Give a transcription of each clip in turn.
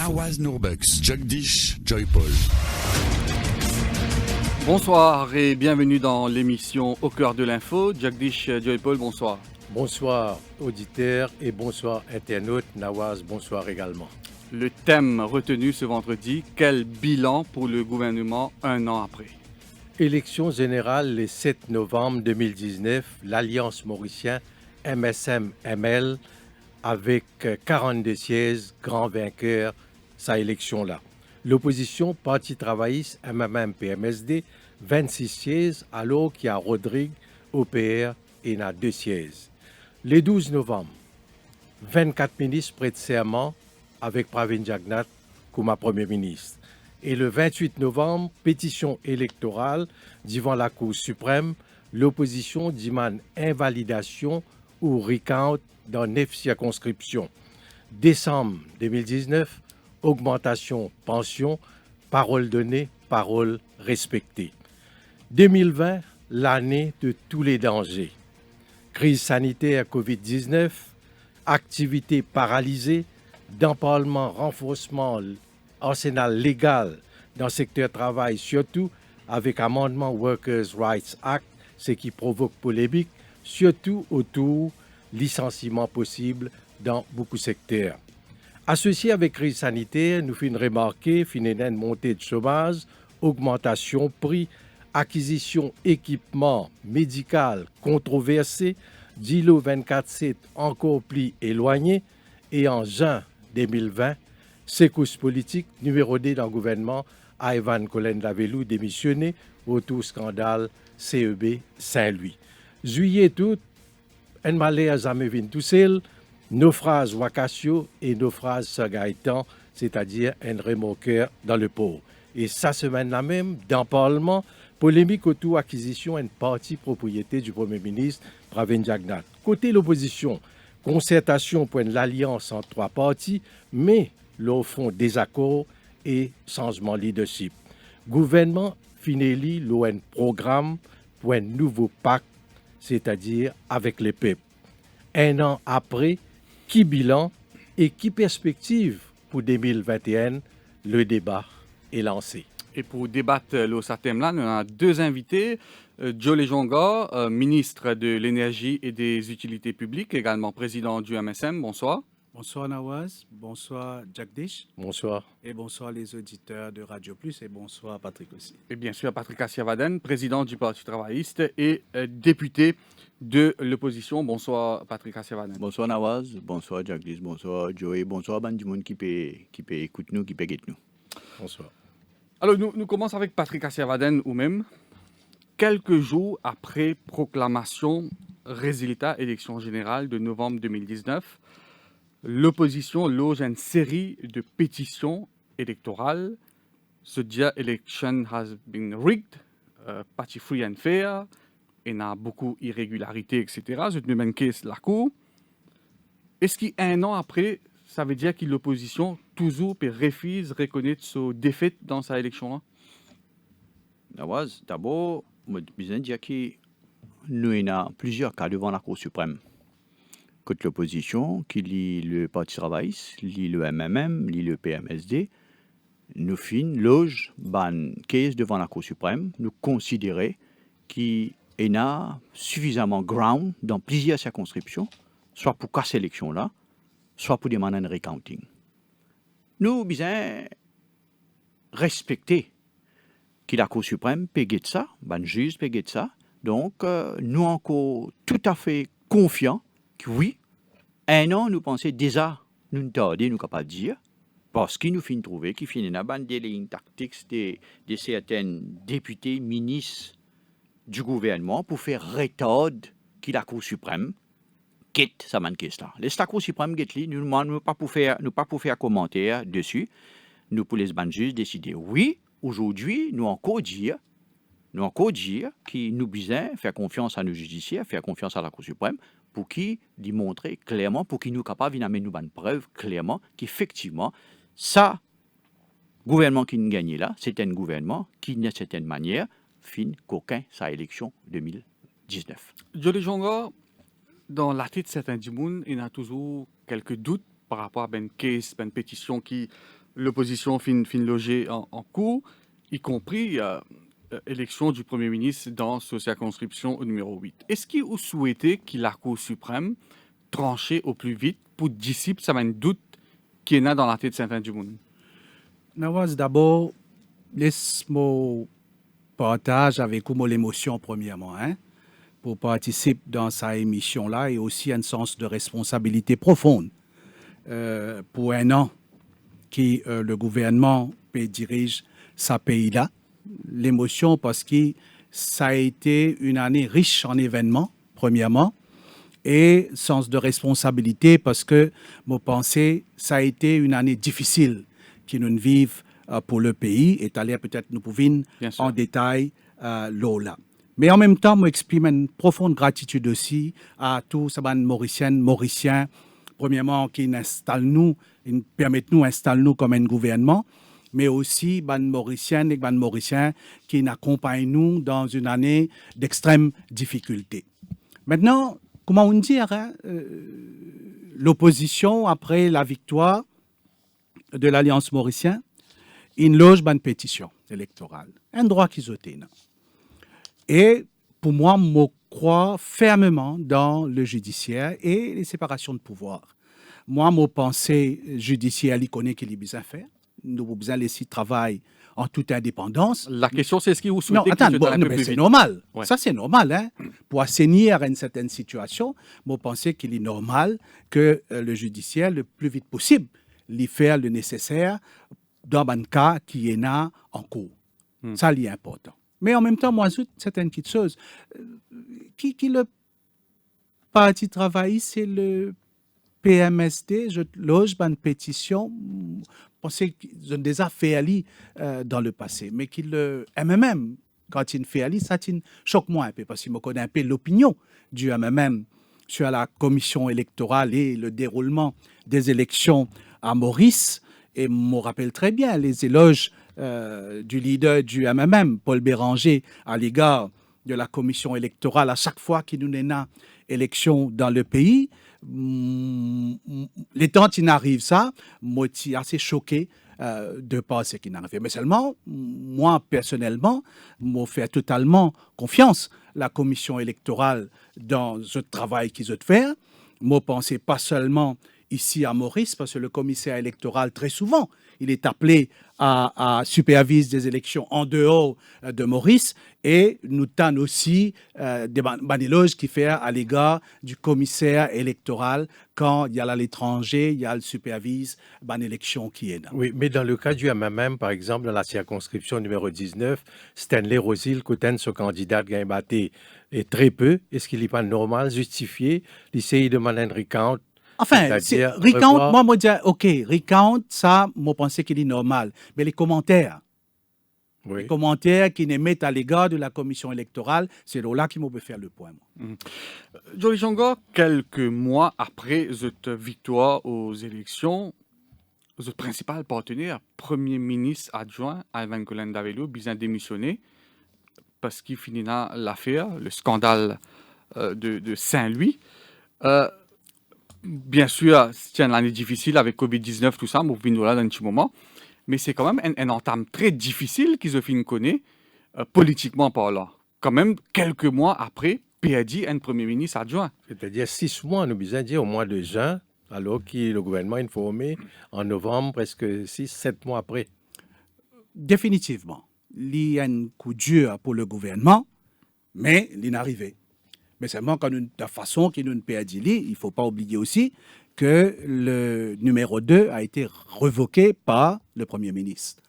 Nawaz Nourbex, Jagdish Joypol. Bonsoir et bienvenue dans l'émission Au cœur de l'info. Jagdish Joypol, bonsoir. Bonsoir auditeurs et bonsoir internautes. Nawaz, bonsoir également. Le thème retenu ce vendredi, quel bilan pour le gouvernement un an après? Élection générale le 7 novembre 2019, l'Alliance mauricienne MSM-ML avec 42 sièges, grand vainqueur, sa élection-là. L'opposition, Parti travailliste MMM-PMSD, 26 sièges, alors qu'il y a Rodrigue, OPR, et il a 2 sièges. Le 12 novembre, 24 ministres prêtent serment avec Pravin Jagnat comme Premier ministre. Et le 28 novembre, pétition électorale devant la Cour suprême, l'opposition demande invalidation ou recount dans 9 circonscriptions. Décembre 2019, augmentation pension, parole donnée, parole respectée. 2020, l'année de tous les dangers. Crise sanitaire Covid-19, activités paralysées, dans le Parlement renforcement arsenal légal dans le secteur travail, surtout avec amendement Workers' Rights Act, ce qui provoque polémique, surtout autour licenciement possible dans beaucoup de secteurs. Associé avec crise sanitaire, nous faisons remarquer une montée de chômage, augmentation prix, acquisition équipement médical controversé, d'ILO 24/7 encore plus éloigné, et en juin 2020, séquence politique numéro 2 dans le gouvernement, Ivan Collen-Lavelou démissionné, autour scandale CEB Saint-Louis. Juillet tout, un malheur jamais venu tout seul, naufrage Wakasio et naufrage Sagaïtan, c'est-à-dire un remorqueur dans le port. Et ça semaine-là même, dans le Parlement, polémique autour acquisition d'une partie propriété du Premier ministre Pravin Jagnat. Côté l'opposition, concertation pour l'alliance entre 3 partis, mais au fond désaccord et changement de leadership. Gouvernement finit un programme pour un nouveau pacte, c'est-à-dire avec les peuples. Un an après, qui bilan et qui perspective pour 2021, le débat est lancé. Et pour débattre ce thème-là, nous avons 2 invités. Joe Lejonga, ministre de l'Énergie et des Utilités publiques, également président du MSM. Bonsoir. Bonsoir Nawaz, bonsoir Jagdish. Bonsoir. Et bonsoir les auditeurs de Radio Plus et bonsoir Patrick aussi. Et bien sûr Patrick Assiavaden, président du Parti travailliste et député de l'opposition. Bonsoir Patrick Assiavaden. Bonsoir Nawaz, bonsoir Jagdish, bonsoir Joey, bonsoir ban du monde qui peut écouter nous, qui peut guetter nous. Bonsoir. Alors nous commençons avec Patrick Assiavaden ou même. Quelques jours après proclamation résultat élection générale de novembre 2019, l'opposition loge une série de pétitions électorales. The election has been rigged, party free and fair, et il y a beaucoup d'irrégularités, etc. C'est une même case la Cour. Est-ce qu'un an après, ça veut dire que l'opposition toujours refuse de reconnaître sa défaite dans sa élection-là? Nawaz, d'abord, je veux bien dire que nous avons plusieurs cas devant la Cour suprême. Côté l'opposition, qui lit le Parti travailliste, lit le MMM, lit le PMSD, nous fin loge ban case devant la Cour suprême, nous considérons qu'il y a suffisamment ground dans plusieurs circonscriptions, soit pour casser l'élection-là, soit pour demander un recounting. Nous bien respecter que la Cour suprême paye ça, ban juge paye ça, donc nous encore tout à fait confiants que oui, un an, nous pensons déjà, nous ne tardons, nous capables de dire, parce qu'il nous finit trouver qu'il finit à bander les tactiques de certains députés, ministres du gouvernement pour faire retardre que la Cour suprême quitte sa manquette là. La Cour suprême quitte lui, nous ne pas pour faire commentaire dessus, nous pour les ban juges décider. Oui, aujourd'hui, nous encore dire que nous besoin faire confiance à nos judiciaires, faire confiance à la Cour suprême pour qu'il démontre clairement, pour qu'il nous capable d'amener nous une preuve clairement qu'effectivement, ça, gouvernement qui nous gagne là, c'est un gouvernement qui, d'une certaine manière, fin qu'aucun sa élection 2019. Joe Lejonga, dans la tête de certains du monde, il y a toujours quelques doutes par rapport à une case, une pétition qui l'opposition fin logée en cours, y compris élection du Premier ministre dans sa circonscription au numéro 8. Est-ce qu'il vous souhaitez que la Cour suprême tranche au plus vite pour dissiper ça un doute qui est né dans la tête de certains du monde? Nawaz, d'abord, laisse-moi partager avec vous l'émotion premièrement, pour participer dans sa émission-là et aussi un sens de responsabilité profonde pour un an qui le gouvernement dirige ce pays-là. L'émotion parce que ça a été une année riche en événements, premièrement, et sens de responsabilité parce que, moi, pensais, ça a été une année difficile qui nous vivent pour le pays. Et allez peut-être nous pouvons en détail là. Mais en même temps, moi, exprime une profonde gratitude aussi à tous ces Mauriciens, premièrement, qui permettent nous d'installer nous comme un gouvernement, mais aussi ban Mauriciennes et ban Mauriciens qui nous accompagnent nous dans une année d'extrême difficulté. Maintenant, comment on dit, l'opposition, après la victoire de l'Alliance mauricienne, il loge une pétition électorale, un droit qu'ils ont. Et pour moi, je crois fermement dans le judiciaire et les séparations de pouvoir. Moi, mon pensée judiciaire, il connaît qu'il est besoin de faire. Nous avons besoin de laisser travailler en toute indépendance. La question, c'est ce que vous souhaitez non, attends, c'est normal. Ouais. Ça, c'est normal. Pour assainir une certaine situation, moi, pensez qu'il est normal que le judiciaire, le plus vite possible, lui faire le nécessaire dans un cas qui est là en cours. Ça, c'est important. Mais en même temps, moi, c'est une petite chose. Qui le parti travail, c'est le PMSD. Je loge une pétition. Je pensais qu'ils ont déjà fait Ali dans le passé, mais qu'il le MMM, quand il fait Ali, ça choque moi un peu, parce qu'il me connaît un peu l'opinion du MMM sur la commission électorale et le déroulement des élections à Maurice. Et je me rappelle très bien les éloges du leader du MMM, Paul Béranger, à l'égard de la commission électorale à chaque fois qu'il nous y a élection dans le pays. Les temps qui n'arrivent ça, moi, je suis assez choqué de pas ce qui n'arrive. Mais seulement, moi, personnellement, je fais totalement confiance à la commission électorale dans ce travail qu'ils ont fait. Moi, je pensais pas seulement ici à Maurice, parce que le commissaire électoral, très souvent, il est appelé à superviser des élections en dehors de Maurice, et nous tenons aussi des éloges qui fait à l'égard du commissaire électoral quand il y a à l'étranger, il y a le supervise une élection qui est là. Oui, mais dans le cas du MMM, par exemple, dans la circonscription numéro 19, Stanley Rosil, côté ce candidat qui a battu est très peu. Est-ce qu'il n'est pas normal, justifié, l'essayer de demander un recount? Enfin, recount, moi, je dis, OK, recount, ça, moi, je pense qu'il est normal. Mais les commentaires, oui. Les commentaires qui émettent à l'égard de la commission électorale, c'est là qui peut faire le point. Jolly Jonga, quelques mois après cette victoire aux élections, votre principal partenaire, Premier ministre adjoint, Alvan Colin Davelo, a démissionné parce qu'il finit là l'affaire, le scandale de Saint-Louis. Bien sûr, c'est une année difficile avec Covid-19, tout ça, mais là dans un petit moment. Mais c'est quand même un entame très difficile qu'ils ont connaît politiquement parlant. Quand même, quelques mois après, PAD un Premier ministre adjoint. C'est-à-dire 6 mois, nous besoin dire au mois de juin, alors que le gouvernement est informé en novembre, presque 6-7 mois après. Définitivement, il y a un coup dur pour le gouvernement, mais il est arrivé. Mais seulement de la façon qu'il nous peut dire, il ne faut pas oublier aussi que le numéro 2 a été révoqué par le Premier ministre,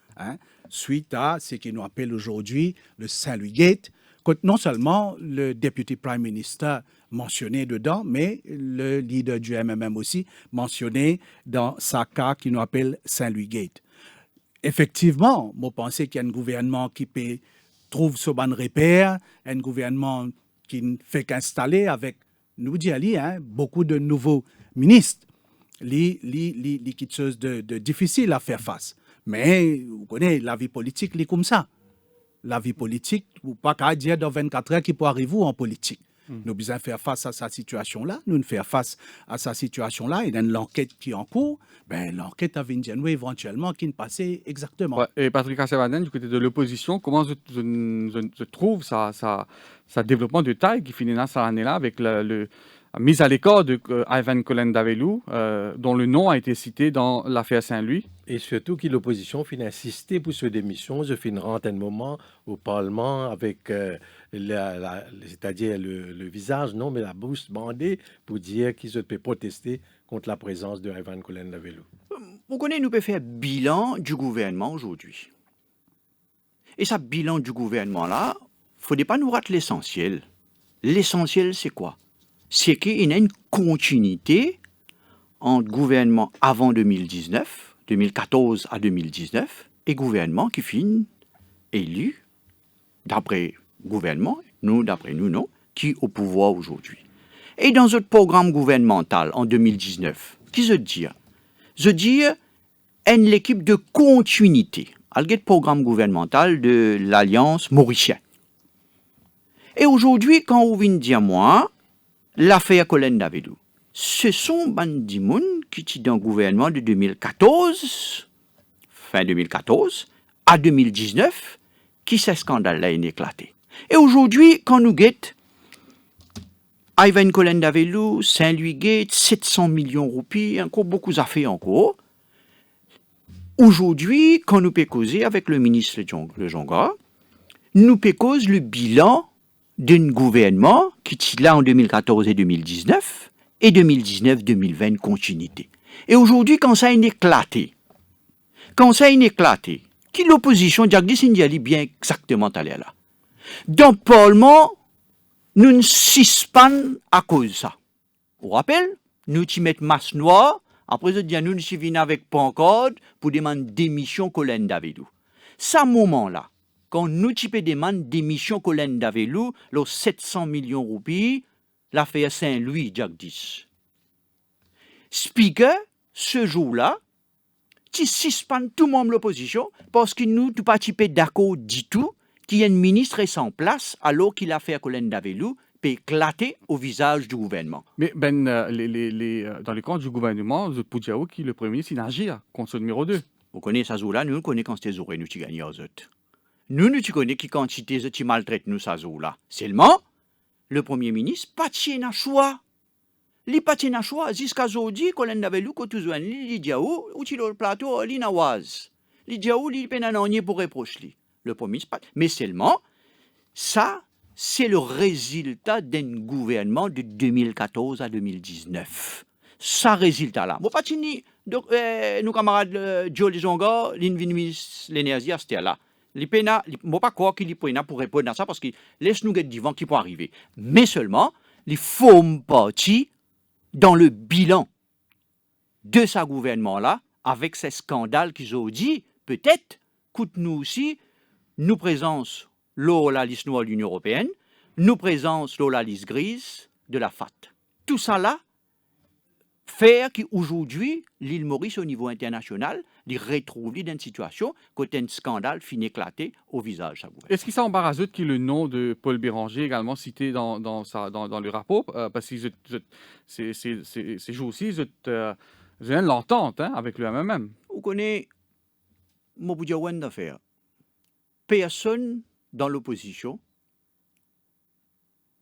suite à ce qu'on nous appelle aujourd'hui le Saint-Louis Gate, que non seulement le Deputy Prime Minister mentionné dedans, mais le leader du MMM aussi mentionné dans sa cas qui nous appelle Saint-Louis Gate. Effectivement, moi, je pense qu'il y a un gouvernement qui trouve ce bon repère, un gouvernement qui ne fait qu'installer avec, nous dit Ali, beaucoup de nouveaux ministres. Quelque chose de difficile à faire face. Mais, vous connaissez, la vie politique, c'est comme ça. La vie politique, vous ne pouvez pas dire dans 24 heures qu'il peut arriver en politique. Nous besoin faire face à cette situation-là. Nous faire face à cette situation-là. Et dans l'enquête qui est en cours, ben, l'enquête a vu éventuellement qui ne passait exactement. Ouais. Et Patrick Cassavaden, du côté de l'opposition, comment je trouve ça développement de taille qui finit dans cette année-là avec la mise à l'écart de Ivan Kolen-Davelou, dont le nom a été cité dans l'affaire Saint-Louis. Et surtout que l'opposition finit insister pour cette démission. Je finis rentrer un moment au Parlement avec, c'est-à-dire le visage, non, mais la bouche bandée pour dire qu'ils se peut protester contre la présence de Ivan Kolen-Davelou. Vous connaissez, nous pouvons faire bilan du gouvernement aujourd'hui. Et ce bilan du gouvernement-là, il ne faudrait pas nous rater l'essentiel. L'essentiel, c'est quoi? C'est qu'il y a une continuité entre gouvernement avant 2019, 2014 à 2019, et gouvernement qui finit élu, d'après gouvernement, nous, d'après nous, non, qui est au pouvoir aujourd'hui. Et dans notre programme gouvernemental en 2019, qui se dit? Je dis, une l'équipe de continuité, le programme gouvernemental de l'Alliance mauricienne. Et aujourd'hui, quand vous venez dire moi, l'affaire Kolen-Davelou, ce sont bandimoun qui étaient dans le gouvernement de 2014, fin 2014, à 2019, qui ce scandale-là est éclaté. Et aujourd'hui, quand nous guettons Ivan Kolen-Davelou, Saint-Louis Gate, 700 millions de roupies, encore beaucoup d'affaires encore. Aujourd'hui, quand nous pouvons causer avec le ministre Le Jonga, nous pouvons causer le bilan d'un gouvernement qui est là en 2014 et 2019, et 2019-2020 continuité. Et aujourd'hui, quand ça a éclaté, qui l'opposition, Jagdish Indiali bien exactement allé là. Dans le Parlement, nous ne suspendons à cause de ça. Vous rappelez, nous y mettons masse noire, après nous venons avec pancorde pour demander démission Kolen-Davelou. Ce moment-là, quand nous demandons démission Kolen-Davelou, les 700 millions de roupies, l'affaire Saint-Louis, Jagdish. Speaker, ce jour-là, tu suspends tout le monde l'opposition parce que nous ne pas d'accord du tout qu'il y a un ministre sans place alors qu'il a fait Kolen-Davelou peut éclater au visage du gouvernement. Mais dans le camp du gouvernement, je peux dire que le Premier ministre il agit contre ce numéro 2. Vous connaissez ça jour-là, nous connaissons quand c'était jour et nous tu gagnons aux autres. Nous connaissons qui quantité de maltraite nous ça jour-là. Seulement, le Premier ministre pas tient un choix. Li pas tient un choix jusqu'à aujourd'hui Kolen-Davelou ko toujours li diaou ou ti le plateau li nawaz. Li diaou li penanonier pour reproche li. Le Premier ministre pas. Mais seulement ça c'est le résultat d'un gouvernement de 2014 à 2019. Ça résultat-là. Moi, pas tini, nos camarades Joe Lizonga, l'Invinis, l'énergie, c'était là. Moi, pas croire qu'il est pour répondre à ça parce qu'il laisse nous être devant qui peut arriver. Mais seulement, les forment partie dans le bilan de ce gouvernement-là avec ces scandales qu'ils ont dit, peut-être, coûte-nous aussi, nous présence la liste noire de l'Union européenne, nous présence la liste grise de la FAT. Tout ça là, faire qu'aujourd'hui, l'île Maurice au niveau international, il retrouve dans une situation quand un scandale finit éclaté au visage. Est-ce qu'il s'embarrasse qui le nom de Paul Béranger également cité dans le rapport parce que ces jours-ci, je viens de l'entente avec le MMM. Vous connaissez, moi, vous dire une affaire. Personne dans l'opposition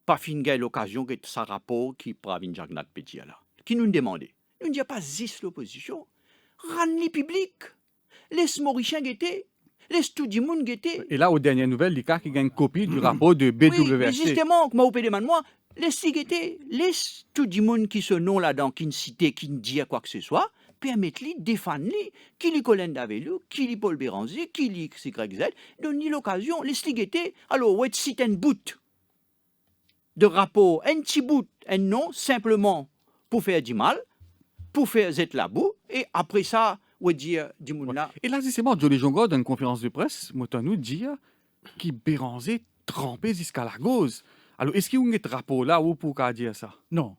pas fin gagner l'occasion que ça rapport qui pravin Jagnat Petit là qui nous demandait nous ne pas juste l'opposition rendre les public laisse Mauricien guetter laisse tout le monde guetter. Et là aux dernières nouvelles les cas qui gagnent copie du rapport de BWST. Oui, justement moi au demande moi laisse guetter laisse tout le monde qui se nom là-dedans qui ne cite qui ne dit quoi que ce soit permettre-lui défendre qui li Kolen-Davelou, qui li Paul Béranger, qui li XYZ, donne-lui l'occasion, laisse-lui guetter. Alors, ouais, cite un bout de rapport, un petit bout, un nom, simplement pour faire du mal, pour faire zette la boue, et après ça, ouais, dire du monde là. Et là, c'est bon, Jolie Jonga, dans une conférence de presse, moi, nous dire qui Béranger trempé jusqu'à la gauze. Alors, est-ce qu'il y a un rapport là ou pour dire ça? Non,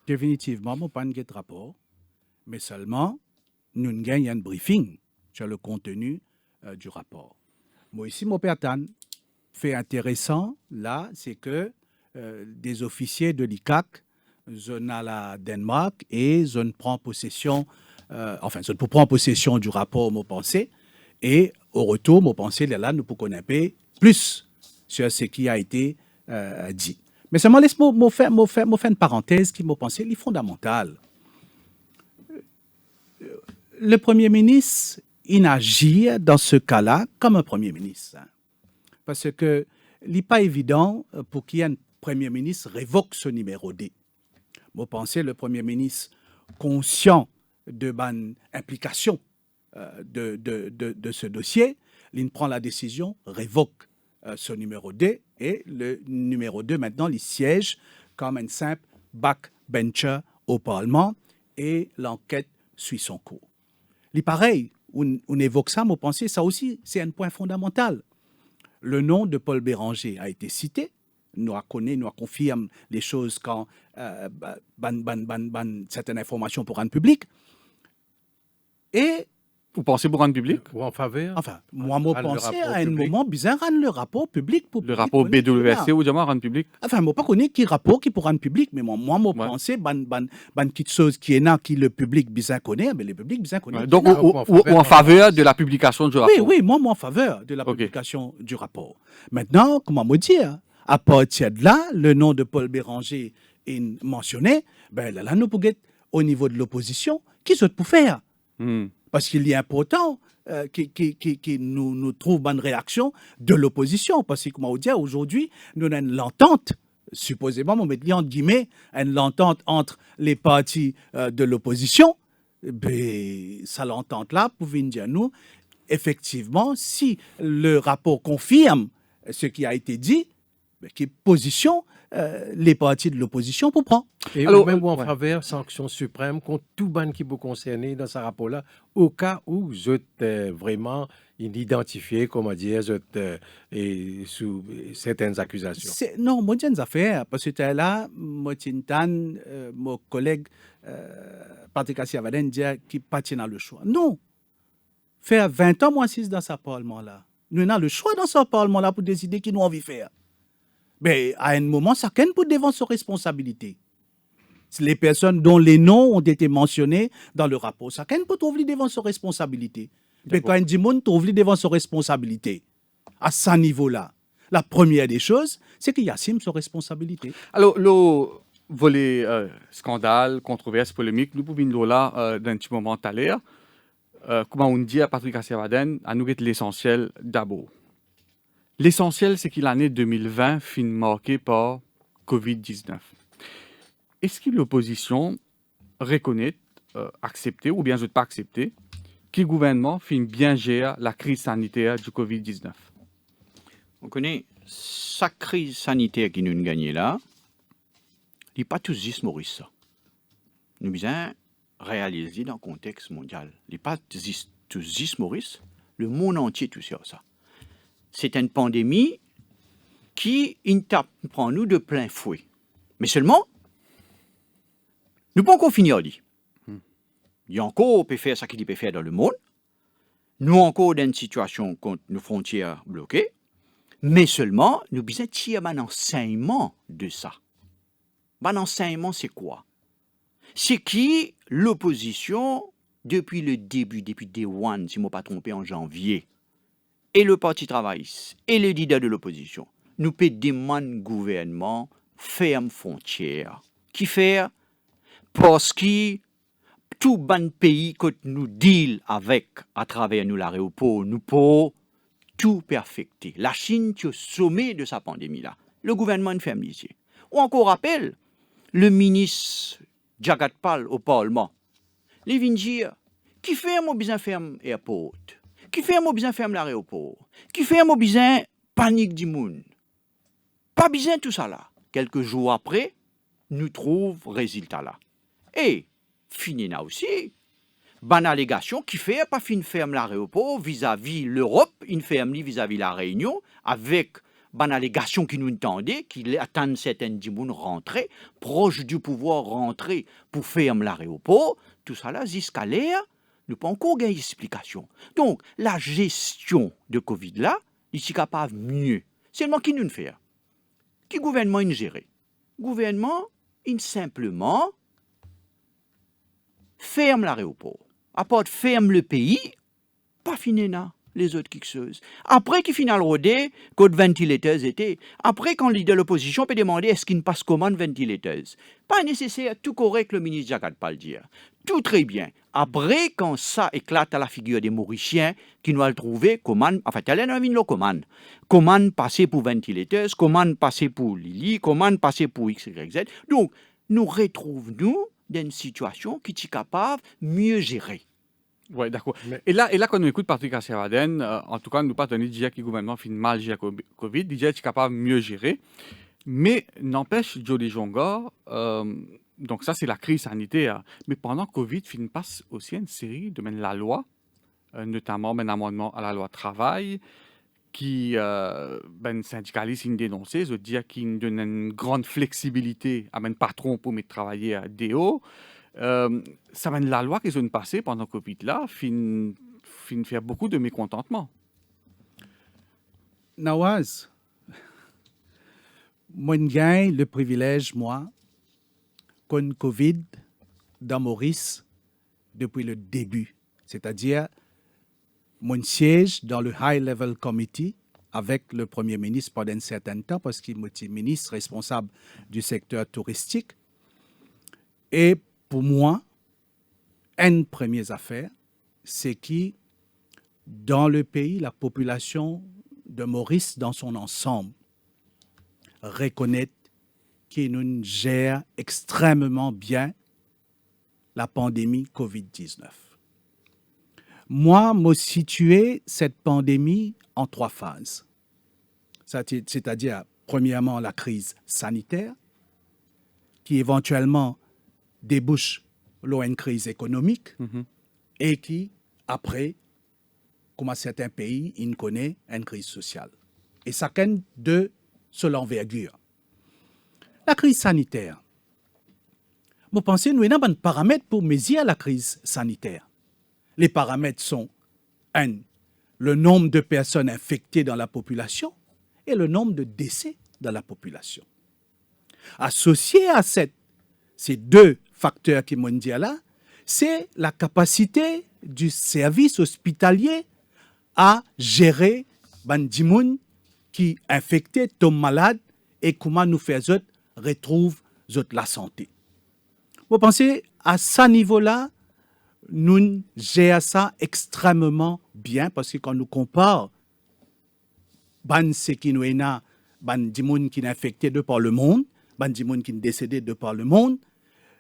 définitivement, moi, pas un rapport. Mais seulement, nous gagnons un briefing sur le contenu du rapport. Moi, ici, mon père fait intéressant, là, c'est que des officiers de l'ICAC, je à la Danemark et je prends possession, je prends possession du rapport Mon Pensée et au retour, Mon Pensée, là, nous pouvons connaître plus sur ce qui a été dit. Mais seulement laisse-moi faire une parenthèse qui m'a pensé est fondamentale. Le Premier ministre, il agit dans ce cas-là comme un Premier ministre. Parce que il n'est pas évident pour qu'il y ait un Premier ministre révoque ce numéro D. Moi, pensez le Premier ministre conscient de l'implication de ce dossier, il prend la décision, révoque ce numéro D et le numéro 2 maintenant, il siège comme un simple backbencher au Parlement et l'enquête suit son cours. Il pareil, on évoque ça, moi, pensez, ça aussi, c'est un point fondamental. Le nom de Paul Béranger a été cité, nous confirme les choses quand certaines informations pour rendre public. Et Vous pensez pour rendre public? Ou en faveur? enfin, moi, je pensais à un moment bizarre rendre le rapport public. Pour Le rapport BWC ou diamant rendre public? Enfin, je ne sais pas qui rapport qui pour rendre public, mais moi, je pensais quelque chose qui est là, qui le public bizarre connaît, mais le public bizarre connaît. Ouais, donc, ou en faveur de la publication du rapport? Oui, moi, en faveur de la publication du rapport. Maintenant, comment me dire? À partir de là, le nom de Paul Béranger est mentionné, ben là, nous pouvons, au niveau de l'opposition, qui sont pour faire? Parce qu'il est important que nous trouve bonne réaction de l'opposition. Parce que, comment dire, aujourd'hui, nous avons une entente, supposément, on met entre guillemets, une entente entre les partis de l'opposition. Ben, ça, l'entente-là, pour venir dire nous, effectivement, si le rapport confirme ce qui a été dit, ben, quelle position les partis de l'opposition pour prendre. Et alors, même en faveur sanction suprême contre tout ban qui vous concerne dans ce rapport-là, au cas où vous êtes vraiment identifié, comment dire, sous certaines accusations. Non, moi, j'ai une affaire, parce que là, moi, mon collègue Patrick Kassiavaden dit qu'il partit dans le choix. Non. Faire 20 ans, moi, 6 dans ce parlement-là. Nous avons le choix dans ce parlement-là pour décider qui nous envie faire. Mais à un moment, chacun peut devant ses responsabilités. Les personnes dont les noms ont été mentionnés dans le rapport, chacun peut trouver devant ses responsabilités. Mais quand un monde trouve devant ses responsabilités, à ce niveau-là, la première des choses, c'est qu'il assume ses responsabilités. Alors, le volet scandale, controverse, polémique, nous pouvons là d'un petit moment tout à l'heure. Comment on dit à Patrick Kassiavaden, à nous l'essentiel d'abord. L'essentiel, c'est que l'année 2020 finit marquée par Covid-19. Est-ce que l'opposition reconnaît, accepter ou bien ne pas accepter que le gouvernement finit bien gérer la crise sanitaire du Covid-19? On connaît sa crise sanitaire qui nous a gagné là, il n'est pas tout juste Maurice. Nous devons réaliser dans le contexte mondial. Il n'est pas tout juste Maurice, le monde entier tout sur ça. C'est une pandémie qui prend nous de plein fouet. Mais seulement, nous ne pouvons pas encore finir. Il y a encore peut faire ce qu'il peut faire dans le monde. Nous encore dans une situation contre nos frontières bloquées. Mais seulement, nous devons tirer un enseignement de ça. Un enseignement, c'est quoi? C'est que l'opposition, depuis le début, depuis Day One, si je ne me pas trompé, en janvier, et le Parti travailliste, et les leaders de l'opposition, nous peut demander au gouvernement ferme frontière. Qui fait? Parce que tout bon pays que nous deal avec à travers nous l'aéroport, nous pouvons tout perfecter. La Chine est au sommet de sa pandémie-là. Le gouvernement ferme les yeux. Ou encore rappelle, le ministre Jagat Pal au Parlement, les vient dire, qui fait mon besoin ferme airport? Qui fait mon besoin ferme l'aéroport? Qui fait mon besoin panique du monde? Pas besoin tout ça là. Quelques jours après, nous trouvons résultat là. Et, fini là aussi, bonne allégation qui fait pas fin ferme l'aéroport vis-à-vis l'Europe, une ferme vis-à-vis la Réunion, avec bonne allégation qui nous entendait, qui attend certaines du monde rentrer, proche du pouvoir rentrer pour fermer l'aéroport, tout ça là, jusqu'à l'air, nous pas encore gagner explication. Donc, la gestion de Covid là, il est capable mieux. Seulement qui nous fait? qui gouvernement il gère. Gouvernement, il simplement ferme l'aéroport. À part ferme le pays, pas fini là, les autres quelque chose. Après qu'il finit le rodé, quand ventilateurs étaient, après quand leader de l'opposition peut demander est-ce qu'il ne passe commande ventilateurs. Pas nécessaire, tout correct, le ministre Jacques pas le dire. Tout très bien. Après, quand ça éclate à la figure des Mauriciens, qui nous le trouver, commande, enfin, il y a une commande. Commande passée pour ventilateurs, commande passée pour Lili, commande passée pour X, Y, Z. Donc, nous retrouvons dans une situation qui est capable de mieux gérer. Oui, d'accord. Mais- Et là, quand on écoute Patrick Cassiavaden, en tout cas, nous pas donné dire que le gouvernement finit mal gérer la Covid, déjà est capable de mieux gérer. Mais n'empêche, Jody Jonga, donc ça c'est la crise sanitaire, mais pendant Covid, il passe aussi une série de la loi, notamment un amendement à la loi travail, qui syndicalistes ont dénoncé, veut dire qu'il donne une grande flexibilité à un patron pour mettre travailler à DO. Ça mène la loi qu'ils ont passée pendant Covid là, fin faire beaucoup de mécontentement. Nawaz, moi, j'ai le privilège, moi, qu'on Covid dans Maurice depuis le début. C'est-à-dire, mon siège dans le High Level Committee avec le Premier ministre pendant un certain temps, parce qu'il était ministre responsable du secteur touristique. Et pour moi, une première affaire, c'est que dans le pays, la population de Maurice dans son ensemble reconnaît que nous gère extrêmement bien la pandémie COVID-19. Moi, je situé cette pandémie en 3 phases. C'est-à-dire, premièrement, la crise sanitaire, qui éventuellement débouche sur une crise économique, et qui, après, comme à certains pays, ils connaissent une crise sociale. Et chacun de seule envergure. La crise sanitaire. Vous pensez, nous avons un paramètre pour mesurer la crise sanitaire. Les paramètres sont, le nombre de personnes infectées dans la population et le nombre de décès dans la population. Associé à ces 2 facteurs qui m'ont dit là, c'est la capacité du service hospitalier à gérer les gens qui sont infectés, tombent malades, et comment nous faisons retrouver la santé. Vous pensez, à ce niveau-là, nous gérons ça extrêmement bien, parce que quand nous comparons ce qui nous est là, les gens qui sont infectés de par le monde, les gens qui sont décédés de par le monde,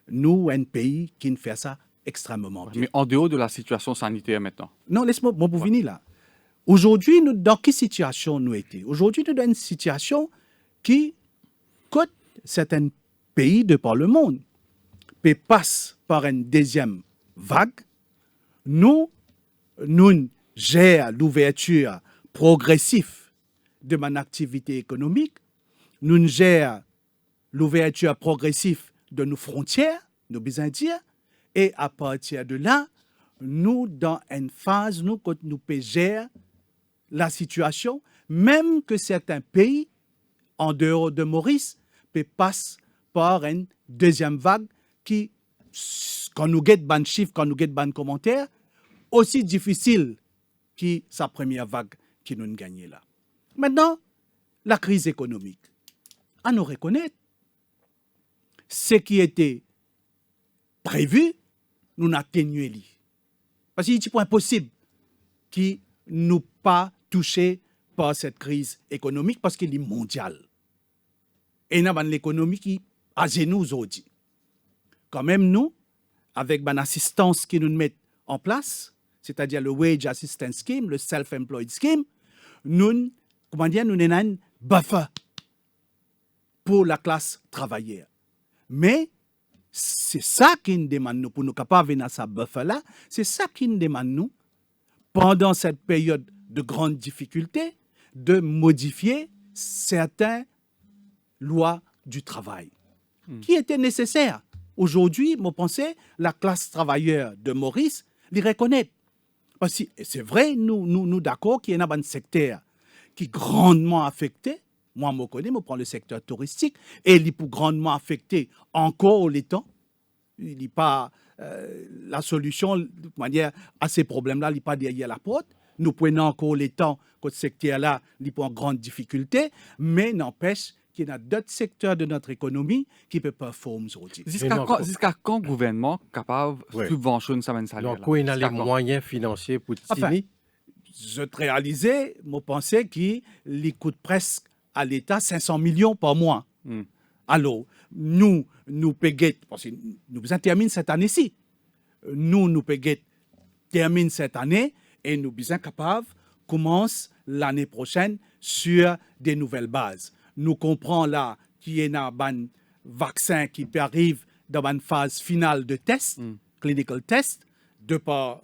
nous, un pays qui fait ça extrêmement bien. Mais en dehors de la situation sanitaire maintenant. Non, laisse-moi vous finir là. Aujourd'hui, nous, dans quelle situation nous étions? Aujourd'hui, nous sommes dans une situation qui, côte certains pays de par le monde, passe par une deuxième vague. Nous gérons l'ouverture progressive de mon activité économique. Nous gérons l'ouverture progressive de nos frontières, nos besoins dire, et à partir de là, nous, dans une phase, nous gérons la situation, même que certains pays, en dehors de Maurice, passent par une deuxième vague qui, quand nous guettons ban chiffres, quand nous guettons ban commentaires, aussi difficile que sa première vague qui nous gagnait là. Maintenant, la crise économique. À nous reconnaître, ce qui était prévu, nous n'atteignons pas. Parce qu'il est impossible que nous pas touchés par cette crise économique parce qu'elle est mondiale. Et nous avons l'économie qui a nous aujourd'hui. Quand même, nous, avec l'assistance qui nous met en place, c'est-à-dire le Wage Assistance Scheme, le Self-Employed Scheme, nous avons un buffer pour la classe travailleur. Mais c'est ça qui nous demande, nous, pour nous capables de ce buffer-là, c'est ça qui nous demande, nous, pendant cette période de grande difficulté, de modifier certaines lois du travail qui étaient nécessaires. Aujourd'hui, je pense la classe travailleuse de Maurice les reconnaît. Parce que c'est vrai, nous d'accord qu'il y a un secteur qui est grandement affecté Moi, je connais, je prends le secteur touristique et il est pour grandement affecté encore les temps. Il n'est pas la solution de manière à ces problèmes-là, il n'est pas derrière la porte. Nous prenons encore les temps que ce secteur-là n'est pas en grande difficulté, mais n'empêche qu'il y a d'autres secteurs de notre économie qui peuvent performer aujourd'hui. Jusqu'à quand le gouvernement est capable de subventionner ça même salaire? Donc, il a les moyens financiers pour enfin, je te réalisais, je pensais qu'il coûte presque à l'État 500 millions par mois. Alors, nous payons, parce que nous terminons cette année-ci. Nous payons, terminons cette année et nous sommes capables de commencer l'année prochaine sur des nouvelles bases. Nous comprenons là qu'il y a un vaccin qui arrive dans une phase finale de test, clinical test, de par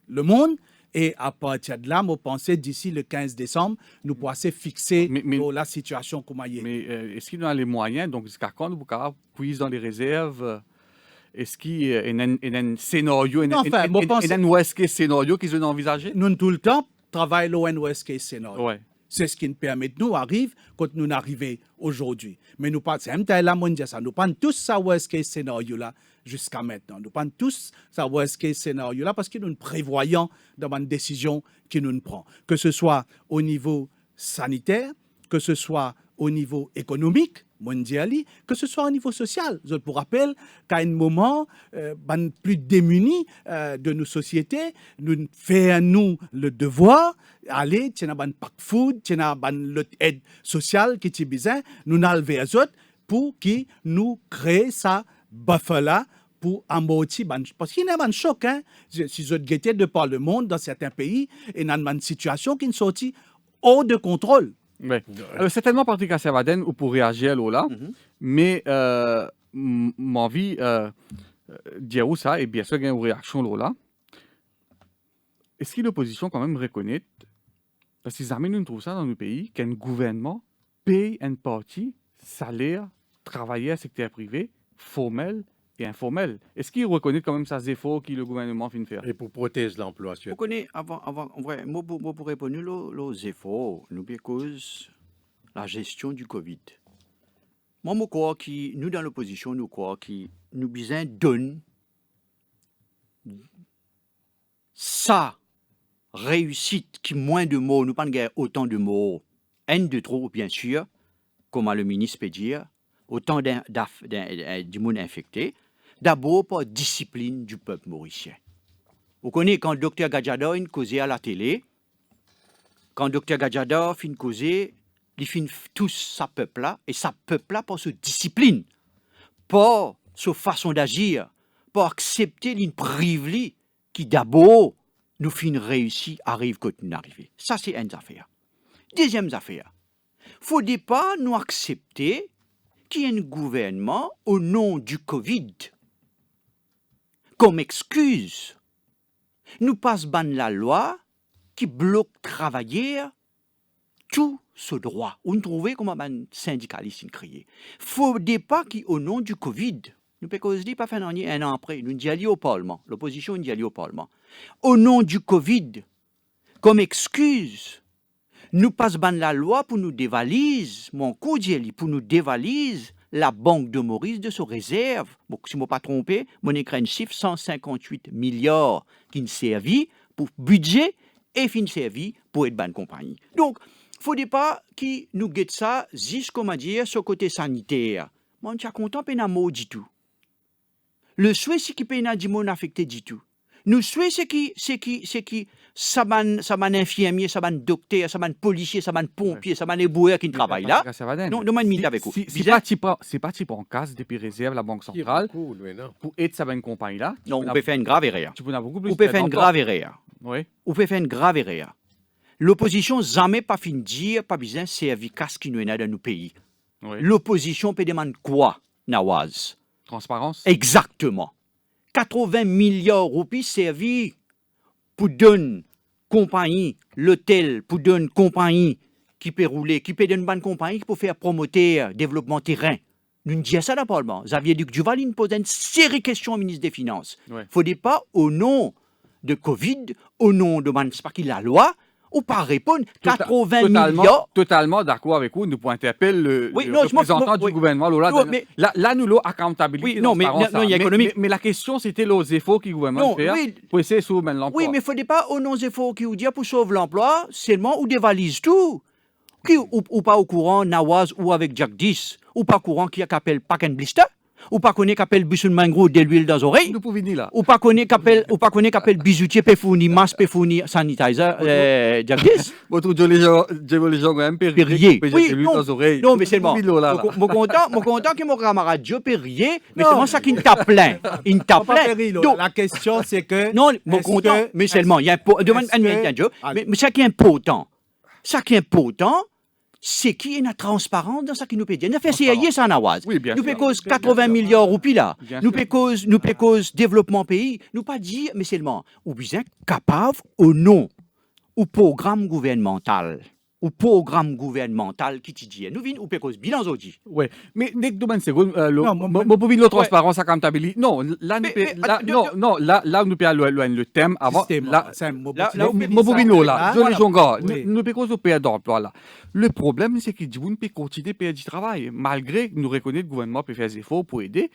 le monde. Et à partir de là, je pensais d'ici le 15 décembre, nous pourrons fixer la situation comme elle est. Mais est-ce qu'il y a les moyens, donc jusqu'à quand vous pouvez puiser dans les réserves? Est-ce qu'il y a un scénario, un worst case scénario qu'ils ont envisagé? Nous, tout le temps, travaillons au worst case scénario. Ouais. C'est ce qui nous permet de nous arriver quand nous arrivons aujourd'hui. Mais nous pensons, nous pensons tous ça worst case scénario là jusqu'à maintenant. Nous pensons tous ça worst case scénario là parce que nous prévoyons dans une décision que nous prenons. Que ce soit au niveau sanitaire, que ce soit au niveau économique, mondial, que ce soit au niveau social. Je vous rappelle qu'à un moment, plus démunis de nos sociétés, nous faisons le devoir d'aller, tu as un pack food, tu as une aide sociale qui est besoin, nous allons vers eux pour qu'ils nous créent ça buffer-là pour amortir. Parce qu'il y a un choc, hein? Si je guettais de par le monde, dans certains pays, il y a une situation qui est sortie hors de contrôle. Ouais. Certainement, Patrick Cassavaden, ou pour réagir là, mais mon envie dire ça, et bien sûr, il y a une réaction là. Est-ce que l'opposition quand même reconnaît, parce qu'ils amènent une trouve ça dans nos pays, qu'un gouvernement paye une partie salaire, travailler à secteur privé, formel et informel? Est-ce qu'ils reconnaissent quand même ça efforts que le gouvernement vient de faire? Et pour protéger l'emploi. Vous connaissez, avant, en vrai, moi, pour répondre aux efforts, nous cause la gestion du Covid. Moi, je crois que nous, dans l'opposition, nous croyons que nous besoin donner ça réussite qui moins de mots, nous pas autant de mots, un de trop, bien sûr, comme le ministre peut dire, autant du monde infecté. D'abord, par discipline du peuple mauricien. Vous connaissez quand le docteur Gadjador causait à la télé, quand le docteur Gadjador fin causer, il fin tous sa peuple-là, et sa peuple-là par sa discipline, par sa façon d'agir, par accepter une privée qui d'abord nous fin réussi, arrive quand nous arrivons. Ça, c'est une affaire. Deuxième affaire, il ne faut pas nous accepter qu'il y ait un gouvernement au nom du Covid comme excuse, nous passe la loi qui bloque travailler tout ce droit. On trouve comme un syndicaliste crié. Faut pas qu'au nom du Covid, nous ne pas faire un an après, nous y allons au Parlement, l'opposition y allons au Parlement. Au nom du Covid, comme excuse, nous passe la loi pour nous dévalise, mon coup pour nous dévalise la Banque de Maurice de ses réserves. Bon, si je ne me pas trompé, mon écran un chiffre 158 milliards qui ne servi pour budget et fin servi pour être bonne compagnie. Donc, il ne faut pas que nous guette ça, juste comme dire, sur le côté sanitaire. Moi, je suis content, mais je ne du tout. Le souhait, c'est qu'il peut y avoir affecté du tout. Nous souhaitons c'est qui ça man infirmier, ça man docteur, ça man policier, ça man pompier, ça man éboueur qui travaille là. Non, demande minute avec vous. C'est pas type en casse depuis réserve la banque centrale pour aider sa bonne compagnie là. Non, on peut faire une grave erreur. Tu peux avoir beaucoup plus. On peut faire une grave erreur. Oui. On peut faire une grave erreur. L'opposition jamais pas fin de dire pas besoin servir casse qui nous est dans nos pays. Oui. L'opposition peut demander quoi, Nawaz? Transparence. Exactement. 80 milliards de roupies servis pour donner compagnie, l'hôtel, pour donner compagnie qui peut rouler, qui peut donner une bonne compagnie qui peut faire promouvoir développement terrain. Nous ne disons ça dans le Parlement. Xavier Duc Duval nous pose une série de questions au ministre des Finances. Il ne faut pas, au nom de Covid, au nom de c'est pas qu'il la loi, Ou pas répondre, 80 totalement, milliards. totalement d'accord avec vous. Nous pouvons interpeller le Oui, non, je m'en- représentant du oui. gouvernement. Là, Non, mais- là, nous l'avons accountability. Oui, non, mais- transparence, non, il y a ça. économie. Mais la question, c'était les efforts que le gouvernement Non, fait oui. pour essayer de sauver l'emploi. Oui, mais il ne faut pas au non efforts qui vous dit pour sauver l'emploi, seulement ou dévalise tout. Qui ou pas au courant Nawaz ou avec Jack 10, ou pas courant qui appelle Pack and Blister, ou pas connaît qu'appelle Busson Mangro de l'huile dans les oreilles, Nous pouvons venir là. ou pas connaît qu'appelle bijoutier Pefouni, masque Pefouni, sanitizer, Jack 10. Votre Dieu, les gens quand même Perrier. Oui, non, dans les oreilles. non, mais seulement. Nous pouvons venir là. Mon content que mon camarade Joe Perrier, mais seulement ça qui t'a plein. Il t'a Papa plein. Perry, là, Donc, la question, c'est que... non, mon est-ce content, que- mais seulement, il y a demande est-ce que- Joe, mais ça qui est important, c'est qui est la transparence dans ça qui nous peut dire. Nous fait essayer ça, Nawaz. Oui, bien Nous sûr. peut cause 80 milliards roupies là. Bien Nous sûr. peut cause développement pays. Nous pas dire, mais seulement, ou bien capable ou non, ou programme gouvernemental. Ou programme gouvernemental qui te dit. Nous venons ou peut cause bilan aujourd'hui. Oui, mais dès que domaine c'est bon, Non, mon pour la transparence, accountability. Non, là, nous Mais, là, non, là, nous pouvons le thème avant. Système, Là, c'est un mot- là, c'est un mon mot- pour venir là, Ah, je les voilà. jonga, Oui. nous pouvons cause au pays d'emploi là. Le problème, c'est que Dimoun peut continuer à payer du travail, malgré que nous reconnaissons que le gouvernement peut faire des efforts pour aider.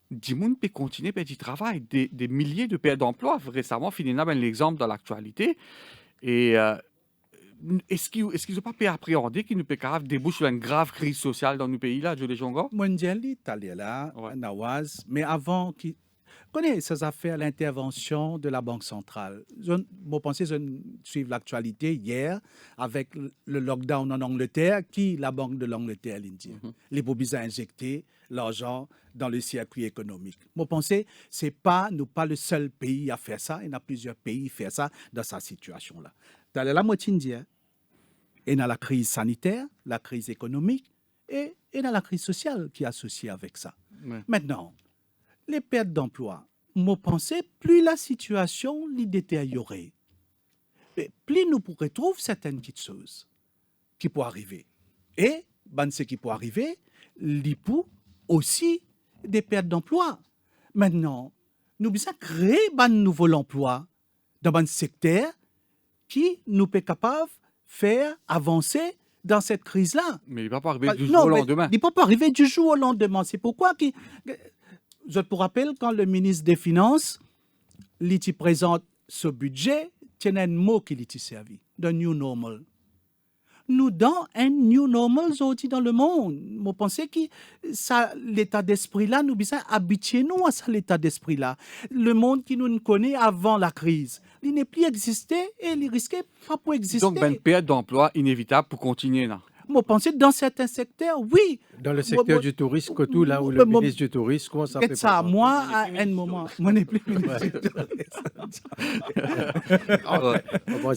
Dimoun peut continuer à payer du travail. Des milliers de pays d'emploi. Récemment, finalement, l'exemple dans l'actualité. Et est-ce qu'ils n'ont pas pu appréhender qu'il nous peut déboucher sur une grave crise sociale dans nos pays là, je les jonga? Mondiali, là, Ouais. Nawaz, mais avant qui connaît ces affaires, l'intervention de la Banque centrale. Je pensais suivre l'actualité hier avec le lockdown en Angleterre, qui la Banque de l'Angleterre l'Indien. Les bobis a injecté l'argent dans le circuit économique. Moi, pensais, c'est pas nous pas le seul pays à faire ça. Il y a plusieurs pays qui font ça dans sa situation là. Dans la moitié indienne, et dans la crise sanitaire, la crise économique et dans la crise sociale qui est associée avec ça. Ouais. Maintenant, les pertes d'emploi, moi pensais, plus la situation l'y détériorer, et plus nous pourrons trouver certaines petites choses qui peuvent arriver. Et, ce qui peut arriver, l'IPU aussi des pertes d'emploi. Maintenant, nous devons créer un nouveau emploi dans un secteur qui nous peut capable faire avancer dans cette crise-là. Mais il ne va pas arriver du Non, jour au mais lendemain. il ne peut pas arriver du jour au lendemain. C'est pourquoi, je te rappelle, quand le ministre des Finances lui présente ce budget, il y a un mot qui lui servi, the new normal. Nous, dans un new normal aujourd'hui dans le monde, je pense que l'état d'esprit-là, nous devons habituer-nous à ça, l'état d'esprit-là. Le monde qui nous connaît avant la crise, il n'est plus existé et il risquait pas pour exister. Donc, une perte d'emploi inévitable pour continuer là. Je pense que dans certains secteurs, oui. Dans le secteur du tourisme, que tout là où le Moi- ministre du tourisme, comment ça fait Peut-être ça, pour moi, à un moment, moi n'est plus ministre du tourisme.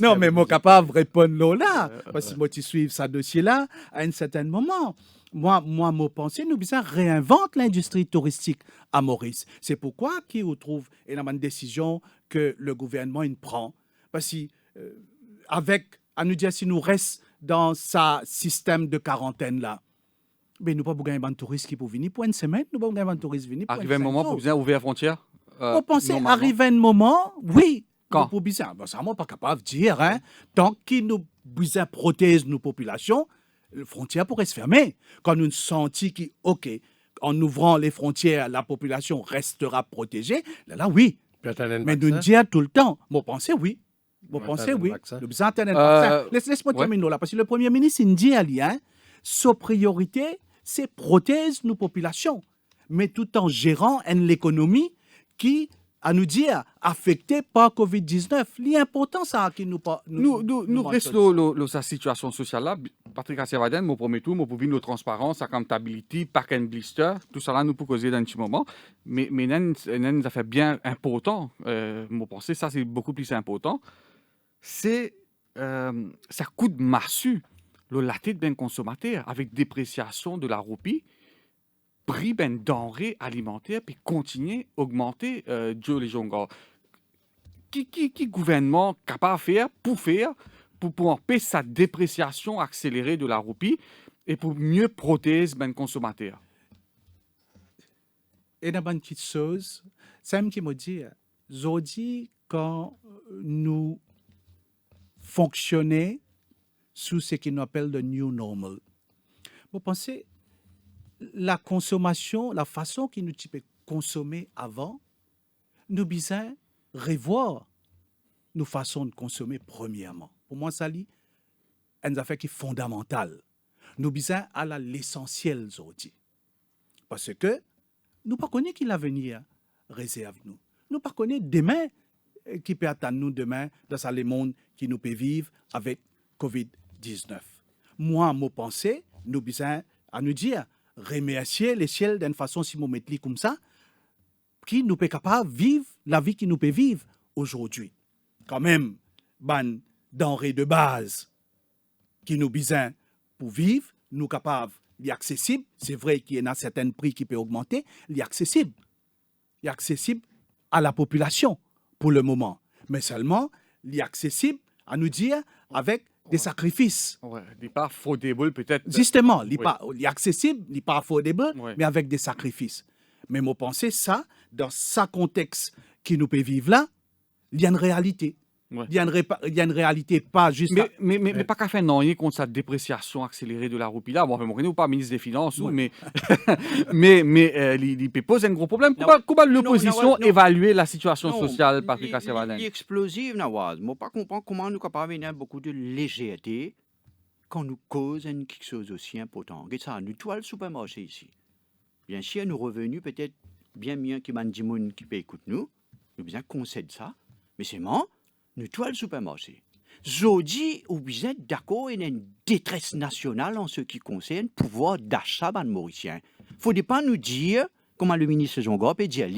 Non, mais moi capable de répondre là, parce que moi tu suis ce dossier-là à un certain moment. Moi, mon pensée, nous devons réinventer l'industrie touristique à Maurice. C'est pourquoi qui on trouve une décision que le gouvernement il prend, parce que avec, à nous dire si nous reste dans sa système de quarantaine là. Mais nous ne pouvons pas gagner un touriste qui peut venir pour une semaine, nous ne pouvons pas gagner un touriste venir pour Arrive un une moment jours. pour bien ouvrir la frontière. Vous pensez normalement. arriver un moment, oui. Quand? Pour bizarre, ça ne pas capable de dire, hein. Tant qu'il nous bizarre protège nos populations, les frontières pourraient se fermer. Quand nous sentons que, ok, en ouvrant les frontières, la population restera protégée, là oui. Mais nous disons tout le temps, moi pensez oui. Vous pensez oui. Nous besoin d'un vaccin. Laisse-moi terminer là, parce que le Premier ministre il dit à l'IA, sa priorité, c'est protéger nos populations, mais tout en gérant l'économie qui, à nous dire, affectée par Covid-19. L'important, ça, qui nous Nous restons sa situation sociale là. Patrick Assevadin, mon premier tour, mon pour nos transparence, accountability, park and blister, tout ça là, nous pouvons causer dans un petit moment. Mais nous a fait bien important. Moi, penser ça, c'est beaucoup plus important. C'est ça coûte massue la tête d'un consommateur avec dépréciation de la roupie, prix ben denrées alimentaires puis continuer à augmenter Joe les jonga. Qui gouvernement capable de faire pour empêcher sa dépréciation accélérée de la roupie et pour mieux protéger ben consommateur? Et dans une petite chose, c'est qui me dit, aujourd'hui, quand nous fonctionner sous ce qu'on appelle le new normal. Vous pensez, la consommation, la façon que nous type consommer avant, nous besoin revoir nos façons de consommer premièrement. Pour moi, ça lit une affaire qui est fondamentale. Nous besoin à l'essentiel aujourd'hui. Parce que nous ne connaissons pas qui l'avenir réserve nous. Nous ne connaissons pas demain qui peut attendre nous demain dans le monde qui nous peut vivre avec COVID-19. Moi, mon pensée, nous besoin à nous dire, remercier les ciels d'une façon si nous mettons comme ça, qui nous peut capable de vivre la vie qui nous peut vivre aujourd'hui. Quand même, ban denrées de base qui nous besoin pour vivre, nous capables, il est accessible. C'est vrai qu'il y en a certains prix qui peuvent augmenter, il est accessible. Il est accessible à la population pour le moment. Mais seulement, il est accessible à nous dire avec des sacrifices. Ouais, il n'est pas affordable peut-être. Justement, il Oui. est accessible, il n'est pas affordable, Oui. mais avec des sacrifices. Mais moi, penser ça, dans ce contexte qui nous peut vivre là, il y a une réalité. Ouais. Il y a une réalité, pas juste... Mais pas qu'à faire non, rien contre cette dépréciation accélérée de la roupie là. Bon, on n'est pas ministre des Finances, Ouais. mais il peut poser un gros problème. Comment l'opposition non. évaluer la situation Non, sociale, Patrick Kassiavaden? Il est explosif, Nawaz. Moi, pas comprendre comment nous capables d'avoir beaucoup de légèreté quand nous causons quelque chose aussi important. Regarde ça, nous tous le supermarché ici. Bien sûr, nous revenus peut-être bien mieux que Mandimoun qui peut écouter nous. Nous bien concède ça. Mais c'est moi, nous tous le supermarché. Jodi, ou bien d'accord, il y a une détresse nationale en ce qui concerne le pouvoir d'achat ban mauricien. Faut pas nous dire, comme le ministre Jongo peut dire,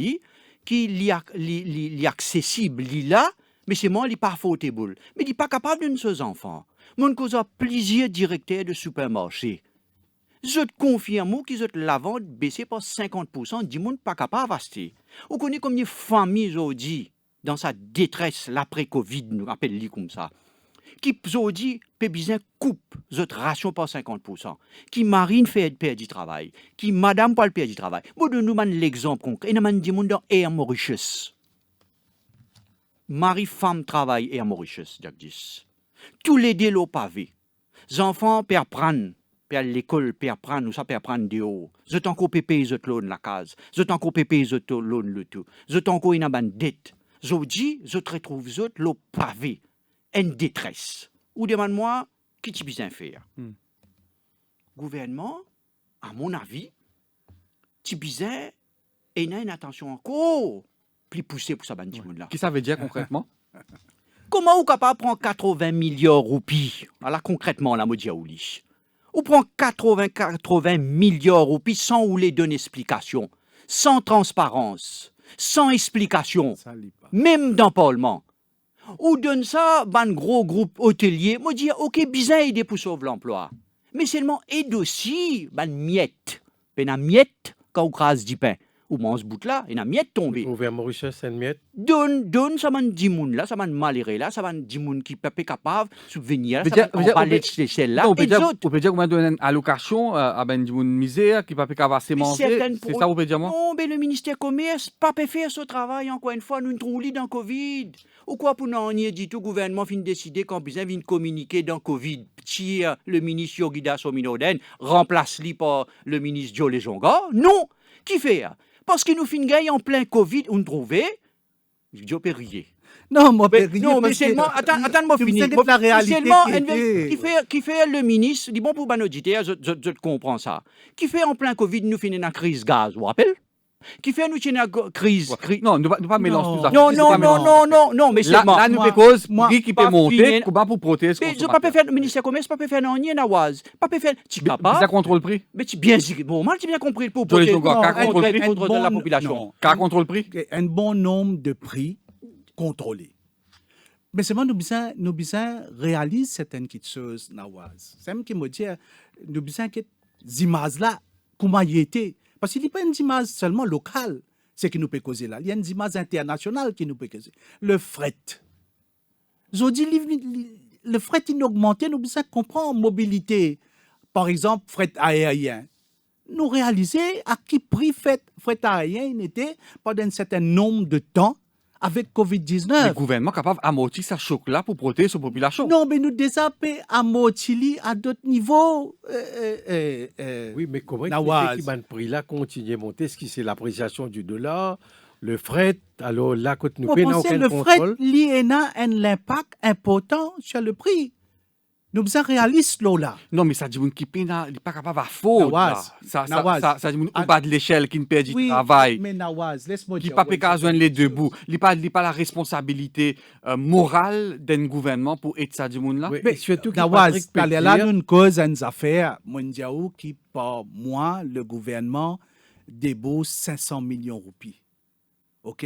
qu'il est accessible, il est là, mais c'est moi, il n'est pas affordable. Mais il n'est pas capable d'une chose enfant. Mon cause a plusieurs directeurs de supermarché. Je te confirme qu'ils ont la vente baissé par 50%, du monde pas capable d'acheter. On connaît combien de familles aujourd'hui dans sa détresse l'après-Covid, nous appelle comme ça, qui aujourd'hui peut bien coupe cette ration par 50%, qui marine fait perdre du travail, qui madame pas perdre du travail. Moi de nous man l'exemple concret, il y a des gens dans Air Mauritius. Mari femme travaille Air Mauritius, Jacques. Tous les deux au pavé. Les enfants perdent prendre à l'école, perdre prendre ou ça perdre prendre dehors. Je t'en encore payer les autres la case. Je t'en encore payer les autres le tout. Je t'en encore une dette. Je dis, je te retrouve les autres le pavé. Une détresse. Ou demande-moi, qui tu besoin faire? Gouvernement, à mon avis, tu besoin et une attention encore plus poussée pour ça, là. Qu'est-ce que ça veut dire concrètement? Comment vous capable prendre 80 milliards de roupies? Alors concrètement, la Modia Ouli. Ou prend 80 milliards de roupies sans ou les donner explication, sans transparence, sans explication, Ça lit pas. même dans le Parlement. Ou donne ça, ban gros groupe hôtelier, moi dis ok, bizarre aider pour sauver l'emploi. Mais seulement aide aussi, ban miette. Ben a miette quand on crase du pain. Ou mange bout là, et a miette tombé. Ouvert Mauritius, c'est une miette. Donne, ça m'a dit moun là, ça m'a maléré là, ça m'a dit moun qui peut pas capable de subvenir, Mais ça dire- m'a dire- parler on de peut- celle là. Non, Et les autres, on peut dire qu'on va donner une allocation à ben du monde misère qui ne peut pas assez mais manger. certaines C'est ça, vous pouvez dire moi? Non, mais le ministère commerce, pas peut faire ce travail, encore une fois, nous nous trouvons dans le Covid. Ou quoi pour nous, on y est dit, tout le gouvernement vient décider qu'on besoin de communiquer dans le Covid. Si le ministre Yogida Sominoden remplace-lui par le ministre Joe Lejonga, non. Qui fait? Parce que nous finissons en plein Covid, on trouve, Joe Perrier. Non, moi, Mais, Péry, non, mais parce seulement, que- attends-moi tu me finir. sais que la réalité Seulement, qui qui fait le ministre, dit bon pour ban auditeur, je comprends ça. Qui fait en plein Covid, nous finissons dans la crise gaz, vous vous rappelez? Qui fait nous finissons dans la crise. Non, ne pas mélanger tout ça. Non, C'est non, pas non, mélanger. non, mais Là, seulement. là, nous moi- fait cause, moi, prix qui pas peut monter, finir- comment pour protéger Mais je ne peux pas faire le ministère commerce, pas faire non, ni Nawaz. Pas faire, tu Ça capable. contrôle prix? Mais tu bien bon, moi, tu bien compris pour Joe protéger Lejonga, Non, car un- contrôle un prix? contre bon- la population. non, Car contrôle prix? un bon nombre de prix contrôlés. Mais seulement nous besoin réaliser certaines petites choses, Nawaz. C'est même qui me dit, nous besoin que ces images-là, comment y était. Parce qu'il n'y a pas une image seulement locale, c'est qui nous peut causer là. Il y a une image internationale qui nous peut causer. Le fret. Je dis, le fret il augmenté, nous besoin comprendre mobilité. Par exemple, fret aérien. Nous réaliser à qui prix fret aérien il était pendant un certain nombre de temps avec Le COVID-19. gouvernement est capable d'amortir ce choc-là pour protéger sa population. Non, mais nous déjà à Motili à d'autres niveaux. Oui, mais comment Nawaz. expliquer que le prix là continue à monter? Est-ce que c'est l'appréciation du dollar, le fret? Alors là, quand nous Vous payons pensez aucun le fret, contrôle. l'INA a un impact important sur le prix. Nous sommes réalistes là. Non, mais ça dit qu'il n'est pas capable de faute. Nawaz. Ça dit au Ah. bas de l'échelle qui ne perd du travail. mais Nawaz, laisse-moi Qui dire. n'a pas besoin de les debout. Il n'a pas la responsabilité morale d'un gouvernement pour aider ça du monde là. Oui, Mais et surtout que Nawaz, Patrick là, Peltier- nous une cause, une affaire mondiale qui, par moi, le gouvernement débourse 500 millions de roupies. OK?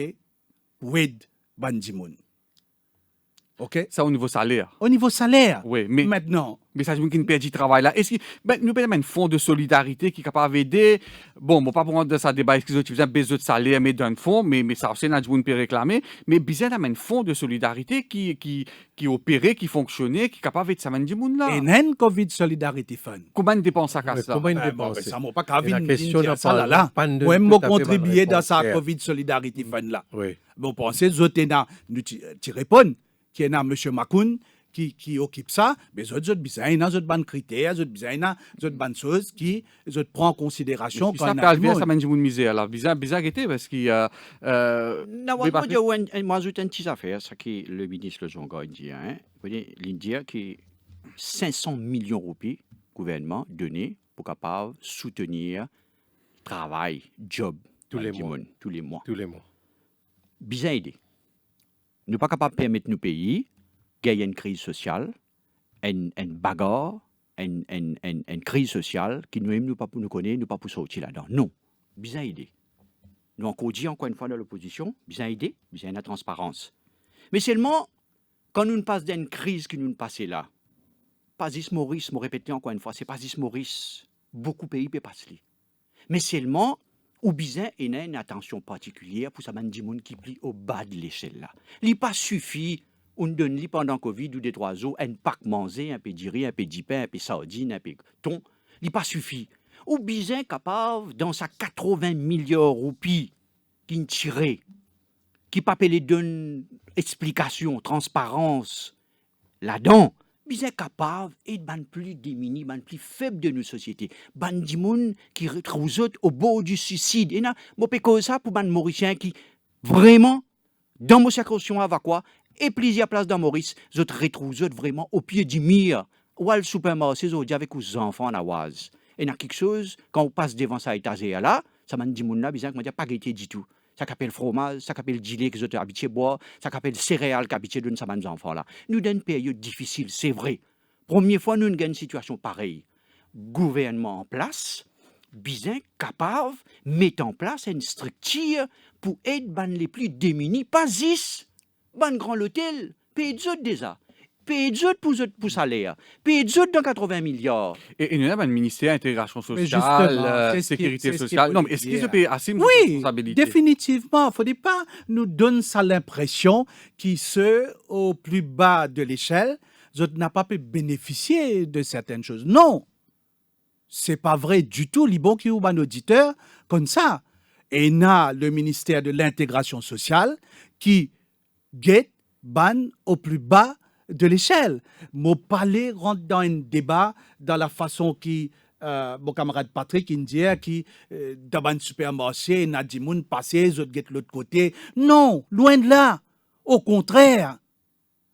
Pour aider Bandimoun. OK? Ça au niveau salaire. Au niveau salaire. Oui, mais Maintenant, ça dit qu'il ne perd du travail là. Est-ce que nous avons un fonds de solidarité qui est capable d'aider? Bon, pas pour rendre ça débat, excusez-moi, tu faisais un besoin de salaire, mais d'un fonds, mais ça aussi, on peut réclamer. Mais bizarre, il y a un fonds de solidarité qui opérait, qui fonctionnait, qui est capable d'aider ça du monde là. et nan COVID Solidarity Fund. Combien de dépenses ça casse Ouais, ça? comment il Ben, dépense? ça m'a pas qu'à Et la venir question dire n'a ça pas- là là. pas de Moi, tout m'a à fait bonne contribué dans réponse, sa Pierre. COVID Solidarity Fund là. Oui. Bon, pensez, Zotena, tu réponds, qui est là, M. Makoun, qui occupe ça, mais autres besoin, il y a d'autres bonnes critères, d'autres besoin, d'autres bonnes choses qui prend en considération Ça peut arriver, ça mène du monde misère là. Bizarre était parce qu'il y a. Non, oui, moi, j'ajoute une petite affaire, ça qui le ministre Zonga indien. Hein. Vous voyez, l'Indien qui 500 millions de roupies, gouvernement donné pour capable soutenir travail, job, Tous les du mois. monde, tous les mois. Tous les mois. Bizarre idée. Nous pas capable de permettre nos pays gagner une crise sociale, une bagarre, une crise sociale qui nous-mêmes nous pas pour nous connaître, nous pas pour sortir là-dedans. Non, bizarre idée. Nous encore dit encore une fois dans l'opposition, bizarre idée, bizarre la transparence. Mais seulement quand nous passons d'une crise que nous passons là, pas Zis Maurice, me répéter encore une fois, c'est pas Zis Maurice, beaucoup de pays peuvent passer. Mais seulement ou bien il y a une attention particulière pour ça du monde qui plie au bas de l'échelle là. Il pas suffit on donne li pendant Covid ou des 3 jours un pack manger un peu de riz, un peu de pain, un peu de sardine, un peu de thon, il pas suffit. Ou bien capable dans sa 80 milliards de roupies qui tiré qui pas les donne explication, transparence là-dedans. Bien capable et ban plus démunis, ban plus faible de nos sociétés. Ban di moun qui retrouve au bord du suicide. Et là, moi peux ça pour ban Mauricien qui vraiment dans mon circonscription à quoi et plusieurs places dans Maurice, autres retrouvent vraiment au pied du mur. Ou al supermarché, ils avec les enfants à Oise. Et dans quelque chose quand on passe devant ça étagère là, ça m'a dit moun là bizarre que pas gaieté du tout. Ça s'appelle fromage, ça s'appelle gilet que vous habitué boire, ça s'appelle céréales qu'habitué donne ça aux enfants là. Nous dans une période difficile, c'est vrai. Première fois nous avons une situation pareille. Gouvernement en place, bien capable mettre en place une structure pour aider les plus démunis, pas 10, ban grand l'hôtel, payer des autres déjà. Payer des autres pour salaire, payer des autres dans 80 milliards. Et nous avons un ministère intégration Mais sociale, justement, c'est ce qui- sécurité c'est ce qui sociale. est Non, mais est-ce qu'ils se dire. payent assez de oui, responsabilité? définitivement. Il ne faudrait pas nous donner ça l'impression que ceux au plus bas de l'échelle, n'a pas pu bénéficier de certaines choses. Non, c'est pas vrai du tout. Libon qui est un auditeur comme ça. Et il y a le ministère de l'intégration sociale qui guette ban au plus bas de l'échelle. Mon palais rentre dans un débat dans la façon qui mon camarade Patrick il dit qui dans un supermarché il a dit moun passer les autres de l'autre côté. Non, loin de là. Au contraire,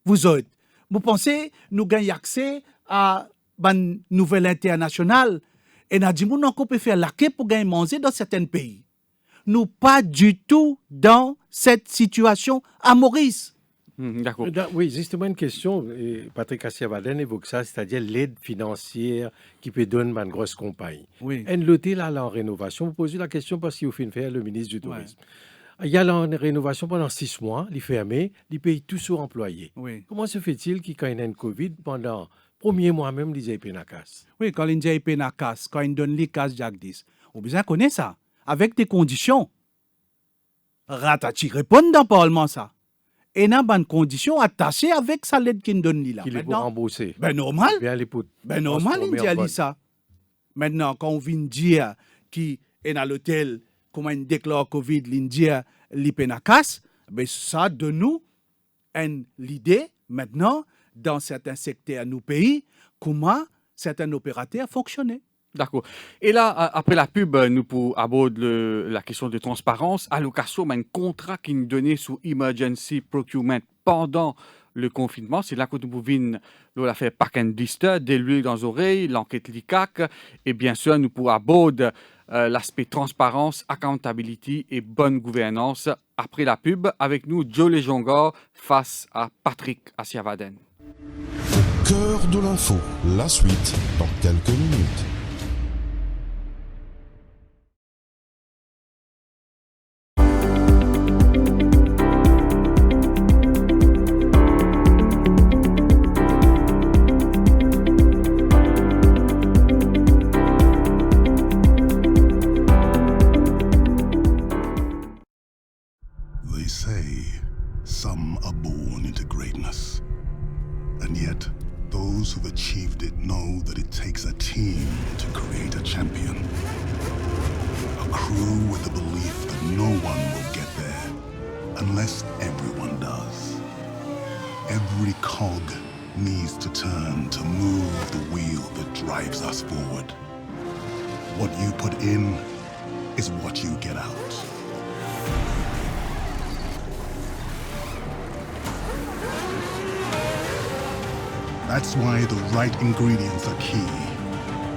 vous autres, vous pensez nous gagnons accès à une nouvelle internationale et n'a dit moun encore peut faire la queue pour gagner manger dans certains pays. Nous pas du tout dans cette situation à Maurice. D'accord. Oui, justement une question, et Patrick Kassiavaden évoque ça, c'est-à-dire l'aide financière qui peut donner à une grosse compagnie. Oui. Un l'hôtel là en rénovation, vous posez la question parce qu'il faut faire le ministre du Tourisme. Il y a la rénovation pendant 6 mois, il est fermé, il paye tout sur employé. Oui. Comment se fait-il qu'il y a une Covid pendant premier mois même, il y a une casse? Oui, quand il paye na casse, quand il donne les casse Jack 10, on besoin connaître ça, avec des conditions. Ratati répond dans le Parlement ça. Et dans bonnes conditions attachées avec sa lettre qu'il donne là. Qu'il est pour rembourser. Ben normal. Bien les pour Ben normal, il dit ali ça. Maintenant, quand on vient dire qui est dans l'hôtel, comment il déclare Covid, il dit li peine à casse, Mais ça donne nous l'idée maintenant, dans certains secteurs de nos pays, comment certains opérateurs fonctionnaient. D'accord. Et là, après la pub, nous pour aborder la question de transparence. Allocation, un contrat qui nous donnait sous Emergency Procurement pendant le confinement. C'est là que nous pouvons l'affaire Park and Dister, de l'huile dans les oreilles, l'enquête LICAC. Et bien sûr, nous pour aborder l'aspect transparence, accountability et bonne gouvernance. Après la pub, avec nous, Joe Lejongor face à Patrick Asiavaden. Cœur de l'info, la suite dans quelques minutes. They say some are born into greatness. And yet, those who've achieved it know that it takes a team to create a champion. A crew with the belief that no one will get there unless everyone does. Every cog needs to turn to move the wheel that drives us forward. What you put in is what you get out. That's why the right ingredients are key.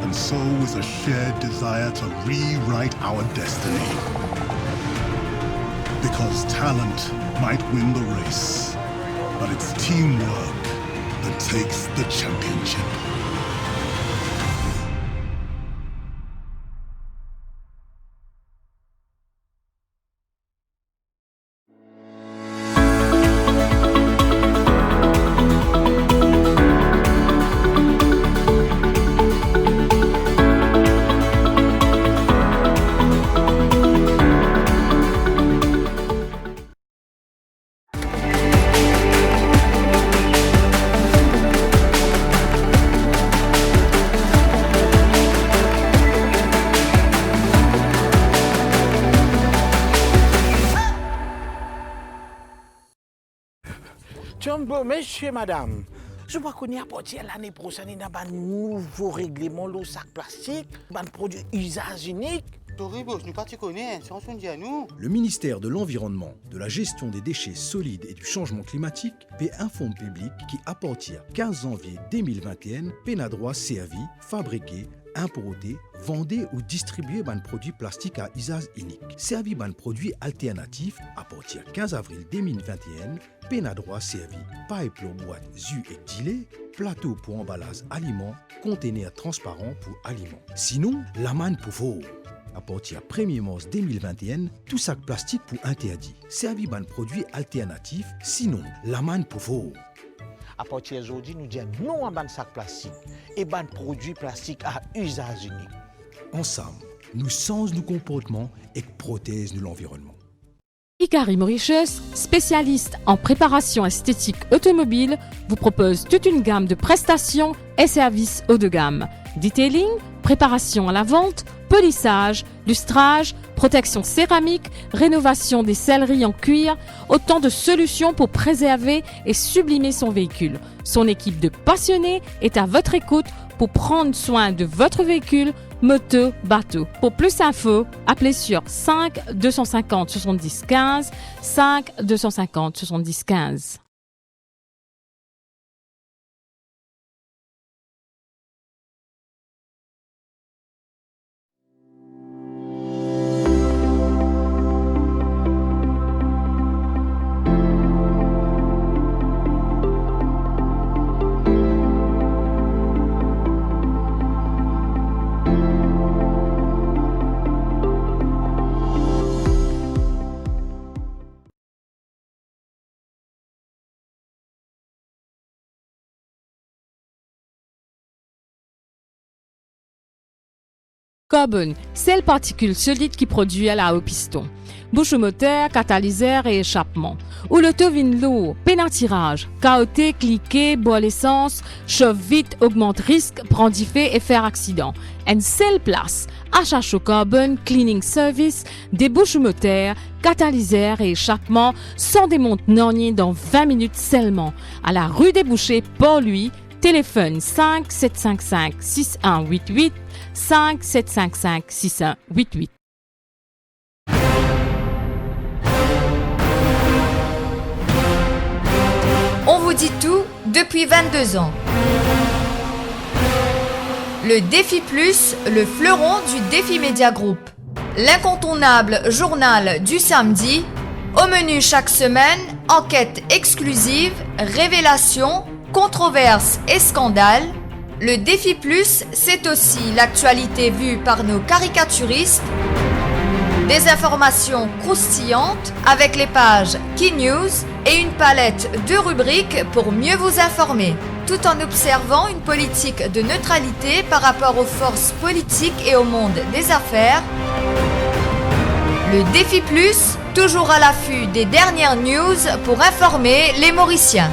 And so is a shared desire to rewrite our destiny. Because talent might win the race, but it's teamwork that takes the championship. Bon, monsieur, madame, je vois qu'on y a partir l'année prochaine, il y a un nouveau règlement, le sac plastique, un produit usage unique. Le ministère de l'Environnement, de la Gestion des déchets solides et du changement climatique paie un fonds public qui, à partir du 15 janvier 2021, peine à droit servi, fabriqué, importer, vendre ou distribuer un produit plastique à usage unique. Servi un produit alternatif à partir du 15 avril 2021, peine à droit servi, pipe pour boîte, jus et gilet, plateau pour emballage aliments, conteneur transparent pour aliments. Sinon, la manne pour vous. À partir du 1er mars 2021, tout sac plastique pour interdit. Servi un produit alternatif, sinon, la manne pour vous. À partir d'aujourd'hui, nous disons non à un sac plastique et un produit plastique à usage unique. Ensemble, nous changeons nos comportements et protégeons l'environnement. Ikari Mauritius, spécialiste en préparation esthétique automobile, vous propose toute une gamme de prestations et services haut de gamme. Detailing, préparation à la vente, polissage, lustrage, protection céramique, rénovation des selleries en cuir, autant de solutions pour préserver et sublimer son véhicule. Son équipe de passionnés est à votre écoute pour prendre soin de votre véhicule, moto, bateau. Pour plus d'infos, appelez sur 5 250 70 15, 5 250 70 15. Carbone, c'est le particule solide qui produit à la haut piston. bouche moteur, catalyseur et échappement. Ou le tovin lourd, pénatirage, caoté, cliquer, boire l'essence, chauffe vite, augmente risque, prend diffé et faire accident. Une seule place, HHO Carbon Cleaning Service, des bouches moteurs, catalyseur et échappement, sans démonte nornier dans 20 minutes seulement. À la rue des Bouchers, Port-Louis, téléphone 5 755 6188, 5 755 6188. On vous dit tout depuis 22 ans. Le Défi Plus, le fleuron du Défi Média Group. L'incontournable journal du samedi. Au menu chaque semaine, enquête exclusive, révélations, controverses et scandales. Le Défi Plus, c'est aussi l'actualité vue par nos caricaturistes. Des informations croustillantes avec les pages Key News et une palette de rubriques pour mieux vous informer, tout en observant une politique de neutralité par rapport aux forces politiques et au monde des affaires. Le Défi Plus, toujours à l'affût des dernières news pour informer les Mauriciens.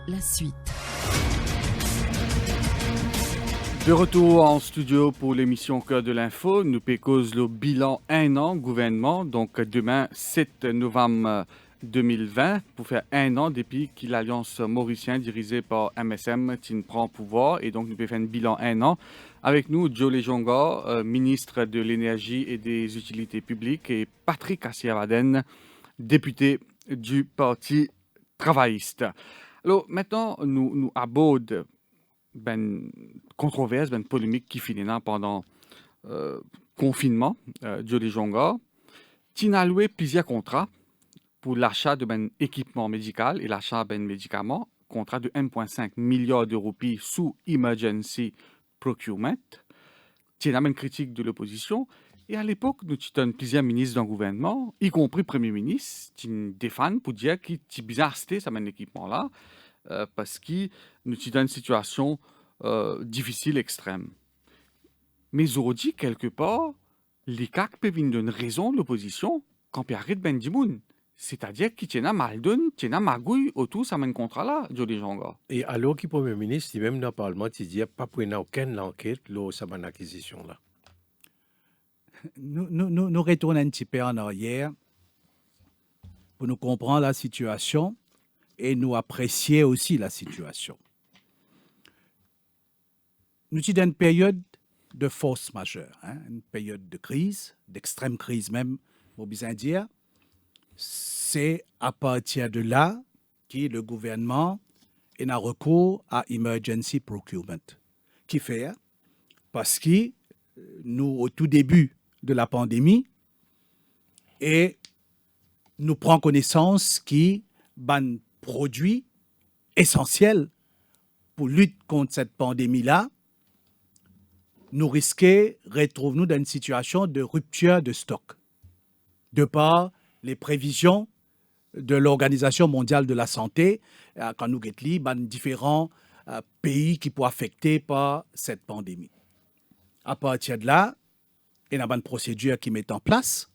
La suite. De retour en studio pour l'émission Cœur de l'info, nous pécose le bilan 1 an gouvernement, donc demain 7 novembre 2020, pour faire 1 an depuis que l'Alliance mauricienne dirigée par MSM prend pouvoir, et donc nous pouvons faire un bilan 1 an. Avec nous, Joe Lejonga, ministre de l'Énergie et des Utilités publiques, et Patrick Kassiavaden, député du Parti travailliste. Alors maintenant, nous abordons une controverse, une polémique qui finit pendant le confinement. Joe Lejonga, tu as loué plusieurs contrats pour l'achat de équipement médical et l'achat de médicaments, contrat de 1,5 milliard de roupies sous Emergency Procurement. Tu as une critique de l'opposition. Et à l'époque, nous avons plusieurs ministres dans le gouvernement, y compris le Premier ministre, qui nous défendent pour dire qu'il est bizarre acheter ce équipement-là, parce que nous avons une situation difficile, extrême. Mais aujourd'hui, quelque part, les CAC peuvent donner une raison de l'opposition quand ils arrêtent Ben Dimoun. C'est-à-dire qu'il y a mal donné, qu'il y a magouille autour de ce contrat-là, Joe Lejonga. Et alors que le Premier ministre, même dans le Parlement, il dit qu'il n'y a pas aucune enquête sur cette acquisition-là. Nous retournons un petit peu en arrière pour nous comprendre la situation et nous apprécier aussi la situation. Nous sommes dans une période de force majeure, une période de crise, d'extrême crise même, pour bien dire. C'est à partir de là que le gouvernement a recours à Emergency Procurement. Qui fait? Parce que nous, au tout début de la pandémie, et nous prenons connaissance qui ban produits essentiels pour lutter contre cette pandémie-là, nous risquons de retrouver dans une situation de rupture de stock, de par les prévisions de l'Organisation mondiale de la santé, quand nous avons différents pays qui pourraient être affectés par cette pandémie. À partir de là, il y a une procédure qui met en place.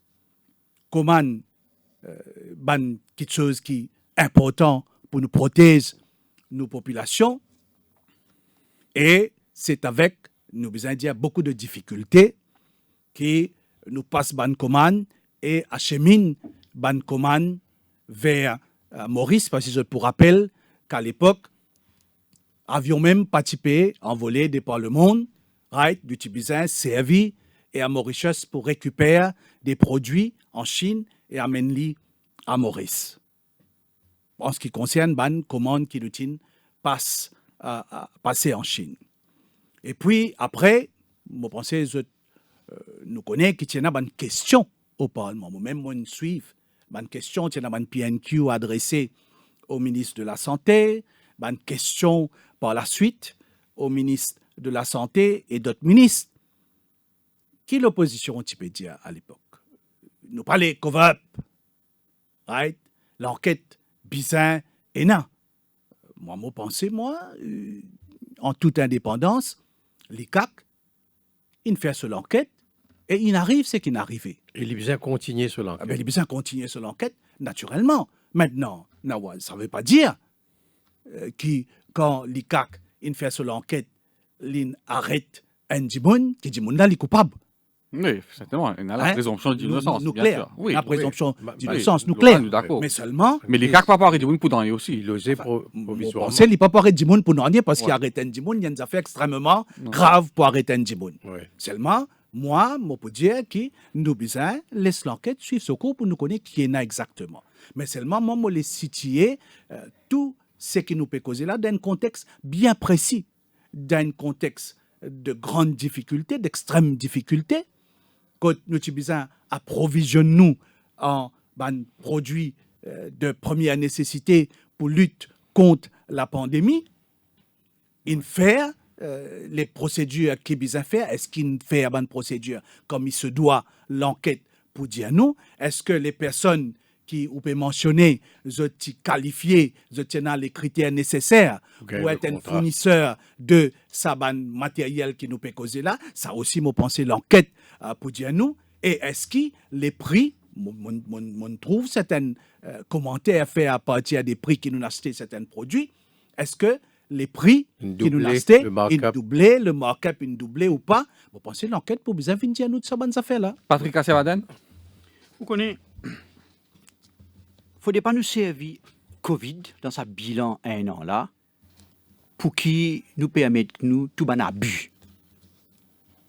Comment quelque chose qui est important pour nous protéger nos populations. Et c'est avec, nous besoin dire, beaucoup de difficultés qui nous passent bonne commande et acheminent bonne commande vers Maurice, parce que je vous rappelle qu'à l'époque, avions même participé, envolé des par le monde, right, d'utiliser servi et à Mauritius pour récupérer des produits en Chine et amener-les à Maurice. En ce qui concerne bonne commande qui nous passer en Chine. Et puis après, je pense que nous connaissons qu'il y a une question au Parlement. Moi-même, moi, je suis une question, il y a une PNQ adressée au ministre de la Santé, une question par la suite au ministre de la Santé et d'autres ministres. Qui l'opposition, tu peux dire, à l'époque? Nous parlons cover-up, right? L'enquête bizarre et non. Moi, je pense, en toute indépendance, les CAC, ils font sur l'enquête et il arrive ce qui est arrivé. Et il besoin continuer sur l'enquête. Il besoin continuer sur l'enquête, naturellement. Maintenant, ça ne veut pas dire que quand les CAC, ils font sur l'enquête, ils arrêtent un Djimoun, qui Djimoun là, il est coupable. Oui, certainement. Il y a la présomption d'innocence. Nucléaire. Oui, la présomption d'innocence oui, nucléaire. D'accord. Mais seulement. Mais les CAC ne peuvent pas arrêter pour donner aussi. Il osait provisoirement. On sait qu'il ne peut pas arrêter Djimoun pour donner parce qu'il arrête un Djimoun, il y a une affaire extrêmement grave pour arrêter un Djimoun. Seulement, moi, je peux dire que nous besoin laisser l'enquête suivre ce cours pour nous connaître qui est là exactement. Mais seulement, moi, je les situer tout ce qui nous peut causer là dans un contexte bien précis, dans un contexte de grande difficulté, d'extrême difficulté. Quand nous avons besoin d'approvisionner nous en produits de première nécessité pour lutter contre la pandémie, il fait les procédures qu'il besoin faire. Est-ce qu'il fait la bonne procédure comme il se doit l'enquête pour dire nous? Est-ce que les personnes qui vous pouvez mentionner, sont qualifiées, sont les critères nécessaires pour être un fournisseur de ce matériel qui nous peut causer là? Ça aussi, moi, penser l'enquête pour dire nous. Et est-ce que les prix, on trouve certains commentaires faits à partir des prix qui nous ont acheté certains produits, est-ce que les prix qui nous ont acheté, ils doublent, le markup, ils doublent ou pas? Vous pensez l'enquête pour bien venir nous de ces bonnes affaires là? Patrick Kassiavaden? Vous connaissez, il ne faudrait pas nous servir Covid dans sa bilan 1 an là pour qui nous permette nous tout ban abus.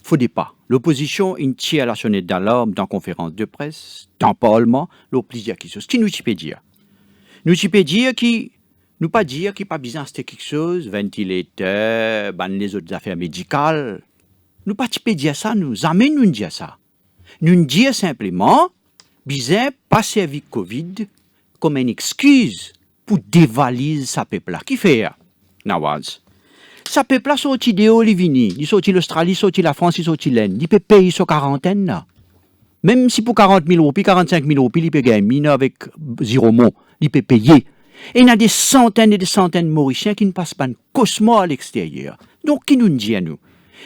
Faudrait pas. L'opposition tire la sonnette d'alarme dans conférence de presse, dans Parlement, l'opposition qui chose. Qui nous peut dire? Nous peut dire qui nous pas dire qu'il pas besoin de quelque chose, ventilateur, les autres affaires médicales. Nous pas dire ça, nous jamais nous dire ça. Nous dire simplement besoin pas servir Covid comme une excuse pour dévaliser sa peuple-là. Qui fait? Nawaz. Sa peuple-là sorti de Olivini, il sorti l'Australie, il sorti la France, il sorti l'Inde. Il peut payer sa quarantaine là. Même si pour 40 000 roupies, 45 000 roupies, il peut gagner mineur avec 0 mot. Il peut payer. Et il y a des centaines et des centaines de Mauriciens qui ne passent pas de cosmo à l'extérieur. Donc, qui nous dit à nous?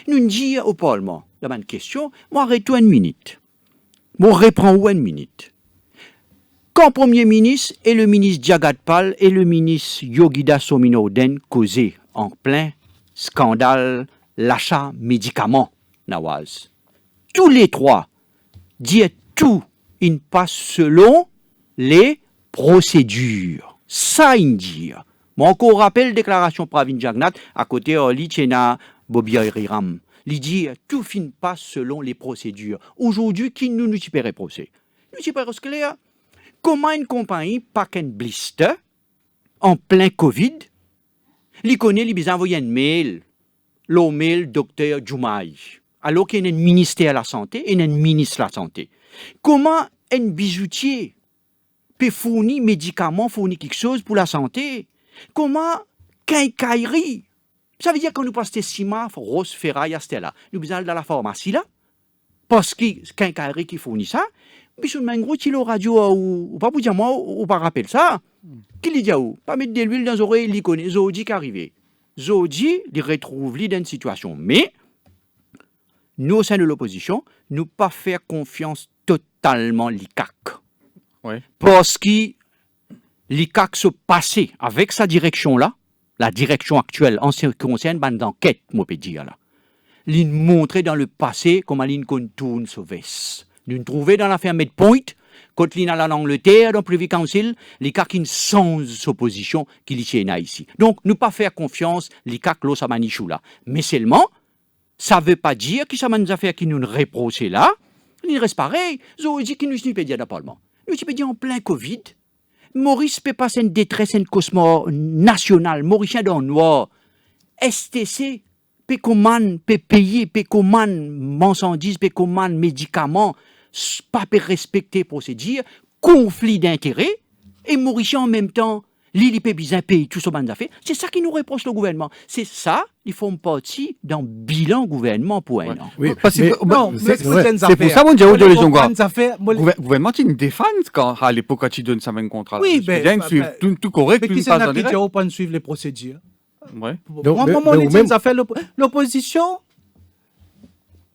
Nous dit au Parlement, la bonne question, moi arrête-toi une minute. Moi reprends-vous une minute. Quand Premier ministre et le ministre Jagat Pal et le ministre Yogida Sominoden causaient en plein scandale l'achat médicaments, Nawaz. Tous les trois disent tout, ils passent selon les procédures. Ça, ils disent. Moi, encore rappelle déclaration Pravin Jagnat à côté de Lichena Bobby Riram. Il dit tout finit pas selon les procédures. Aujourd'hui, qui nous peut procès? Nous peut clair. Comment une compagnie pack un blister en plein Covid? Il connaît, il a envoyé un mail, le mail docteur Djoumaï, alors qu'il y a un ministère de la Santé et un ministre de la Santé. Comment un bijoutier peut fournir médicaments, fournir quelque chose pour la santé? Comment quincaillerie? Ça veut dire que nous passons ciment, rose, ferraille, là. Nous besoin dans la pharmacie là, parce que quincaillerie qui fournit ça. Puis sur le gros, il radio ou pas pour dire moi ou pas rappel ça. Qui lui dit où? Pas mettre de l'huile dans les oreilles, il connaît Zodi qui arrive. Zodi, il retrouve lui dans une situation. Mais nous au sein de l'opposition, nous pas faire confiance totalement l'ICAC. Oui. Parce que l'ICAC se passait avec sa direction-là, la direction actuelle en ce qui concerne l'enquête, moi peux dire là. L'in montrait dans le passé comment l'in tourne ce veste. Nous trouvons dans l'affaire Medpoint, quand l'in allait en Angleterre, dans le Privy Council, l'ICAC une sans opposition qu'il y a ici. Donc, nous pas faire confiance, l'ICAC l'os à Manichou là. Mais seulement, ça ne veut pas dire que ça m'a des affaires qui nous reprochent là, il reste pareil. Zo dit qu'il nous peut dire dans le Parlement. Nous peut dire en plein Covid, Maurice peut passer une détresse, une cosmo nationale, Mauricien dans le noir, STC, peut commander, peut payer, peut commander marchandises, peut commander médicaments, pas peut respecter procédure, conflit d'intérêts, et Mauricien en même temps, l'île peut bien payer tout ce qu'on a fait. C'est ça qui nous reproche le gouvernement. C'est ça, ils font partie d'un bilan gouvernement pour un an. Oui, parce que c'est pour ça mon Dieu de les gens gouvernement tu une défense quand à l'époque quand tu donnes ça même contrat. Oui, ben tout correct, tout ça n'a pas pas suivre les procédures. Ouais. L'opposition,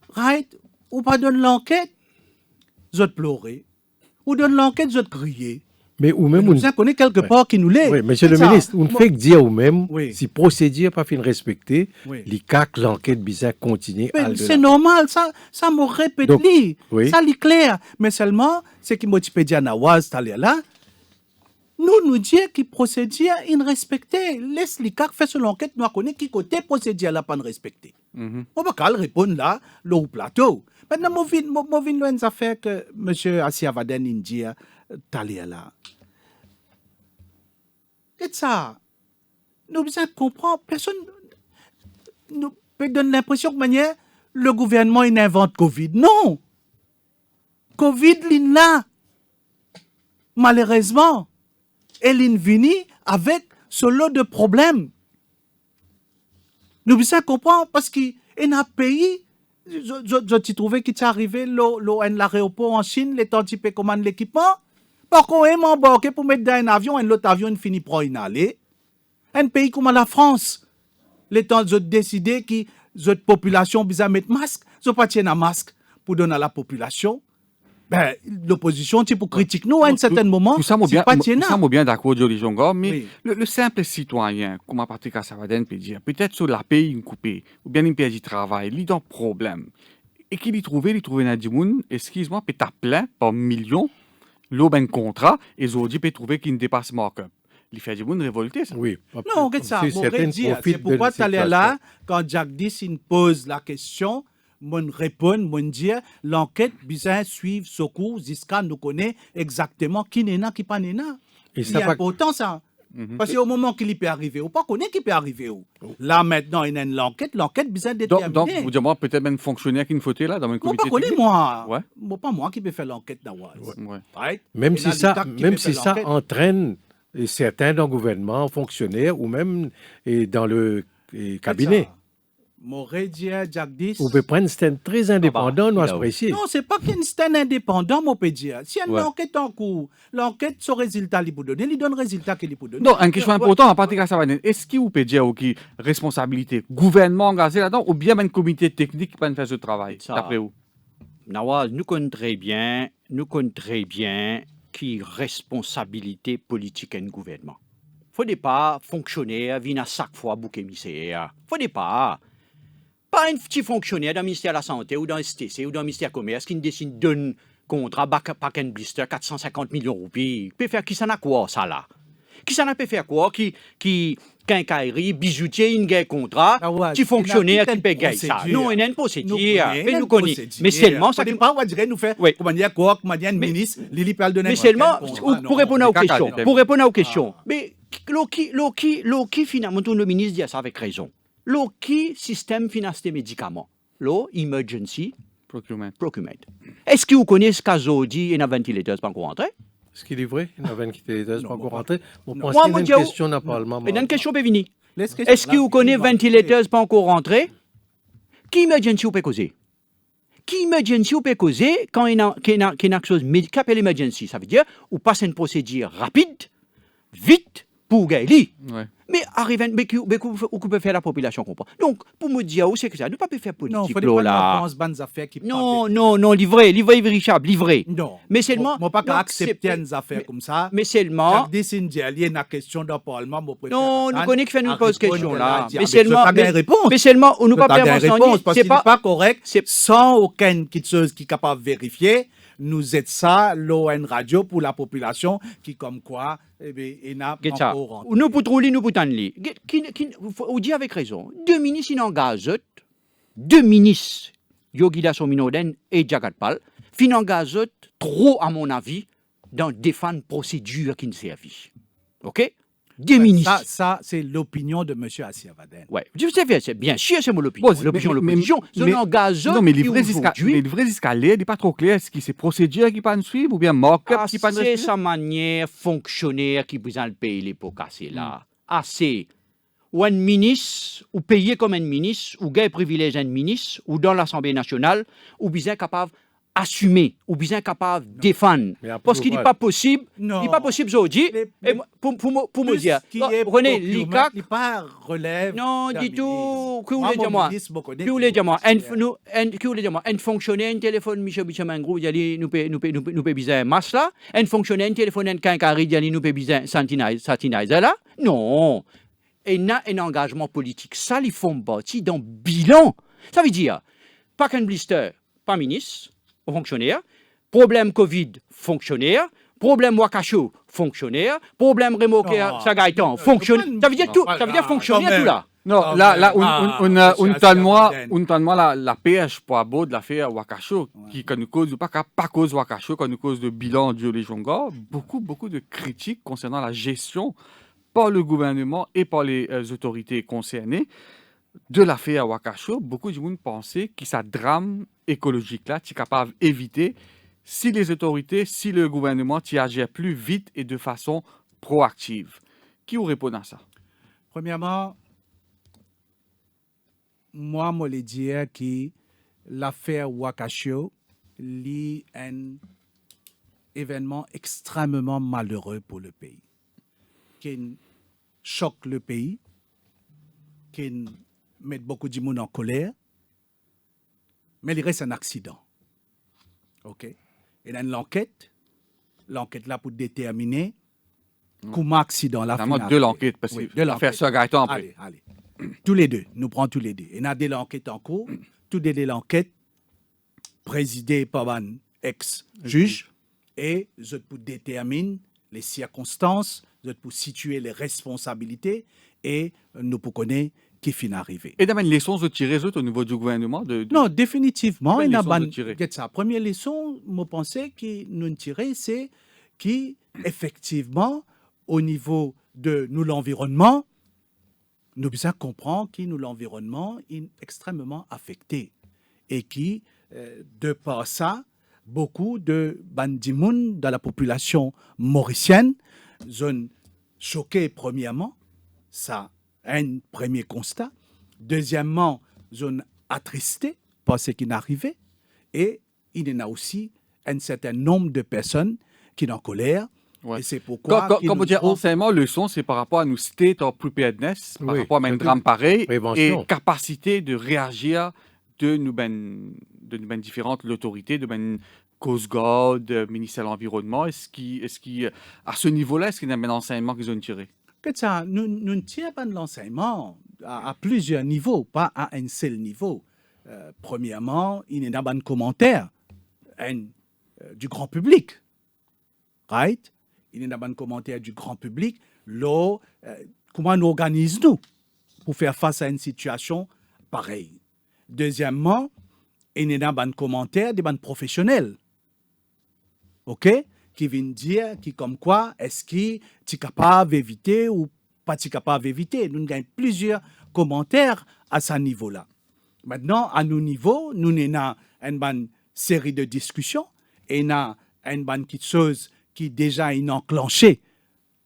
right, ou pas donne l'enquête, je pleurer, ou donne l'enquête, je crier. Mais ou même on connaît quelque part qui nous l'est. Oui, monsieur le ministre, on fait que dire ou même si procédure pas fin respecté, l'ICAC l'enquête bizarre continue à c'est normal, ça me répète ça l'est clair, mais seulement c'est qui motive dire Nawaz là. Nous dit que procédure respecté, laisse l'ICAC faire sur l'enquête, nous connaît qui côté procédure là pas respecté. On va pas répondre là, le plateau. Maintenant moi vinn loin affaire que monsieur Assia Vaden India là. Et ça, nous besoin comprendre, personne nous peut donner l'impression que manière le gouvernement il invente Covid. Non. Covid il là. Malheureusement, elle est venue avec ce lot de problèmes. Nous besoin comprendre parce qu'il y a un pays je trouvais qu'il t'est arrivé l'aéroport en Chine, les temps tu peux commander l'équipement. Par contre, on embarqué pour mettre dans un avion, et l'autre avion il finit par y aller. Un pays comme la France, les temps de décider que la population a besoin de mettre masque, ils pas tiennent un masque pour donner à la population. Ben, l'opposition, tu peux critiquer nous à un certain moment. Ça m'a bien d'accord, Jolie Jonga, mais le simple citoyen, comme Patrick Savaden peut dire, peut-être sur la paye une coupée, ou bien une paye du travail, il y a un problème. Et qu'il y trouve dans du monde, excuse-moi, peut être plein par millions, l'eau ben contrat, et aujourd'hui peut trouver qu'il ne dépasse markup. Il fait du monde révolté, ça. Oui. Non, regarde ça, c'est pourquoi tu allais là, quand Jack Dis pose la question, mon répondre, mon dire, l'enquête besoin suivre secours jusqu'à nous connaît exactement qui n'est là, qui pas n'est là. C'est important ça. Parce qu'au moment qu'il peut arriver, ou pas connaît qui peut arriver où. Là maintenant, il y a l'enquête besoin déterminer. Donc, vous dites peut-être même fonctionnaire qui ne faut là dans un comité. Moi, pas connais moi. Ouais. Moi, pas moi qui peut faire l'enquête d'Awaz. Ouais. Right? Même si ça entraîne certains dans le gouvernement, fonctionnaires ou même dans le cabinet. M'aurait dit Jack Dis. Vous pouvez prendre un stand très indépendant, nous apprécier. Non, c'est pas qu'un stand indépendant, mon peut dire. Si une enquête en cours, l'enquête, son résultat, il peut donner, il donne le résultat qu'il peut donner. Non, une question importante, en particulier, ça va dire, est-ce qu'il vous peut dire qui responsabilité, gouvernement engagé là-dedans, ou bien un comité technique qui peut faire ce travail, d'après vous? Nawaz, nous connaissons très bien qui responsabilité politique et gouvernement. Faut pas fonctionnaire venir à chaque fois bouc émissaire. Faut pas un petit fonctionnaire dans le ministère de la Santé ou dans le STC ou dans le ministère du Commerce qui décide d'un contrat pack and blister 450 millions de roupies. Peut faire qui ça n'a quoi ça là? Qui ça n'a peut faire quoi? Qui quincaillerie, bijoutier, une gagne contrat, qui fonctionnaire qui paye ça. Non, il y a une procédure. Mais nous connaissons. Mais seulement ça. Pas on dirait nous faire. Comment dire quoi? Comment dire ministre? Lili parle de. Mais seulement pour répondre aux questions. Mais Loki finalement le ministre dit ça avec raison. Loki système financier médicaments. Emergency procurement. Est-ce que vous connaissez ce cas dit et un ventilateur pas encore rentré? Est-ce qu'il est vrai? Il y a un ventilateur pas encore rentré. Bon, pensez qu'il y a une question dans le Parlement. Il y a une question peut venir. Est-ce que vous connaissez ventilateur pas encore rentré? Qui emergency vous peut causer? Qui emergency vous peut causer quand il y a quelque chose médical emergency? Ça veut dire ou passe une procédure rapide, vite, pour gagner. Ouais. Mais arrive, mais qu'on peut faire la population comprendre. Donc, pour me dire, où c'est que ça? Nous pas faire politique Non, il faut là. pas bonnes affaires qui Non, livré, vérifiable, livré. Non. Mais seulement. Moi, pas non, accepter des affaires comme ça. Mais seulement. Jacques Dessindier, il y a une question dans le Parlement. Non, nous connaissons que fait nous pose question là. Mais seulement. Mais seulement, on nous pas faire réponse parce qu'il n'est pas correct. C'est sans aucune chose qui est capable de vérifier. Nous aide ça, l'ON Radio pour la population qui, comme quoi, il n'a pas encore. Nous pour trouver, nous pour t'enlever. Vous dites avec raison. Deux ministres, ils engagent. Deux ministres, Yogida Sominoden et Jagatpal, ils engagent trop, à mon avis, dans défendre procédure qui ne servent. OK? Des ministres. Ça c'est l'opinion de M. Assiavaden. Oui, bien sûr, c'est mon opinion. L'opinion de l'opposition. Non, mais livré jusqu'à l'air, il n'est pas trop clair. Est-ce que c'est procédure qui pas suivre ou bien mock-up qui pas c'est sa manière fonctionnaire qui vous a le pays les pots cassés là. Assez. Ou un ministre, ou payé comme un ministre, ou gain privilège un ministre, ou dans l'Assemblée nationale, ou bien capable assumer, ou bien capable de défendre. Parce qu'il n'est pas possible, il n'est pas possible aujourd'hui, pour me dire, René, l'ICAC, il pas relève. Non, du tout, que vous voulez dire moi, un fonctionnaire, un téléphone, Michel Mangou, il dit, nous peut bizarre un masque là, un fonctionnaire, un téléphone, un quinquari, il dit, nous peut bizarre satinizer là, non. Et il y a un engagement politique, ça, ils font partie d'un bilan. Ça veut dire, pas qu'un blister, pas ministre, fonctionnaire, problème Covid, fonctionnaire, problème Wakasho, fonctionnaire, problème Remoker, Sagaitan, fonctionnaire. Ça veut dire tout, ça veut dire fonctionnaire tout là. Non, là, on tente la pêche pour abord de l'affaire Wakasho, qui, quand nous cause, ou pas cause Wakasho, quand nous cause de bilan du Jonga, beaucoup de critiques concernant la gestion par le gouvernement et par les autorités concernées de l'affaire Wakasho. Beaucoup de gens pensaient que ce drame écologique-là, tu es capable d'éviter si les autorités, si le gouvernement t'y agit plus vite et de façon proactive. Qui vous répond à ça? Premièrement, moi, je veux dire que l'affaire Wakasho est un événement extrêmement malheureux pour le pays, qui choque le pays, qui met beaucoup de monde en colère, mais il reste un accident. OK? Il y a l'enquête là pour déterminer comment l'accident l'a fait. De l'enquête, parce que l'affaire sur Gaëtan après. Allez. Tous les deux, nous prenons tous les deux. Il y a de l'enquête en cours, tout de l'enquête présidée par un ex-juge, et je pour déterminer les circonstances, je pour situer les responsabilités, et nous pour connaître qui finit arrivé. Et d'abord, une leçon de tirer au niveau du gouvernement Non, définitivement. Il y a une première leçon, je pense que nous tirons, c'est qu'effectivement, au niveau de nous l'environnement, nous devons comprendre que nous l'environnement est extrêmement affecté et qui, de par ça, beaucoup de bandimoun de la population mauricienne sont choqués premièrement, ça un premier constat. Deuxièmement, sont attristés par ce qui est arrivé. Et il y en a aussi un certain nombre de personnes qui sont en colère. Ouais. Et c'est pourquoi... Comme vous dites, enseignement, leçon, c'est par rapport à nous state of preparedness, par rapport à un drame pareil, et capacité de réagir de nous différentes autorités, de Coast Guard, ministère de l'Environnement. Est-ce qui, à ce niveau-là, est-ce qu'il y a un enseignement qu'ils ont tiré? Ça, nous ne tirons pas de l'enseignement à plusieurs niveaux, pas à un seul niveau. Premièrement, il y a un commentaire du grand public. Right? Il y a un commentaire du grand public. Comment nous organisons-nous pour faire face à une situation pareille? Deuxièmement, il y a un commentaire des professionnels. OK? Qui viennent dire comme quoi est-ce que tu es capable d'éviter ou pas tu es capable d'éviter. Nous avons plusieurs commentaires à ce niveau-là. Maintenant, à nos niveaux, nous avons une série de discussions et nous avons une bonne chose qui est déjà enclenchée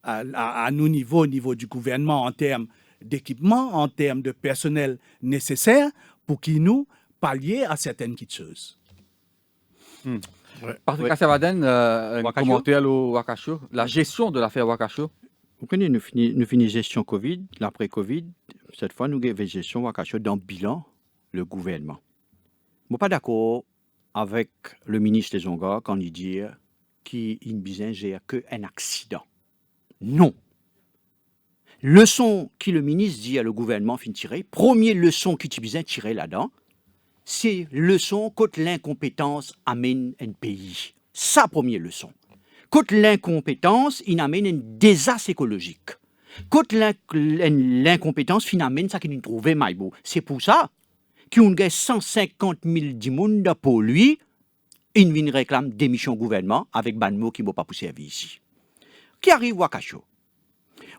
à nos niveaux, au niveau du gouvernement, en termes d'équipement, en termes de personnel nécessaire pour qu'ils nous pallier à certaines choses. Patrick Assiavaden, un commentaire au Wakasho, la gestion de l'affaire Wakasho. Vous connaissez, nous finissons gestion Covid, l'après-Covid. Cette fois, nous avons gestion Wakasho dans le bilan, le gouvernement. Je ne suis pas d'accord avec le ministre des Ongas quand il dit qu'il ne gère qu'un accident. Non. Leçon que le ministre dit à le gouvernement fin tirer, première leçon qu'il a tirer là-dedans, c'est leçon contre l'incompétence amène un pays. Sa première leçon. Contre l'incompétence, il amène un désastre écologique. Contre l'incompétence, il amène ça qu'il nous trouvait maïbo. C'est pour ça qu'on a 150 000 dimoun pour lui, il vient réclame démission gouvernement avec Banmo qui ne m'a pas poussé à vie ici. Qui arrive Wakasho?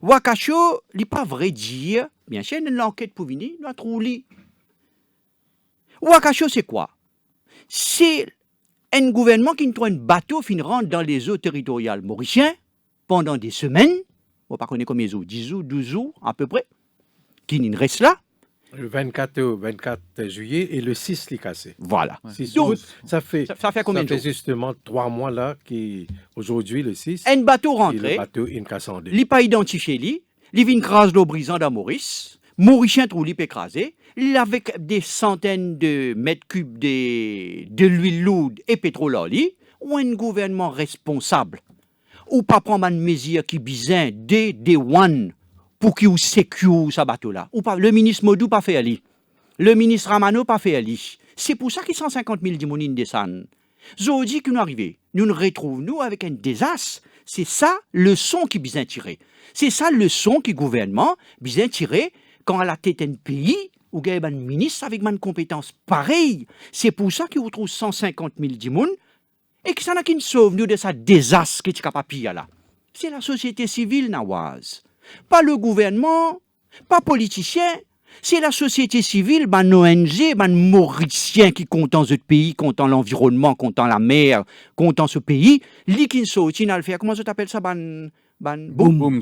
Wakasho, il n'est pas vrai dire, bien sûr, une enquête pour venir, nous trouver. Wakasho, c'est quoi? C'est un gouvernement qui trouve un bateau qui rentre dans les eaux territoriales mauriciennes pendant des semaines, on ne pas connaître combien de jours, 10 jours, 12 jours à peu près, qui reste là. Le 24 juillet et le 6 l'est cassé. Voilà. 6 Donc, août, ça fait combien de jours? Ça fait justement 3 mois là, aujourd'hui le 6. Un bateau rentré, le bateau in cassé. Il n'est pas identifié, il vient craser l'eau brisant à Maurice, Mauricien trouve l'ip écrasé, avec des centaines de mètres cubes de l'huile lourde et pétrole en lit, ou un gouvernement responsable, ou pas prendre une mesure qui besoin des one pour qu'il sécure ce bateau-là. Ou pas, le ministre Modou pas fait ali. Le ministre Ramano pas fait ali. C'est pour ça qu'il 150 000 dimonines descendent. Zodi qui nous arrive, nous nous retrouvons nous avec un désastre. C'est ça le son qui besoin tirer. C'est ça le son qui gouvernement besoin tirer quand à la tête d'un pays où il y a un ministre avec une compétence pareille. C'est pour ça qu'il retrouve 150 000 dimonines et qui s'en a qui sauve nous de ce désastre qui est capable là. C'est la société civile nawaz. Pas le gouvernement, pas politicien, c'est la société civile, ban ONG, ban Mauricien qui comptent ce pays, comptent l'environnement, comptent la mer, comptent ce pays, li qui saute, il a le faire, comment ça t'appelle ça, ban boom,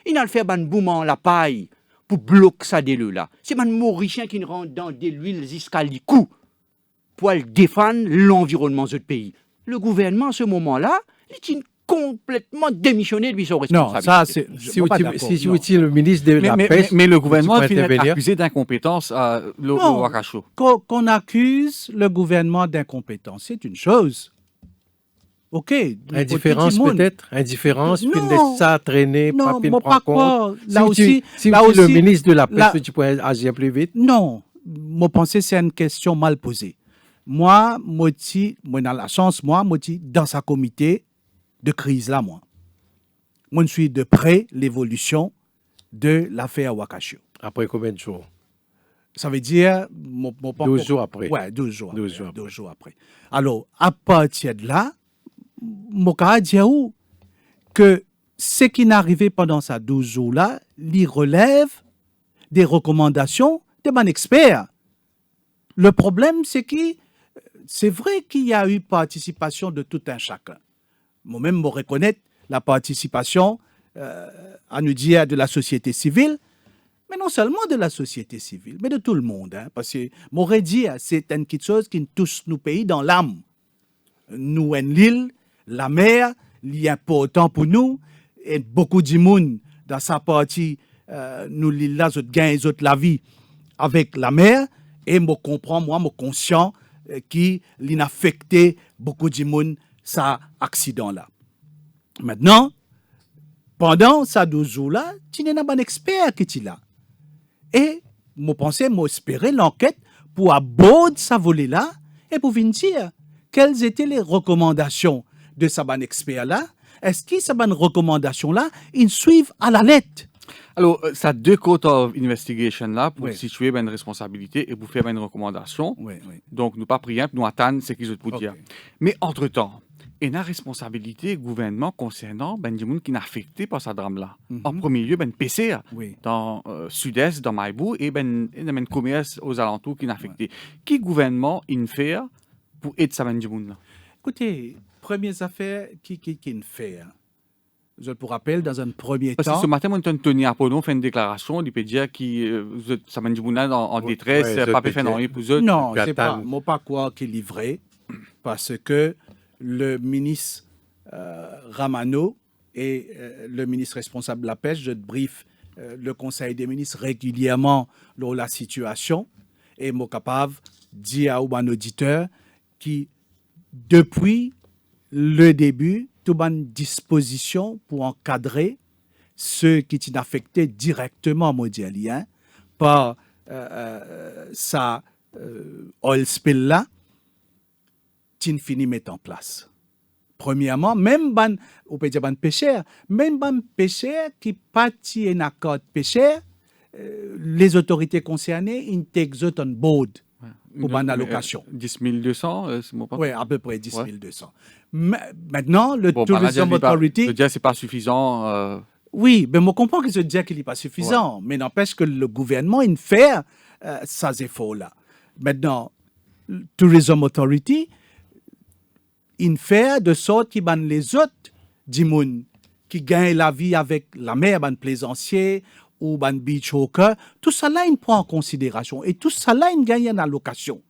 il a le faire ban boom en la paille pour bloquer ça des là. C'est ban Mauricien qui rentre dans des huiles escalicou pour défendre l'environnement de ce pays. Le gouvernement à ce moment-là, il complètement démissionné de son responsabilité. Non, ça, c'est si utile le ministre de la Pêche. Mais le gouvernement est accusé d'incompétence à Wakasho. Qu'on accuse le gouvernement d'incompétence, c'est une chose. OK. Indifférence peut-être. Indifférence, puis laisse ça traîner, pas puis prendre compte. Là aussi, le ministre de la Pêche, tu pourrais agir plus vite. Non, moi pensais c'est une question mal posée. Moi, dans la chance, dans sa comité de crise là, moi je suis de près l'évolution de l'affaire Wakasho. Après combien de jours? Ça veut dire 12 jours après. Ouais, 12 jours après. Alors, à partir de là, je peux dire que ce qui n'est arrivé pendant ces 12 jours-là, il relève des recommandations de mon expert. Le problème, c'est que c'est vrai qu'il y a eu participation de tout un chacun. Moi-même, je reconnais la participation, à nous dire, de la société civile, mais non seulement de la société civile, mais de tout le monde. Hein, parce que, m'aurait dit, c'est une petite chose qui nous touche nos pays dans l'âme. Nous, en l'île, la mer, il est important pour nous, et beaucoup de monde dans sa partie, nous, l'île là, nous gagnons la vie avec la mer, et je comprends, moi, je suis conscient qu'il a affecté beaucoup de monde cet accident-là. Maintenant, pendant ces 12 jours-là, tu n'es pas un expert qui est là. Et je pensais, espérer l'enquête pour aborder ça volet-là et pour venir dire quelles étaient les recommandations de ce bon expert-là. Est-ce que ces bonnes recommandations-là, ils suivent à la lettre? Alors, ça a deux côtés d'investigation là pour situer une responsabilité et pour faire une recommandation. Donc, nous pas prier, nous attendre ce qu'ils ont pour dire. Mais entre-temps, il y a une responsabilité gouvernement concernant des gens qui sont affectés par ce drame-là. En premier lieu, PCR dans le sud-est, dans Maïbou, et un commerce aux alentours qui sont affectés. Qui gouvernement il fait pour aider ces gens-là? Écoutez, première affaire, qui fait? Je vous rappelle, dans un premier temps... Parce que ce matin, Tony Apollon fait une déclaration, il peut dire que ça m'a dit en détresse, pas fait rien pour eux. Non, c'est pas, moi pas quoi qu'il est vrai, parce que le ministre Ramano et le ministre responsable de la pêche, je brief le Conseil des ministres régulièrement sur la situation et je suis capable de dire à un auditeur qui, depuis le début, toute une disposition pour encadrer ceux qui sont affectés directement mondialement par sa oil spill là, tin fini mettre en place. Premièrement, même on peut dire pêcheurs, même pêcheurs qui partent en accord pêcheurs, les autorités concernées intègrent on board pour ban allocation. 10 200, c'est mon pas. Oui, à peu près 10 200. Maintenant, le Bon, Tourism Authority. Je dis c'est pas suffisant. Oui, mais je comprends que je dis qu'il n'est pas suffisant, mais n'empêche que le gouvernement il fait ces efforts-là. Maintenant, le Tourism Authority, il fait de sorte que les autres dimoun qui gagnent la vie avec la mer, ban plaisancier ou ban beach hawker, tout ça là, il prend en considération et tout ça là, il gagne en allocation.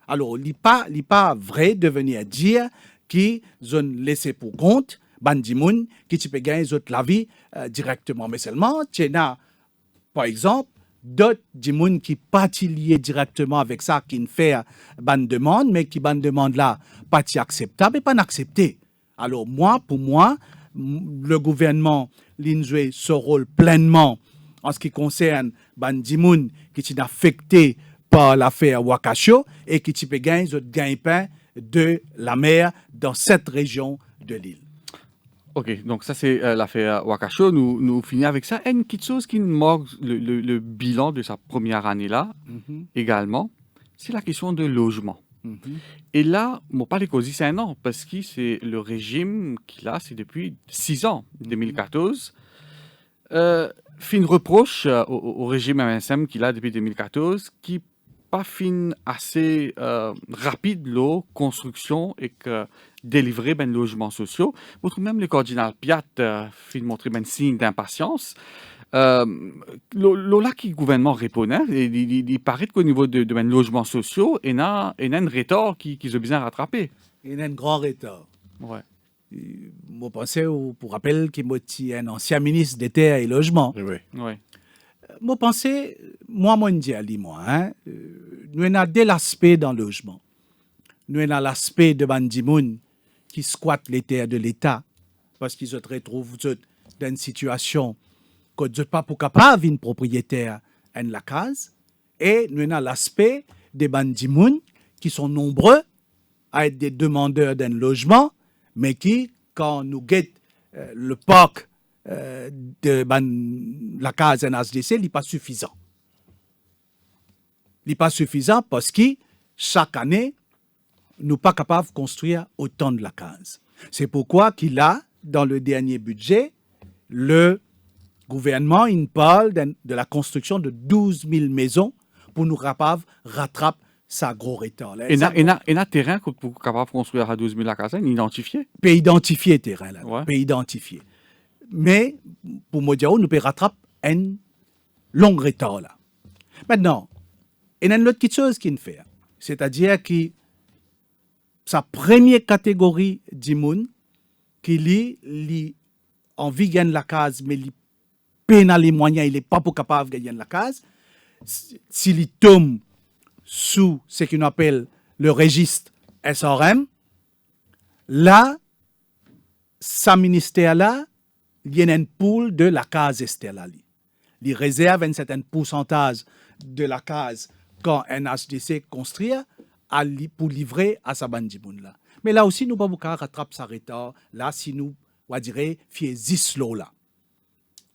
Alors, il n'est pas vrai de venir dire qu'ils ont laissé pour compte ban dimoun qui peut gagner les autres la vie directement. Mais seulement, tu as, par exemple, d'autres dimoun qui pas liés directement avec ça, qui ne fait ban demande, mais qui ban demande là, pas acceptable et pas accepté. Alors pour moi, le gouvernement l'a joué ce rôle pleinement en ce qui concerne ban dimoun qui sont affectés par l'affaire Wakasho et qui peut gagner les autres gagne-pain de la mer dans cette région de l'île. Ok, donc ça c'est l'affaire Wakasho. Nous finissons avec ça. Et une petite chose qui nous manque, le bilan de sa première année-là, également, c'est la question de logement. Et là, je ne parle pas c'est un an, parce que c'est le régime qu'il a, c'est depuis 6 ans, 2014. Fin reproche au régime MSM qu'il a depuis 2014, qui pas fin assez rapide la construction et que délivrer ben logements sociaux. Vous trouvez même le cardinal Piat fin montrer ben signe d'impatience. Là qui le gouvernement répondait, il paraît qu'au niveau de ben logements sociaux, il y a un retard qui a besoin rattraper. Il y a un grand retard. Ouais. Je pensais, pour rappel, qu'il est un ancien ministre des Terres et Logements. Oui. Ouais. Je pensais, moi, nous avons deux aspects dans le logement. Nous avons l'aspect de Bandimoun qui squattent les terres de l'État parce qu'ils se retrouvent dans une situation que vous n'êtes pas pour capable une propriétaire en la case. Et nous avons l'aspect des Bandimoun qui sont nombreux à être des demandeurs d'un logement, mais qui, quand nous guettons le parc de la case NHDC, il n'est pas suffisant. Il n'est pas suffisant parce que chaque année, nous ne sommes pas capables de construire autant de la case. C'est pourquoi qu'il a, dans le dernier budget, le gouvernement il parle de la construction de 12 000 maisons pour nous rattraper sa gros retard. Et il y a un terrain pour capable de construire à 12 000 la case, identifié. Peut identifier terrain là. Ouais. Peut identifier. Mais pour Modiao, nous pouvons rattraper un long retard là. Maintenant, il y a une autre chose qu'il fait, c'est-à-dire que sa première catégorie d'immunes, qui lui envie de gagner la case, mais il peine les moyens, il n'est pas capable de gagner la case, s'il tombe sous ce qu'on appelle le registre SRM, là, sa ministère-là, il y a une pool de la case estelali. Il réserve un certain pourcentage de la case quand un HDC construit pour livrer à sa bandimoun là. Mais là aussi, nous ne pouvons pas rattraper sa retard. Là, si nous, on dirait, fiez 10 lots là.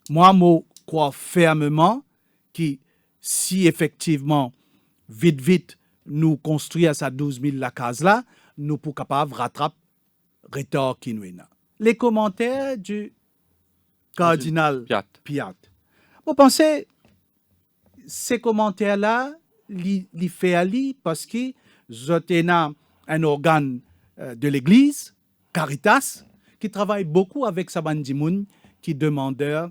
Moi, je crois fermement que si effectivement, vite, nous construisons à sa 12 000 la case là, nous pouvons capable de rattraper le retard qui nous est là. Les commentaires du cardinal Piat. Vous pensez, ces commentaires-là, les fait aller parce que Zotena, un organe de l'Église, Caritas, qui travaille beaucoup avec Sabandimoun, qui est demandeur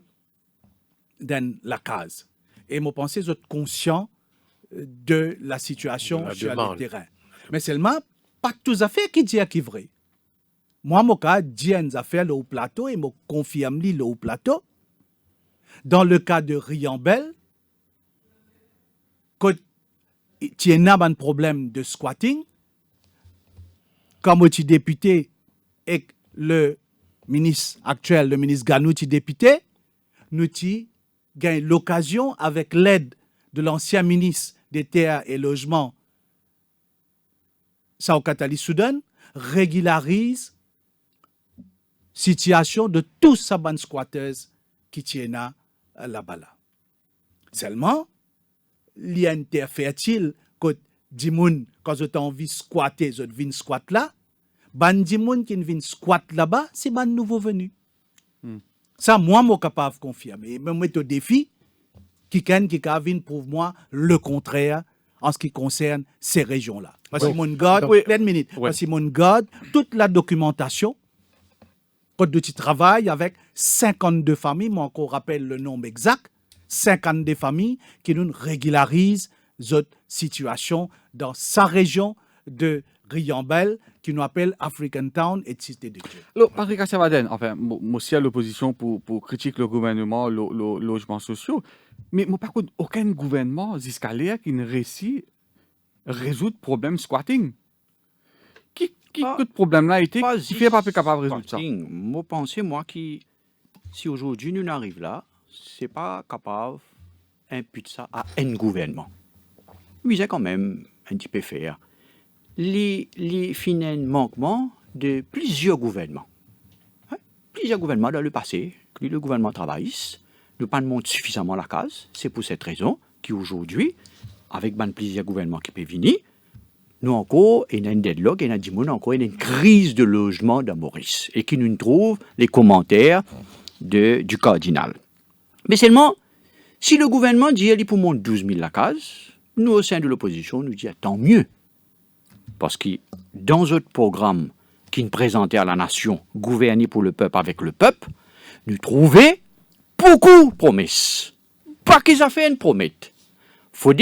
dans la case. Et je pense que vous êtes conscient de la situation sur le terrain. Mais seulement, pas tout à fait qui dit qu'il est vrai. Moi, je dis une affaire le haut plateau et je confirme le haut plateau. Dans le cas de Riambel, quand tu as un problème de squatting, comme tu es député et le ministre actuel, le ministre Ganou, tu es député, nous gagnons l'occasion, avec l'aide de l'ancien ministre des Terres et Logements, Sao Katali Soudan, régularise situation de tous ces bandes squatteurs qui tiennent là-bas. Seulement, l'interfère-t-il que Dimoun, quand vous avez envie de squatter, vous avez squat là, ban Dimoun qui vient squat là-bas, c'est ban nouveau venu. Ça, moi, je suis capable de confirmer. Mais moi, au défi, qui vient pour moi le contraire en ce qui concerne ces régions-là. Parce que mon God, parce que mon God, toute la documentation, quand tu travailles avec 52 familles, moi encore rappelle le nombre exact, 52 familles qui nous régularisent cette situation dans sa région de Riambel, qui nous appelle African Town et Cité de Dieu. Alors, Patrick Kassiavaden, enfin, moi aussi à l'opposition pour critiquer le gouvernement, le logement social, mais moi, par contre, aucun gouvernement jusqu'à l'heure qui ne réussit à résoudre le problème squatting. Qui le problème là été, qui fait pas capable de résoudre ça? Moi, pensez, si aujourd'hui nous arrivons là, c'est pas capable d'imputer ça à un gouvernement. Mais c'est quand même un petit peu faire. Les fins manquements de plusieurs gouvernements. Plusieurs gouvernements dans le passé, le gouvernement travailliste, ne pas monter suffisamment la case. C'est pour cette raison qu'aujourd'hui, avec plusieurs gouvernements qui peuvent venir, nous encore, il y a un deadlock, il y a une crise de logement dans Maurice, et qui nous trouve les commentaires du cardinal. Mais seulement, si le gouvernement dit qu'il pour monter 12 000 la case, nous, au sein de l'opposition, nous disons tant mieux. Parce que dans notre programme qui nous présentait à la nation, gouverner pour le peuple avec le peuple, nous trouvons beaucoup de promesses. Pas qu'ils aient fait une promesse. Il faut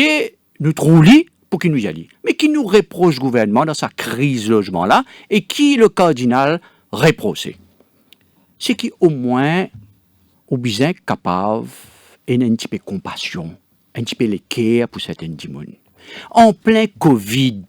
nous trouver pour qu'il nous y aille. Mais qui nous reproche le gouvernement dans sa crise logement-là et qui le cardinal reproche. C'est qu'au moins, au besoin capable et un petit peu de compassion, un petit peu de cœur pour certains démons. En plein Covid,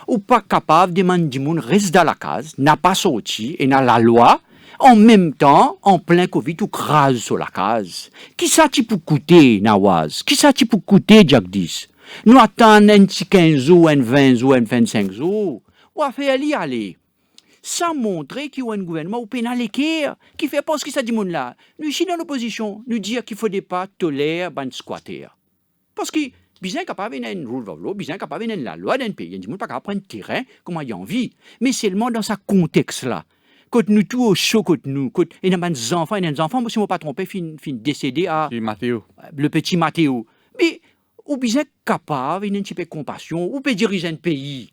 ou pas capable de demander moun reste dans la case, n'a pas sorti et n'a la loi, en même temps, en plein Covid, ou crase sur la case. Qui ça qui peut coûter, Nawaz? Qui ça qui peut coûter, Jagdis? Nous attendons un petit 15 jours, un 20 jours, un 25 jours. Ou à faire y aller. Ça montre qu'il y a un gouvernement ou pénal équerre, qui fait penser que ça dit moun là. Nous, ici, dans l'opposition, nous dire qu'il ne faut pas tolérer ban squatter. Parce que, bien capable d'une rule of law, bien capable d'une la loi d'un pays. Il y a des gens qui peuvent prendre terrain comme il y a envie. Mais seulement dans ce contexte-là. Quand nous tous au chaud, quand nous, il y a des enfants, si je ne me pas trompé, fin décédé à le petit Mathéo. Mais, ou bien capable d'une petite compassion, ou peut diriger un pays.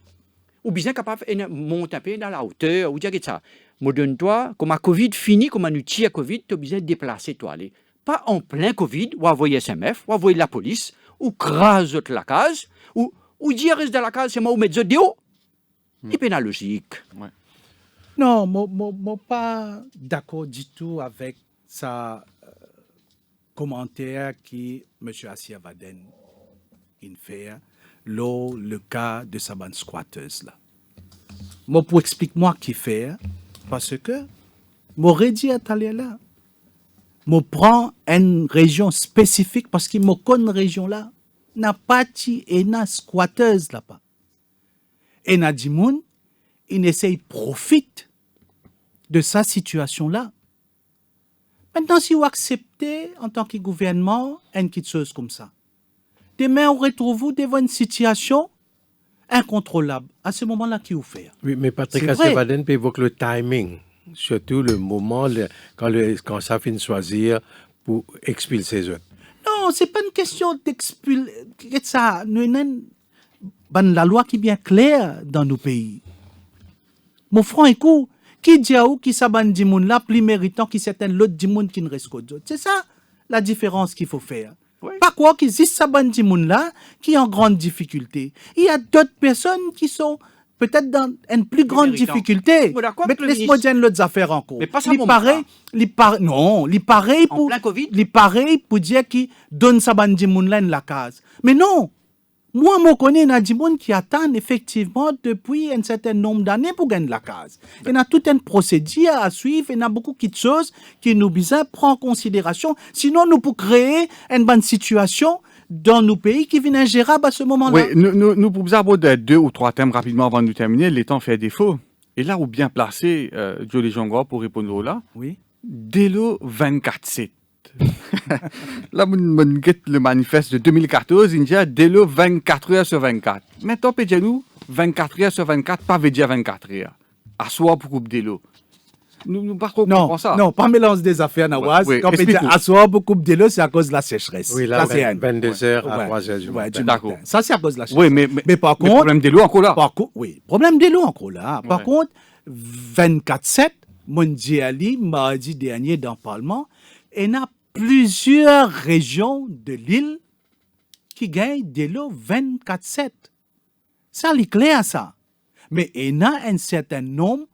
Ou bien capable de monter un peu dans la hauteur, ou dire que ça. Moi, donne-toi, comme à Covid fini, comme à nous tire Covid, tu as besoin de déplacer toi aller. Pas en plein Covid, ou envoyer SMF, ou envoyer la police, ou crase la case, ou dire reste dans la case, c'est moi ou mettre de haut. C'est pénalogique. Ouais. Non, moi pas d'accord du tout avec sa commentaire qui M. Kassiavaden fait le cas de sa bande squatteuse là. Moi pour expliquer moi qui fait parce que m'aurait dit à aller là. Je prends une région spécifique parce que je connais une région là, n'a pas de squatteuse là-bas. Et n'a dit moun, il essaye profite de sa situation-là. Maintenant, si vous acceptez en tant que gouvernement une petite chose comme ça, demain, on retrouve devant une situation incontrôlable. À ce moment-là, qui vous fait? Oui, mais Patrick Kassiavaden peut évoquer le timing. Surtout le moment quand ça finit de choisir pour expulser les autres. Non, ce n'est pas une question d'expulser. Ça, la loi qui est bien claire dans nos pays. Mon frère, écoute, qui dit à où qui s'aban di moun là plus méritant qui certains l'autre di moun qui ne reste qu'aux autres. C'est ça la différence qu'il faut faire. Oui. Pas quoi qu'ils disent s'aban di moun là qui est en grande difficulté. Il y a d'autres personnes qui sont peut-être dans une plus grande méritant. difficulté. Bon, d'accord Mais avec le laisse-moi ministre. dire l'autre affaire encore. Mais pas ça, Il mon paraît, non, il paraît En pour, plein Covid. il paraît pour dire qu'il donne sa bande moun là la case. Mais non. Moi, je connais des gens qui attendent effectivement depuis un certain nombre d'années pour gagner la case. Il y a toute une procédure à suivre, il y a beaucoup de choses qui nous besoin prendre en considération. Sinon, nous pouvons créer une bonne situation dans nos pays qui viennent ingérables à ce moment-là. Oui, nous pouvons aborder 2 ou 3 thèmes rapidement avant de nous terminer. Les temps fait défaut. Et là où bien placé, Joe Jongor pour répondre là, Oui. Delo 24/7. Là, on get le manifeste de 2014, il dit Delo 24 heures sur 24. Maintenant, peut nous 24 heures sur 24, pas veut dire 24 heures. À soi pour couper Delo. Nous pas comprendre ça. Non, pas mélange des affaires, Nawaz. Oui, Quand on dit explique-nous. asseoir beaucoup de l'eau, c'est à cause de la sécheresse. Oui, là, Ça, c'est un. 22h à Ouais. 3h du Ouais, matin. du D'accord. matin. Ça, c'est à cause de la sécheresse. Oui, mais par le contre, problème de l'eau encore là. oui, problème de l'eau encore là. Par Ouais. contre, 24/7, mondiali, mardi dernier dans le Parlement, il y a plusieurs régions de l'île qui gagnent de l'eau 24/7. Ça, c'est clair, ça. Mais il y a un certain nombre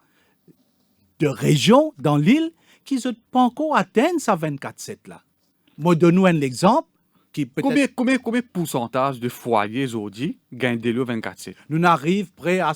de régions dans l'île qui ne pas encore atteindre ça 24/7 là. Moi, donne-nous un exemple qui peut-être Combien de pourcentage de foyers aujourd'hui gagnent de l'eau 24/7? nous arrive près à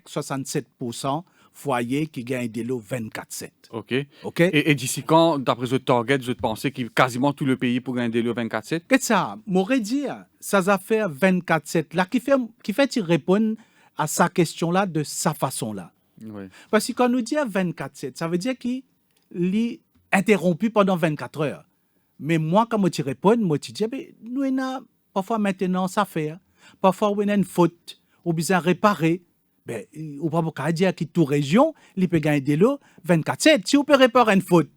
65-67% foyers qui gagnent de l'eau 24/7. OK. OK? Et d'ici quand, d'après ce target, je pensais que quasiment tout le pays pour gagner de l'eau 24/7? Qu'est-ce que ça? M'aurait dit, ça va faire 24/7 là, qui fait il répondre à sa question-là de sa façon-là. Oui. Parce que quand nous dit 24/7, ça veut dire qu'il est interrompu pendant 24 heures. Mais moi, quand je réponds, je dis, nous avons parfois maintenant ça fait. Parfois, on a une faute, ou besoin de réparer. Ben, ou pas pour dire que toute région, il peut gagner de l'eau 24/7. Si on peut réparer une faute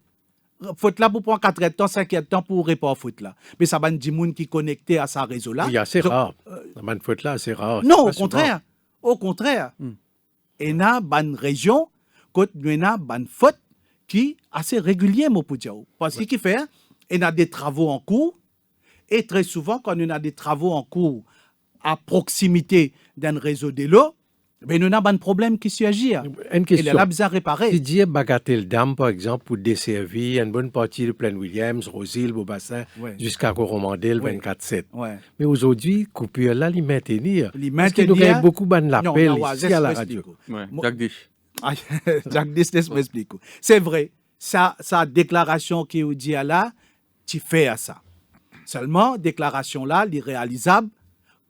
là pour prendre 4 temps, 5 temps pour réparer la faute là. Mais ça va dire des gens qui connectés à sa réseau là. Oui, assez Donc, rare. La bonne faute là, c'est rare. non, C'est au pas souvent. contraire. Au contraire. Et il y a une région, quand nous avons une faute qui est assez régulière, mon Poudiao. Parce qu'il fait, il y a des travaux en cours. Et très souvent, quand on a des travaux en cours à proximité d'un réseau de l'eau, ben, nous avons un problème qui surgit. Une Et question. là, besoin de réparer. Si dire Bagatelle Dam, par exemple, pour desservir une bonne partie de Plaine Williams, Rosille, Beaubassin, Ouais. jusqu'à Coromandel, Ouais. 24/7. Ouais. Mais aujourd'hui, coupure là, il maintenir. Les Parce que nous maintenir- avons beaucoup de l'appel Non, ici à la radio. Ouais. Moi- Jacques Dish. Ah, Jacques Dis, laisse-moi expliquer. C'est vrai, sa déclaration qui est dit là, tu fais à ça. Seulement, déclaration là, irréalisable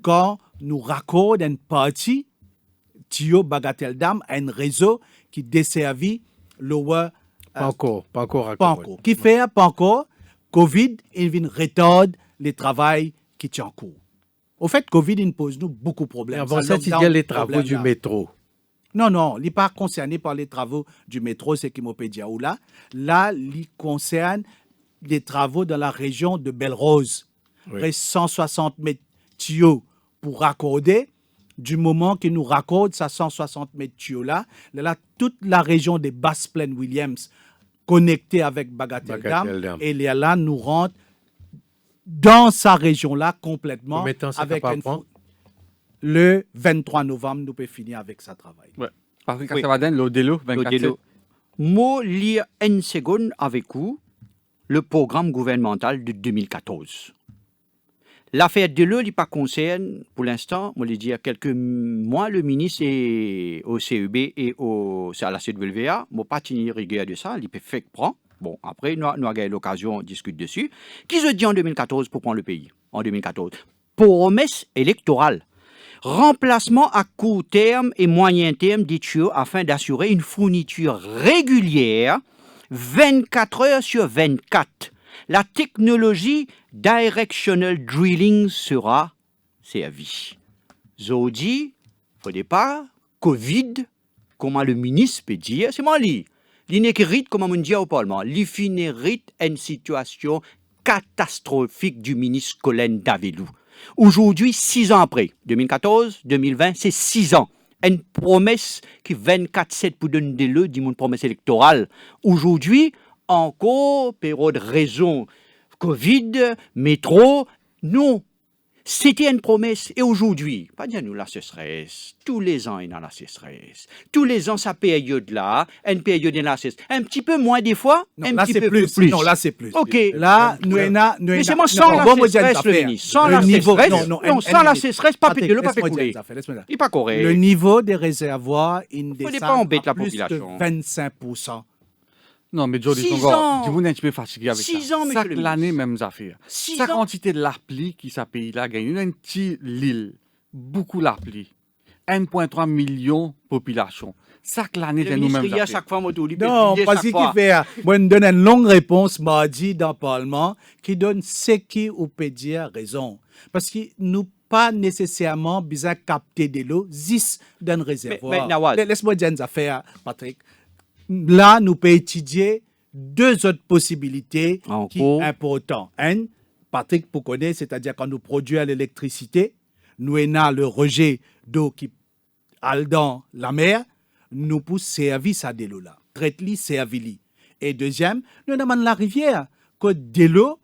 quand nous raccordons une partie Tio Bagatelle Dam à un réseau qui desservit Lower Pas encore pas raccordé. encore. Qui fait pas encore Covid, il vient retarder les travaux qui sont en cours. Au fait, Covid, il pose nous beaucoup de problèmes. Avant ça, tu lockdown, dis les travaux problème du là. métro. Non, il n'est pas concerné par les travaux du métro, c'est qui m'a dit là. Là, il concerne les travaux dans la région de Belle-Rose. Oui. Près 160 mètres tuyaux pour raccorder. Du moment que nous raccordons ces 160 mètres tuyaux-là, là, toute la région des Basses Plaines Williams connectée avec Bagatelle Bagatelle Dam, Dam. et là, nous rentre dans sa région-là complètement. Combien de temps ça avec va une prendre? Le 23 novembre, nous pouvons finir avec ce travail. Ouais. Patrick Oui. Cassavaden, l'eau de l'eau 24/7. Moi, lire une seconde avec vous le programme gouvernemental de 2014. L'affaire de l'eau n'est pas concerne, pour l'instant, on l'a dit il y a quelques mois, le ministre est au CEB et à la CWA. Je n'ai pas tenu rigueur de ça, il peut faire que prend. Bon, après, nous avons eu l'occasion de discuter dessus. Qui se dit en 2014 pour prendre le pays? En 2014. Promesse électorale. Remplacement à court terme et moyen terme des tuyaux afin d'assurer une fourniture régulière 24 heures sur 24. La technologie directional drilling sera servie. Zodi, au départ, Covid, comment le ministre peut dire, c'est moi li. L'inécrite, comme on dit au Parlement, l'infinérite une situation catastrophique du ministre Colin Davelou. Aujourd'hui, 6 ans après, 2014, 2020, c'est 6 ans. Une promesse qui 24/7 pour donner de l'eau, dit mon promesse électorale. Aujourd'hui, encore, période raison, Covid, métro, non. C'était une promesse. Et aujourd'hui, pas dire nous la sécheresse. Tous les ans, il y a la sécheresse. Tous les ans, sa période-là, une période de la sécheresse. Un petit peu moins des fois, Non, un là, petit c'est peu plus. Non, là, c'est plus. OK. Là, nous, Mais c'est moi sans la sécheresse, le ministre. Sans la sécheresse. Non, sans la sécheresse, pas de l'eau, pas couler. Il n'est pas correct. Le niveau des réservoirs, il pas descend embêter à la plus population. de 25%. Non, mais Jody, 6 ans. vous êtes un petit peu fatigué avec 6 ça. ans, monsieur Chaque le l'année, ministre. même affaire. 6 Sa ans. quantité de l'appli qui sa pays-là gagne. Il y a une petite l'île, beaucoup l'appli. 1,3 million de population. Chaque l'année, Le c'est nous-mêmes ministre, il y a affaires. chaque fois, moi, tout, Non, parce qu'il fait. Moi, je donne une longue réponse mardi dans le Parlement qui donne ce qui ou peut dire raison. Parce que nous pas nécessairement besoin de capter de l'eau, 10 d'un réservoir. mais Nawaz. Laisse-moi dire une affaire, Patrick. Là, nous pouvons étudier deux autres possibilités qui sont importantes. Un, Patrick, pour connaître, c'est-à-dire quand nous produisons l'électricité, nous avons le rejet d'eau qui est dans la mer, nous pouvons servir ça de l'eau là. Traite-li, servir-li. Et deuxième, nous avons la rivière, que de l'eau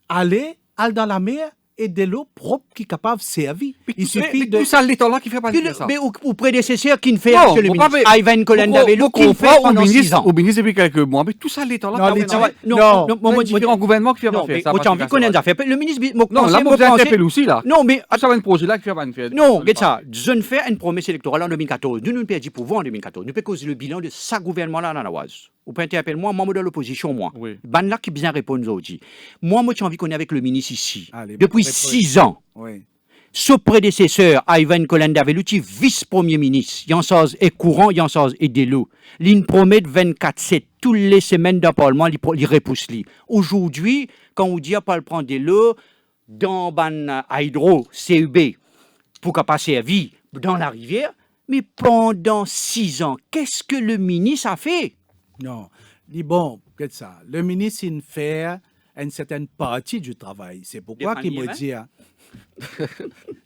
aller dans la mer et de l'eau propre qui est capable de servir. Il suffit de... Tout ça, l'État-là qui fait pas de ça. Mais au prédécesseur qui ne fait, Non, monsieur le vous ministre, parlez- Ivan Colandavello, qui ne fait au pendant 6 ministre, ans. au ministre depuis quelques mois. Mais tout ça, l'État-là, Non, pas l'État- vraiment. Non, Il y a différents gouvernements qui font pas Non, mais faire ça. moi, j'ai envie qu'on ait affaire. Le ministre, Non, là, vous avez fait aussi, là. Non, mais Ah, ça va un projet là qui fait pas une fête. non, regarde ça. Je ne fais une promesse électorale en 2014. Nous perdons du pouvoir en 2014. Nous pouvons causer le bilan de ce gouvernement-là à Nawaz. Vous pouvez interpeller moi, membre de l'opposition, moi. Oui. Ban là qui bien répondre aujourd'hui. Moi, j'ai envie qu'on est avec le ministre ici. Allez, Depuis répondez. 6 ans. Oui. Son prédécesseur, Ivan Colandavello, vice-premier ministre, Yansaz est courant, Yansaz est délo. Il promet 24/7, toutes les semaines dans le Parlement, il repousse. Aujourd'hui, quand on dit pas le prendre de l'eau, dans ban hydro, CUB, pour qu'à pas servir dans la rivière, mais pendant 6 ans, qu'est-ce que le ministre a fait? Non. Dis bon, qu'est-ce ça? Le ministre, il fait une certaine partie du travail. C'est pourquoi qu'il me dit...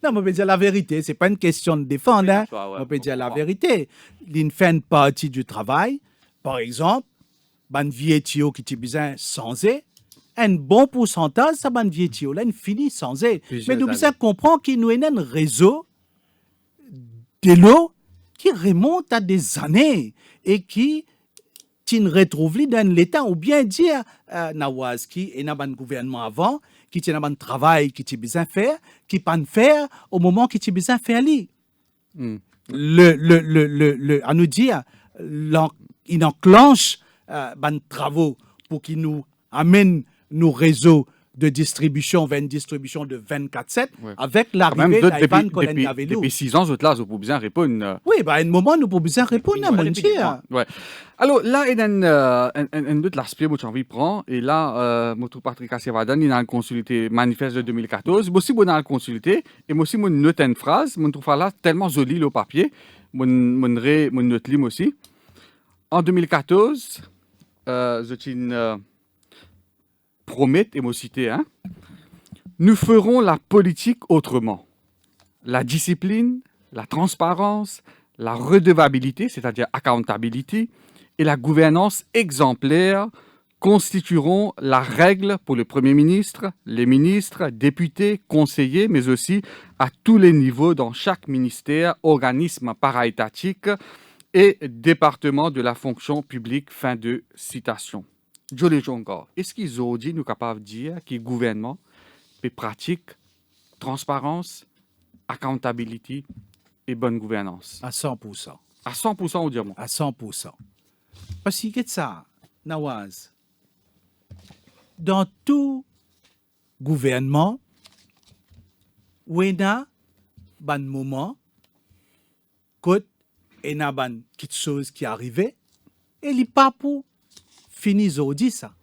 Non, mais on peut dire la vérité. Ce n'est pas une question de défendre. Hein. On peut dire la vérité. Il fait une partie du travail. Par exemple, ban vieux tuyau qui est besoin sans eux, un bon pourcentage, ça ban vieux tuyau là, il finit sans eux. Mais nous devons comprendre qu'il nous y a un réseau de l'eau qui remonte à des années et qui ne retrouve dans l'état, ou bien dire Nawaz qui est dans le gouvernement avant, qui tient dans le travail qui tient besoin de faire, qui pas faire au moment qui tient besoin de faire lui. À nous dire, il enclenche des travaux pour qu'il nous amène nos réseaux de distribution vers une distribution de 24/7 avec l'arrivée d'Ivan Colandavello. Depuis 6 ans, vous êtes là, vous pouvez bien répondre. Oui, à un moment, nous pouvons bien répondre à mon cher. Ouais. Alors là, il y a un autre aspect que j'ai envie de prendre. Et là, notre Patrick Assevadan, il a consulté manifeste de 2014. Moi aussi, je l'ai consulté. Et moi aussi, je note une phrase. Je trouve là tellement joli le papier. Je note lui aussi. En 2014, j'ai une promette, et moi cité, hein. Nous ferons la politique autrement. La discipline, la transparence, la redevabilité, c'est-à-dire accountability, et la gouvernance exemplaire constitueront la règle pour le Premier ministre, les ministres, députés, conseillers, mais aussi à tous les niveaux dans chaque ministère, organisme paraétatique et département de la fonction publique. Fin de citation. Jolly Jonga, est-ce qu'ils ont dit, nous capables de dire, que le gouvernement peut pratique transparence, accountability et bonne gouvernance? À 100%. À 100%, on dirait. À 100%. Parce que c'est ça, Nawaz. Dans tout gouvernement, où il y a un moment, quand il y a quelque chose qui est arrivé, et il n'est pas pour finir aujourd'hui ça.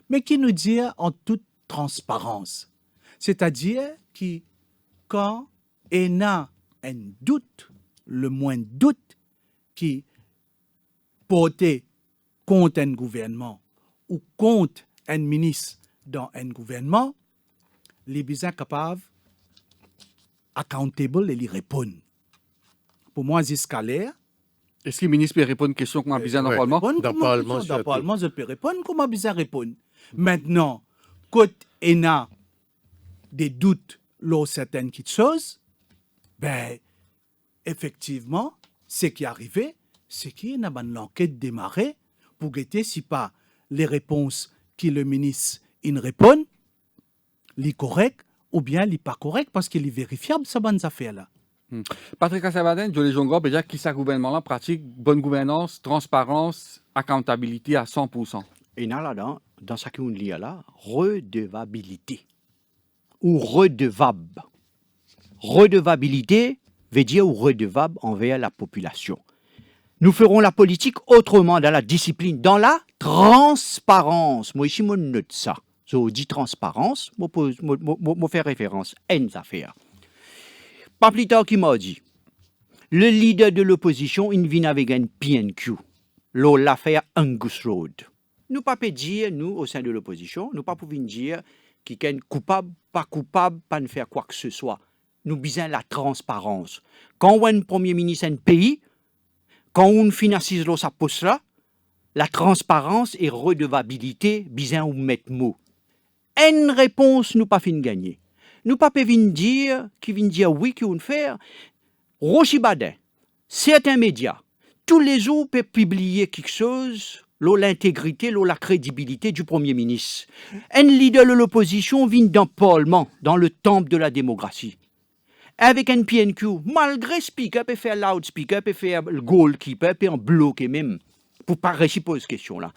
Mais qui nous dit en toute transparence. C'est-à-dire que quand il y a un doute, le moindre doute qui porté contre un gouvernement ou contre un ministre dans un gouvernement, les besoins capables, accountable et les répondre. Pour moi, jusqu'à l'air. Est-ce que le ministre peut répondre à une question qu'on a besoin dans le Parlement? Dans le Parlement, je peux répondre. Comment besoin répondre? Maintenant, quand il y a des doutes certaines choses, ben, effectivement, ce qui est arrivé, c'est qu'il y a une enquête démarrée pour guetter si pas les réponses que le ministre il répond, les correctes ou bien les pas correctes, parce qu'il est vérifiable, ça bonne affaire-là. Patrick Kassavaden, Jolie Jongo, peut dire que ce gouvernement-là pratique bonne gouvernance, transparence, accountability à 100%. Et là-dedans, dans ce qu'on lit là, redevabilité ou redevable. Redevabilité veut dire redevable envers la population. Nous ferons la politique autrement, dans la discipline, dans la transparence. Moi, ici, je note ça. Je dis transparence, je fais référence à une affaire. Pas plus tard qu'il m'a dit, le leader de l'opposition, il vient avec un PNQ, l'affaire Angus Road. Nous ne pouvons pas dire, nous, au sein de l'opposition, nous ne pouvons pas dire qui est coupable, pas ne faire quoi que ce soit. Nous besoin la transparence. Quand on a un premier ministre d'un pays, quand on finance sa poste là, la transparence et redevabilité, besoin ou mettre mot. Une réponse, nous pas fin gagner. Nous pas venir dire, qui vient dire oui, qui vont faire. Rochi Badin, certains médias, tous les jours peuvent publier quelque chose, l'intégrité, la crédibilité du Premier ministre. Un leader de l'opposition vient dans le Parlement, dans le temple de la démocratie. Avec un PNQ, malgré speaker, peut faire loudspeaker, peut faire le goalkeeper, peut en bloquer même, pour pas répondre cette question-là.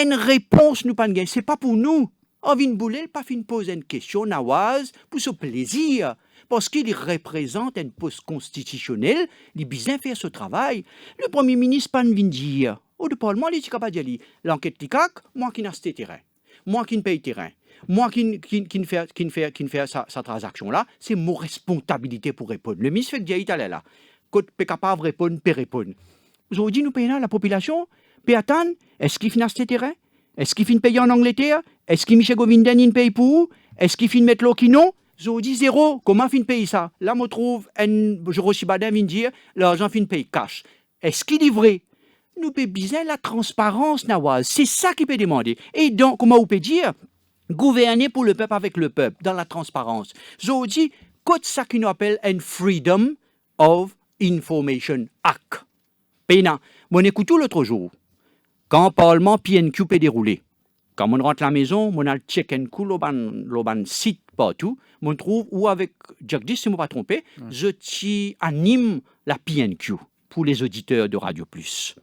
Une réponse, nous pas gagner, c'est pas pour nous. On vient bouler, pas fin poser une question, nawaz, pour ce plaisir. Parce qu'il représente un poste constitutionnel, il a besoin de faire ce travail. Le Premier ministre pas vient dire, au Parlement, il est capable de dire, l'enquête TICAC, moi qui n'ai pas terrain, moi qui ne paye terrain, moi qui ne fait sa transaction-là, c'est mon responsabilité pour répondre. Le ministre fait que Diaït là, quand il est capable de répondre, peut répondre. Vous avez dit, nous payons la population, peut attendre, est-ce qu'il finance ce terrain? Est-ce qu'il finit payer en Angleterre? Est-ce que Michel Govindan il paye pour? Est-ce qu'il finit mettre l'eau qui non? Je dis zéro. Comment finit payer ça? Là, je trouve un Rochi Badin vient dire l'argent finit payer cash. Est-ce qu'il est vrai? Nous peut besoin la transparence, Nawaz. C'est ça qu'il peut demander. Et donc, comment on peut dire? Gouverner pour le peuple avec le peuple, dans la transparence. Je dis, qu'est-ce ça qu'on appelle un Freedom of Information Act? Péna, mon écoute l'autre jour. Quand le Parlement PNQ peut dérouler, quand on rentre à la maison, on a le check and cool, on site partout, on trouve, ou avec Jagdish, si je ne me pas trompé, je anime la PNQ pour les auditeurs de Radio Plus.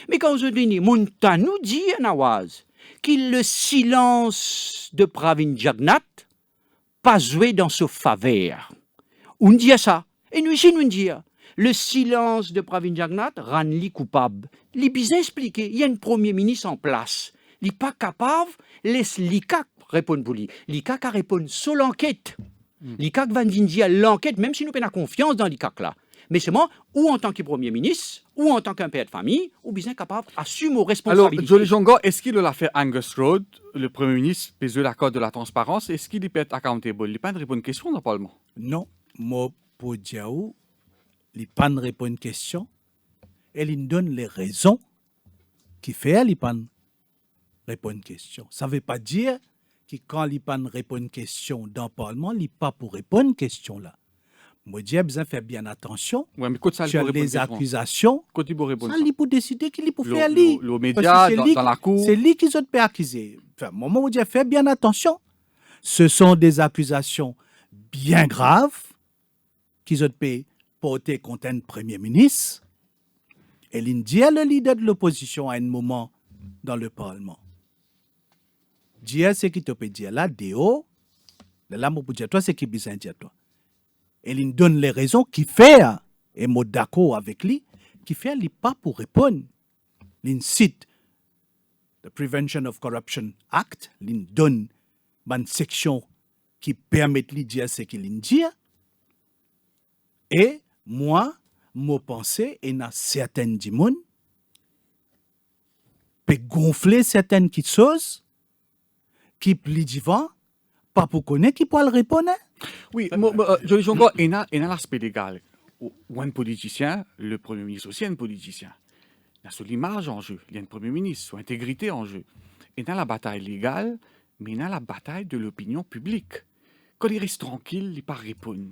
Mais quand je dis, mon nous dit, Nawaz, que le silence de Pravin Jagnat pas joué dans ce faveur. On dit ça. Et nous ici, nous dit, le silence de Pravin Jagnat rend lui coupable. Il bien expliqué, il y a un premier ministre en place. Il n'est pas capable, laisse l'ICAC répondre pour lui. L'ICAC a répondu sur l'enquête. L'ICAC va dire l'enquête, même si nous avons confiance dans l'ICAC là. Mais c'est moi, ou en tant que Premier ministre, ou en tant qu'un père de famille, ou bien capable d'assumer aux responsabilités. Alors, Jolie Jongo, est-ce qu'il a l'affaire Angus Road, le Premier ministre, pèse l'accord de la transparence, est-ce qu'il peut être accountable? Il n'y a pas de réponse question dans le Parlement. Non, moi, pour dire, il n'y a pas de réponse question. Elle il donne les raisons qui fait il n'y a pas de réponse question. Ça ne veut pas dire que quand il n'y a pas de réponse question dans le Parlement, il n'y a pas pour répondre question là. Moi, j'ai besoin de faire bien attention sur les accusations. Ça, il peut décider qu'il peut faire lui. Le média, dans la cour. C'est lui qui peut accuser. Enfin, moment où j'ai fait bien attention. Ce sont des accusations bien graves qu'ils ont portées contre un Premier ministre. Et l'Indien, le leader de l'opposition, à un moment dans le Parlement. Dire ce qui te peut dire là, Déo, là, moi, pour dire toi, c'est qui besoin de dire toi. Et il donne les raisons qui fait, et moi d'accord avec lui, qui fait il pas pour répondre. Il cite the Prevention of Corruption Act, il donne une section qui permet de dire ce qu'il dit. Et moi, mon pensée, il y a certaines dimons peut gonfler certaines choses qui plient divin, pas pour connaître qui peut le répondre. Oui, Jolie Jongo, il y a l'aspect légal. Ou un politicien, le Premier ministre aussi un politicien. Il y a son image en jeu, il y a un Premier ministre, son intégrité en jeu. Il y a la bataille légale, mais il y a la bataille de l'opinion publique. quand il reste tranquille, il pas répondre.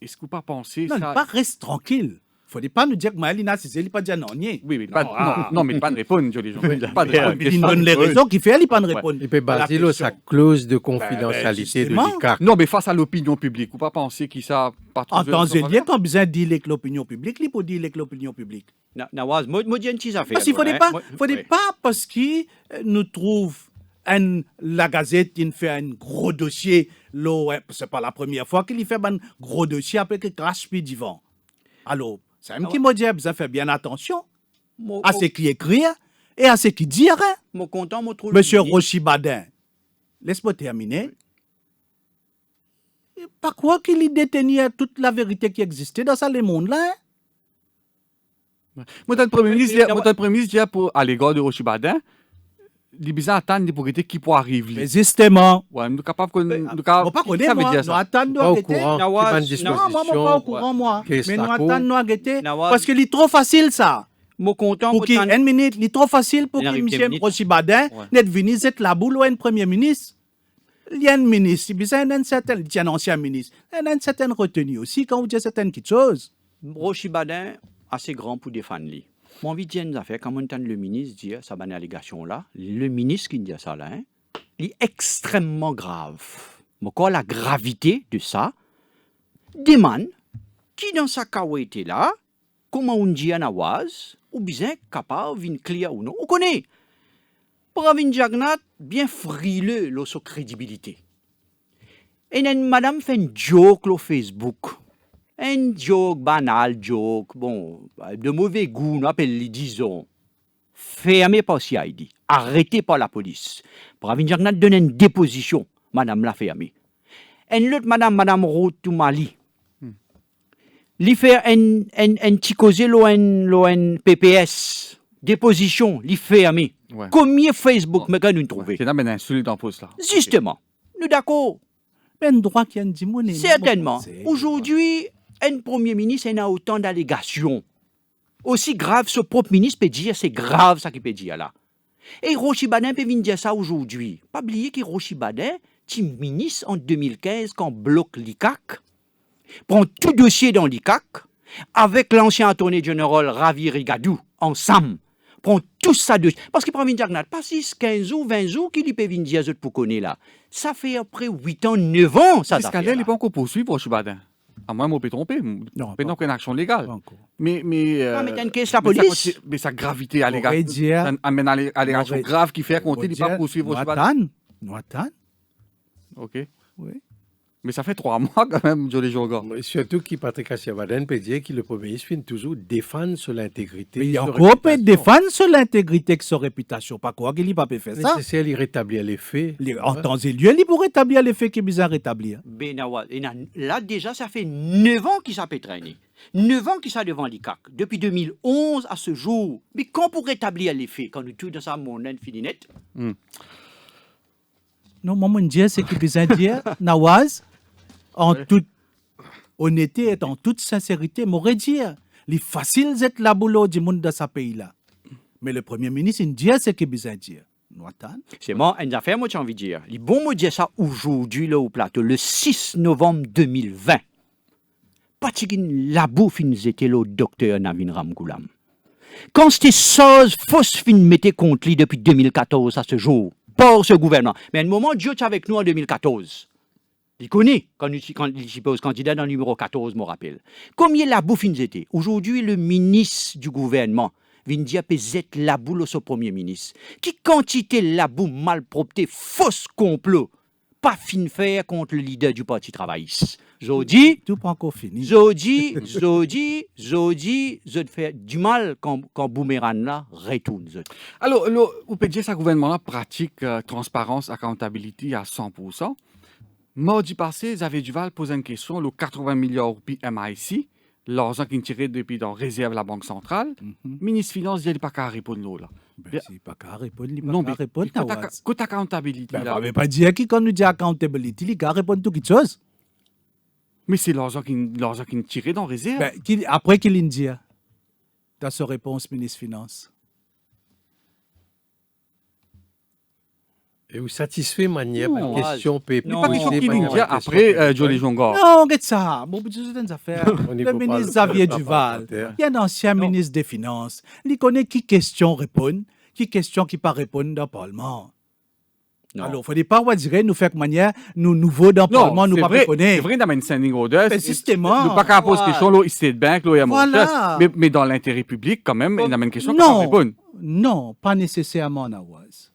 Est-ce que vous pas pensé Non, ça? pas reste tranquille. Il ne faut pas nous dire que Maëlina, c'est il pas dire non. Oui, mais non, mais pas de répondre, je dis. Pas de Il répondre. donne les raisons qu'il fait, il pas de répondre. Il peut baser là sa clause de confidentialité de justement. l'ICAC. Non, mais face à l'opinion publique, vous pas penser qu'il ça pas trop. En temps et lieu, quand besoin de dire avec l'opinion publique, il faut dire avec l'opinion publique. Nawaz, moi dis une petite affaire. Parce qu'il ne faut pas parce qu'il nous trouve la Gazette qui fait un gros dossier, c'est pas la première fois qu'il fait un gros dossier après qu'il crache puis divan. Alors, c'est un qui m'a dit, besoin faire bien attention à ce qui écrit et à ce qui dit. Mon content, mon trou. Monsieur Rochi Badin, laisse-moi terminer. Par quoi qu'il détenait toute la vérité qui existait dans ce monde-là? Moi, le Premier ministre dit à l'égard de Rochi Badin, il est besoin d'attendre pour qui peut arriver. Mais justement. Ouais, nous capable que nous pas connaître moi, nous attendons Pas au courant, non, moi pas au courant moi. Mais nous attendons nous arrêter parce que c'est trop facile ça. Mon content pour qu'il une minute, il est trop facile pour que monsieur Rochi Badin n'ait venu cette la boule ou un premier ministre. Il y a un ministre, il y a un ancien ministre, il y a une certaine retenue aussi quand vous dites certaines petites choses. Rochi Badin assez grand pour défendre lui. Moi, envie de dire une affaire, quand on entend le ministre dire ça, bonne allégation-là, le ministre qui dit ça, là, il est extrêmement grave. Mais quand la gravité de ça, demande qui dans sa était là, comment on dit à Nawaz, ou bien capable, vin clair ou non, on connaît. Pour avoir une jagnat bien frileux, là, sa crédibilité. Et madame fait une joke sur Facebook. Un joke, banal joke, bon, de mauvais goût, nous appelons, disons. Fermez pas si elle dit. Arrêtez pas la police. Pour avoir donné une déposition, madame l'a fermé. Et l'autre, madame Routoumali, lui fait un petit causé, l'ON PPS, déposition, lui fermé. Ouais. Combien Facebook me gagne nous trouver? C'est une insulte en poste là. Justement, nous d'accord. Mais un droit qui a dit monnaie. Certainement. Aujourd'hui, un premier ministre a autant d'allégations. Aussi grave, ce propre ministre peut dire, c'est grave ça qu'il peut dire là. Et Rochi Badin peut venir dire ça aujourd'hui. Pas oublier que Rochi Badin, petit ministre en 2015, quand bloque l'ICAC, prend tout dossier dans l'ICAC, avec l'ancien attorney général Ravi Rigadou, ensemble, prend tout ça de... Parce qu'il prend une dire, pas 6, 15 jours, 20 jours, qu'il peut venir dire pour connaître là. Ça fait après 8 ans, 9 ans, ça. Est-ce qu'elle n'est pas encore poursuivre Rochi Badin? À moins, je peux tromper. Non, mais donc, une action légale. Mais t'as une caisse la police. Mais sa gravité à l'égard. Ça amène à l'allégation grave qui fait qu'on ne peut pas poursuivre Rochi Badin. Nous attendons. OK. Oui. Mais ça fait 3 mois quand même, Jolly Joga. Surtout que Patrick Kassiavaden peut dire que le Premier ministre finit toujours défendre sur l'intégrité. Mais il y a encore peut défendre sur l'intégrité de sa réputation. Pas quoi qu'il n'a pas fait ça. C'est il rétablir les faits. En temps et lieu, il pour rétablir les faits qui est bizarre rétablir. Là, déjà, ça fait 9 ans qu'il s'est traîné. 9 ans qu'il s'est devant l'ICAC. Depuis 2011 à ce jour. Mais quand pour rétablir les faits, quand nous tous dans sa monnaie fininette? Non, moi, je dis, c'est que besoin de dire, Nawaz, en toute honnêteté et en toute sincérité, m'aurait dit, il est facile d'être la boulot du monde dans ce pays-là. Mais le Premier ministre, il dit ce qu'il besoin de dire. Nous attendons. C'est moi, une affaire, moi, j'ai envie de dire. Il est bon me dire ça aujourd'hui, là, au plateau, le 6 novembre 2020. Patikin la bouffe, nous était le docteur Navin Ramgoulam. Quand c'était 16 fausses filles mettaient contre lui depuis 2014 à ce jour, pour ce gouvernement. Mais à un moment, Dieu est avec nous en 2014. Il connaît quand il pose candidat dans le numéro 14, je me rappelle. Combien la bouffe nous était? Aujourd'hui, le ministre du gouvernement vient dire peut-être la boule au premier ministre. Qui quantité la boue malpropreté, fausse complot, pas fin faire contre le leader du Parti travailliste. Zodi, tout pas encore fini. Zodi, fait du mal quand Boomerang là retourne. Alors, vous pouvez dire que ce gouvernement-là pratique transparence, accountability à 100%. Mardi passé, Xavier Duval posait une question, le 80 milliards roupies MIC, l'argent qui est tiré depuis dans réserve de la Banque centrale. Ministre des Finances, il n'est pas qu'à répondre là. C'est pas qu'à répondre, il non, pas qu'à répondre. Côté accountability. On ne veut pas dire qu'il, quand nous dit accountability, il peut répondre tout quelque chose. Mais c'est l'argent qui est tiré dans réserve. Après qu'il dit, dans sa réponse, ministre des Finances. Et vous satisfait manière par Non. question PPC. Non, Pas question c'est qui pas vient une dire après Jolie Jongor. Non, regarde ça. Bon, c'est une affaire. On n'y Le peut pas ministre le- Xavier pas Duval, parlementaire. il y a un ancien ministre des Finances. Il connaît qui question répond, qui question qui pas répondre dans le Parlement. Non. Alors, il ne faut pas dire nous faire manière, nous nouveaux dans le Parlement, nous c'est pas vrai, connaître. c'est vrai dans une standing order. Mais justement. Nous pas qu'à poser Ouais. question, là, State Bank, là, il y a Voilà. mais dans l'intérêt public, quand même, il y a une question qu'on Non, répondre. non, pas nécessairement, Nawaz.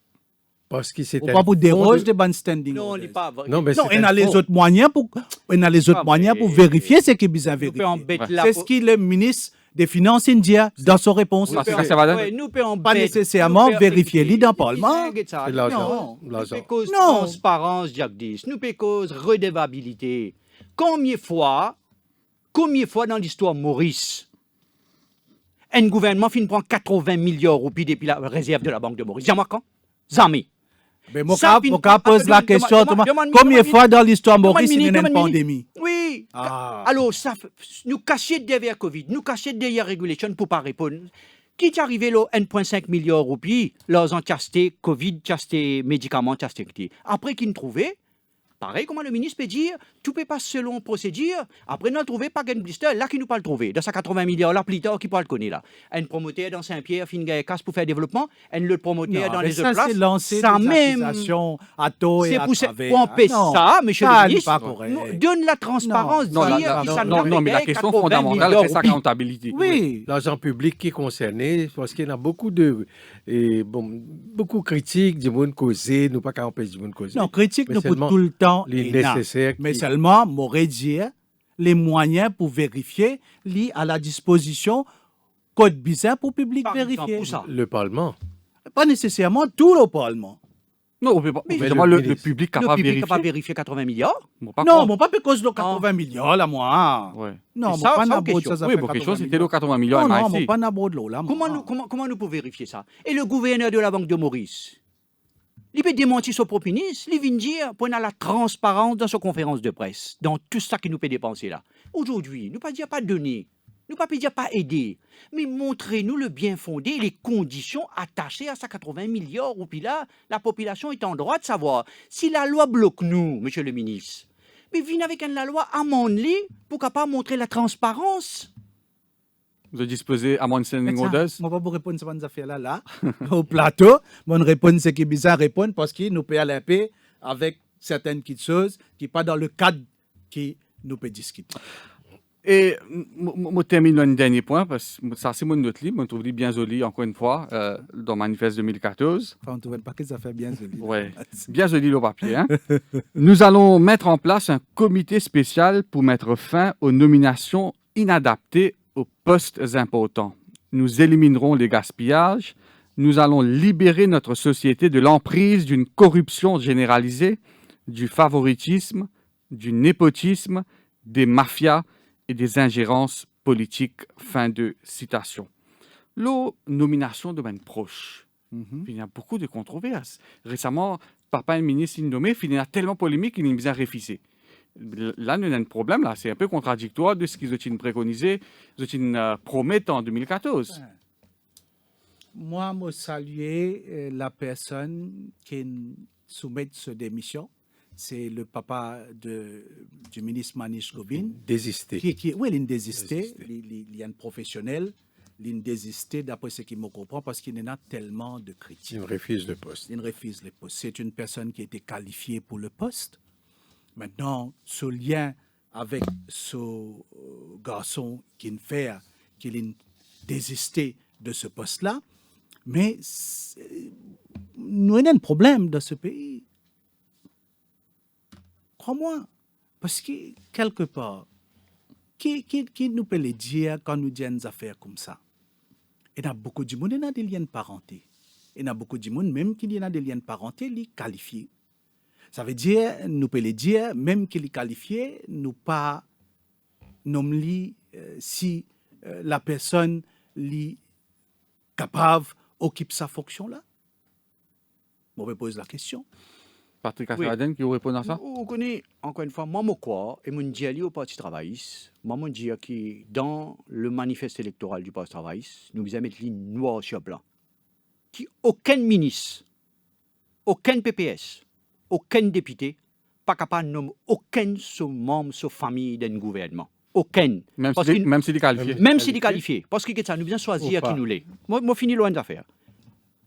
Parce que c'est Ou pas pour fond déroger de- des bonnes standing Non, on orders. n'est pas vrai. Non, mais Non, c'est il y un a les fond. autres moyens pour, il y a les autres Ah, moyens mais- pour vérifier ce qui est bien Nous peut vérifié. embêter Ouais. la C'est ce qu'il le ministre des Finances indien dans son réponse. Parce que ça va donner- Ouais, nous peut Pas embêter- nécessairement nous peut- vérifier les dans le Parlement. C'est l'argent. Nous L'argent. peut cause Non. transparence, Jagdis. Nous peut cause redevabilité. Combien de fois dans l'histoire Maurice, un gouvernement finit prend 80 milliards de roupies depuis la réserve de la Banque de Maurice? Jamais quand? Jamais. Mais mon Ça, cas pose la question, combien de fois dans l'histoire Maurice il y a une pandémie? Oui. Ah. Alors, nous cacher derrière Covid, nous cacher derrière régulation pour pas répondre. Qui est arrivé là 1,5 milliard de roupies, là, ont testé Covid, testé médicaments, testé. Après qu'ils nous trouvaient, pareil, comment le ministre peut dire, tout peut pas selon procédure. Après, nous trouvé pas gain blister, là qui nous pas le trouver. Dans 80 milliards, là, plus tard, qui peut le connaître là. Un promoteur dans Saint-Pierre, Fingaye Casse pour faire développement, un autre promoteur Non, dans mais les ça, autres places. c'est lancer Ça des même. accusations à tort et C'est à pour, travers. pour empêcher Ah, non, ça, monsieur ça le n'est ministre. pas correct. nous donne la transparence. Non, dire qui ça nous non, mais la fait question 80 fondamentale, milliards c'est roupies. accountability. Oui. L'argent public qui est concerné, parce qu'il y a beaucoup de beaucoup critiques du monde causé, nous pas qu'à empêcher du monde causé. Non, critique Mais nous pour seulement tout le temps. les et là. nécessaires Mais qui- seulement, m'aurait dit, les moyens pour vérifier, li à la disposition, code bizarre pour public Par exemple, vérifier. pour ça. Le Parlement. Pas nécessairement tout le Parlement. Non, on peut pas. Mais Évidemment, le le ministre- public Le capable de public n'a pas vérifier. vérifié 80 milliards. Bon, pas Non, quoi. mon pas cause de 80 millions, là, moi. Ouais. Non, Et mon ça, pas ça, n'aborde question. ça Oui, fait bon, quelque 80 chose, c'était le millions. 80 millions Non, à non, mon MIC. pas n'aborde l'eau, là, moi. Comment nous pouvons vérifier ça? Et le gouverneur de la Banque de Maurice, il peut démentir son propre ministre, il vient dire qu'on a la transparence dans sa conférence de presse, dans tout ça qu'il nous peut dépenser là. Aujourd'hui, nous pas dire pas donner, nous pas dire pas aider, mais montrez-nous le bien fondé, les conditions attachées à ces 80 milliards, ou puis là, la population est en droit de savoir si la loi bloque nous, monsieur le ministre. Mais venez avec la loi, amende-les pour capable montrer la transparence. Vous disposez à mon standing Mais ça, orders. moi, pas pour répondre à ces affaires-là, là, au plateau, mon réponse, c'est qui est bizarre répondre parce qu'il nous paye à la paix avec certaines petites choses qui pas dans le cadre qui nous peut discuter. Et je termine un dernier point, parce que ça, c'est mon note libre. Je trouve bien joli, encore une fois, dans le manifeste 2014. Enfin, on trouve un paquet d'affaires bien jolies. Ouais. Bien joli le papier. Hein? Nous allons mettre en place un comité spécial pour mettre fin aux nominations inadaptées aux postes importants. Nous éliminerons les gaspillages. Nous allons libérer notre société de l'emprise d'une corruption généralisée, du favoritisme, du népotisme, des mafias et des ingérences politiques. Fin de citation. La nomination de proche. Il y a beaucoup de controverses. Récemment, papa et ministre nommé, il y a tellement polémique qu'il est bien refusé. Là, nous avons un problème. Là, c'est un peu contradictoire de ce qu'ils ont préconisé, qu'ils ont promis en 2014. Moi, je salue la personne qui soumet cette démission. C'est le papa du ministre Manish Gobin. Désisté. Oui, il a désisté. Il y a un professionnel. Il a désisté, d'après ce qu'il me comprend, parce qu'il y en a tellement de critiques. Il refuse le poste. Il refuse le poste. C'est une personne qui a été qualifiée pour le poste. Maintenant, ce lien avec ce garçon qui fait qu'il a désisté de ce poste-là, mais nous avons un problème dans ce pays. Crois-moi. Parce que, quelque part, qui nous peut le dire quand nous disons des affaires comme ça? Il y a beaucoup de monde qui a des liens de parenté. Il y a beaucoup de monde, même qui a des liens de parenté, les qualifiés. Ça veut dire, nous pouvons le dire, même qu'il est qualifié, nous pas nommer si la personne est capable occupe sa fonction-là. On va poser la question. Patrick Assaden, qui vous répond à ça? Vous connaissez, encore une fois, moi, je crois, et je dis au Parti travailliste, moi, je dis que dans le manifeste électoral du Parti travailliste, nous allons mettre ligne noire sur blanc. Qui aucun ministre aucun PPS, aucun député, pas capable de nommer aucun membre de famille d'un gouvernement. Aucun. Même Parce si, qu'il- même s'il est qualifié. Même s'il est qualifié. Parce que ça, nous besoin choisir Ou pas. qui nous l'est. Moi, finis loin d'affaires.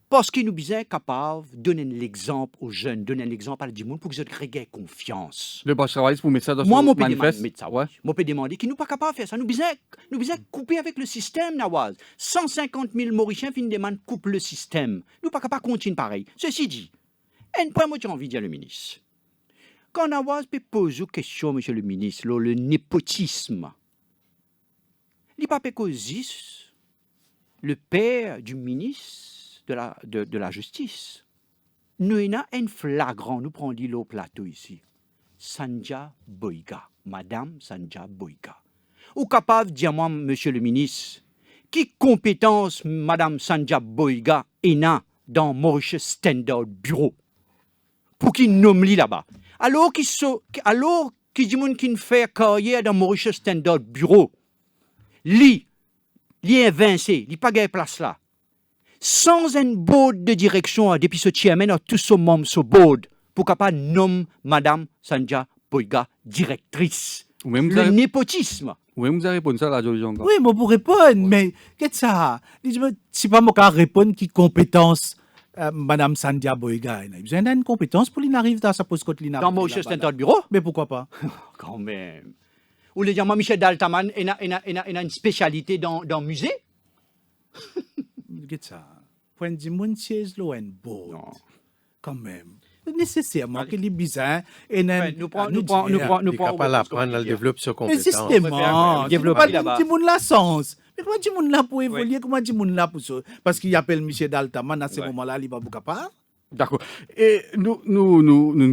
Parce que nous besoin capable de donner l'exemple aux jeunes, donner l'exemple à la monde pour qu'ils aient confiance. Le Parti travailliste, vous mettez ça dans Moi, son mon peux manifeste. demander ça. Ouais. Moi, peux demander qu'ils nous pas capable de faire ça. Nous besoin couper avec le système, Nawaz. 150 000 Mauriciens finissent demandent coupe le système. Nous pas capable de continuer pareil. Ceci dit, un point, moi, j'ai envie de dire le ministre. Quand Nawaz peut poser une question, monsieur le ministre, le népotisme, il n'y a pas Pécosis, le père du ministre de la justice. Nous avons un flagrant, nous prenons l'île plateau ici. Sandja Boiga, Madame Sandja Boiga. Ou capable de dire, moi, monsieur le ministre, qui compétence Madame Sandja Boiga a dans Mauritius Standard Bureau pour qu'il nomme lui là-bas. Alors qu'il dit qu'il fait carrière dans Mauritius Standard Bureau, lui est invincé, il n'a pas gagné place là. Sans un board de direction depuis ce chairman ou tout ce membre ce board pour capable nommer Madame Sandja Boiga directrice. Ou même vous Le avez- népotisme. ou même vous avez répondu ça à la Jolie encore. Oui, moi pour répondre, mais qu'est-ce que ça? Si pas moi qui répondre qui compétence Madame Sandia Boiga, il a besoin d'une compétence pour qu'il arrive dans sa poste côte Dans Mauritius Standard Bureau. Mais pourquoi pas? Quand même. Ou les gens, Michel Daltaman, il a une spécialité dans le musée. Qu'est-ce que ça? Point de mon siège là, un beau. Non. Quand même. Nécessairement qu'il est bizarre. Et Nous prenons. Il est capable d'apprendre, il développe ses Mais compétences. justement, Développer pas là-bas. dit moun la sens. Mais comment dit moun là pour évoluer, comment dit moun là pour ça? Parce qu'il appelle Michel Daltaman à ce Ouais. moment-là, il va pas capable. D'accord. Et nous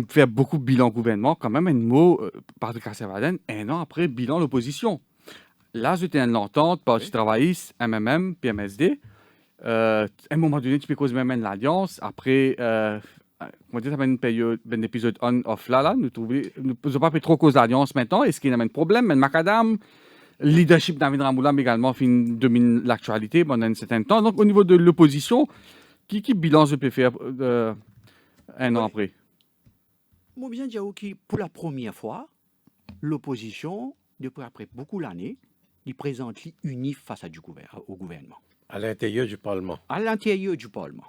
faisons beaucoup de bilan gouvernement, quand même, un mot, Patrick Cassavaden, un an après, bilan l'opposition. Là, j'étais une entente, Parti travailliste, MMM, PMSD. À un moment donné, tu peux causer même l'alliance. Après, on dit ça une période, un épisode on-off là, nous n'avons pas fait trop cause d'alliance maintenant. Est-ce qu'il y a un problème? Mais Macadam, leadership d'Amin Ramoulam également domine l'actualité pendant un certain temps. Donc, au niveau de l'opposition, qui bilan je peux faire un an après? Moi, bien dire que pour la première fois, l'opposition, depuis après beaucoup d'années, il présente unis face au gouvernement. À l'intérieur du Parlement. À l'intérieur du Parlement.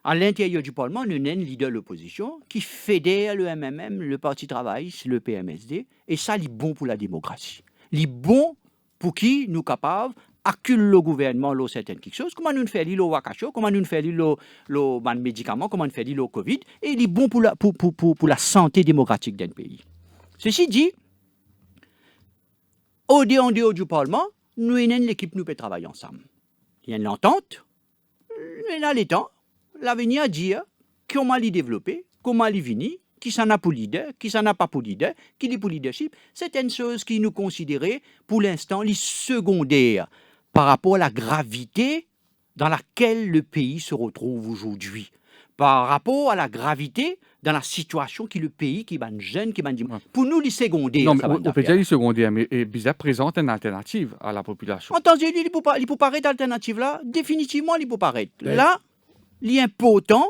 À l'intérieur du Parlement, nous avons un leader de l'opposition qui fédère le MMM, le Parti travailliste, le PMSD, et ça, c'est bon pour la démocratie. C'est bon pour qui nous capables accule le gouvernement lo certaines quelque chose, comment nous fait le wakacho, comment nous fait le médicament, comment nous fait le Covid, et il est bon pour la santé démocratique d'un pays. Ceci dit, en dehors du Parlement, nous avons l'équipe, nous peut travailler ensemble. Il y a une entente, il y a les temps, l'avenir à dire comment les développer, comment les venir, qui s'en a pour leader, qui s'en a pas pour leader, qui est pour leadership. C'est une chose qui nous considérait pour l'instant les secondaires par rapport à la gravité dans laquelle le pays se retrouve aujourd'hui. Par rapport à la gravité dans la situation qui le pays, qui est jeune, qui est pour nous les secondaires. Non, mais ça va on peut dire les secondaires, mais Bizet présente une alternative à la population. Entendu, il peut paraître alternative là, définitivement il peut paraître. Ouais. Là, l'important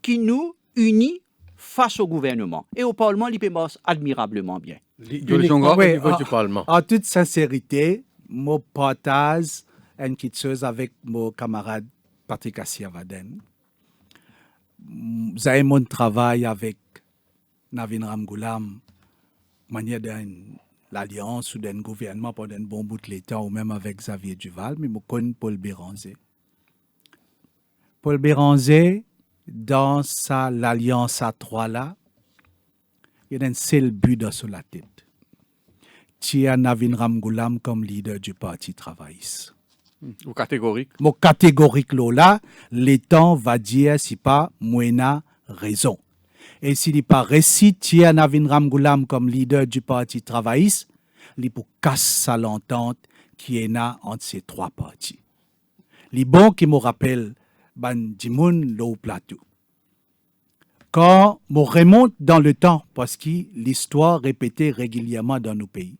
qui nous unit face au gouvernement. Et au Parlement, il peut marcher admirablement bien. Uniquement au Ouais, niveau du Parlement. En toute sincérité, je partage une petite chose avec mon camarade Patrick Assiavaden. J'ai mon travail avec Navin Ramgoulam, manière d'une alliance ou d'un gouvernement pendant un bon bout de l'État, ou même avec Xavier Duval, mais je connais Paul Béranger. Paul Béranger, dans l'alliance à trois là, il y a un seul but dans la tête. Tia Navin Ramgoulam comme leader du Parti travailliste. Ou catégorique. Mon catégorique là, l'État va dire si pas Mouena raison. Et s'il n'est pas récit Tia Navin Ramgoulam comme leader du Parti travailliste, il pour casser l'entente qui est là entre ces trois partis. Les bons qui me rappellent ban Dimoun l'eau plateau. Quand on remonte dans le temps, parce que l'histoire répétée régulièrement dans nos pays.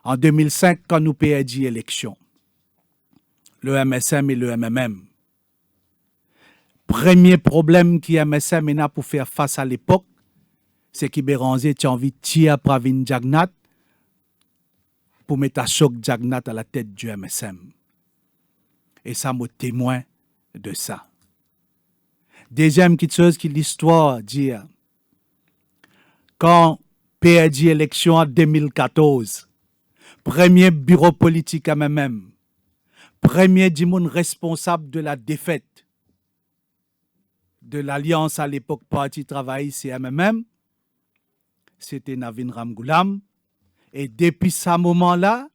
En 2005, quand nous perdions l'élection, le MSM et le MMM, Premier problème qui MSM a pour faire face à l'époque, c'est que Béranger a envie de tirer Pravin Jagnat pour mettre Ashok Jagnat à la tête du MSM. Et ça me témoin de ça. Deuxième chose que l'histoire dit, quand perdu élection en 2014, premier bureau politique à même, premier dimoun responsable de la défaite de l'alliance à l'époque Parti Travail CMM, c'était Navin Ramgoolam. Et depuis ce moment-là,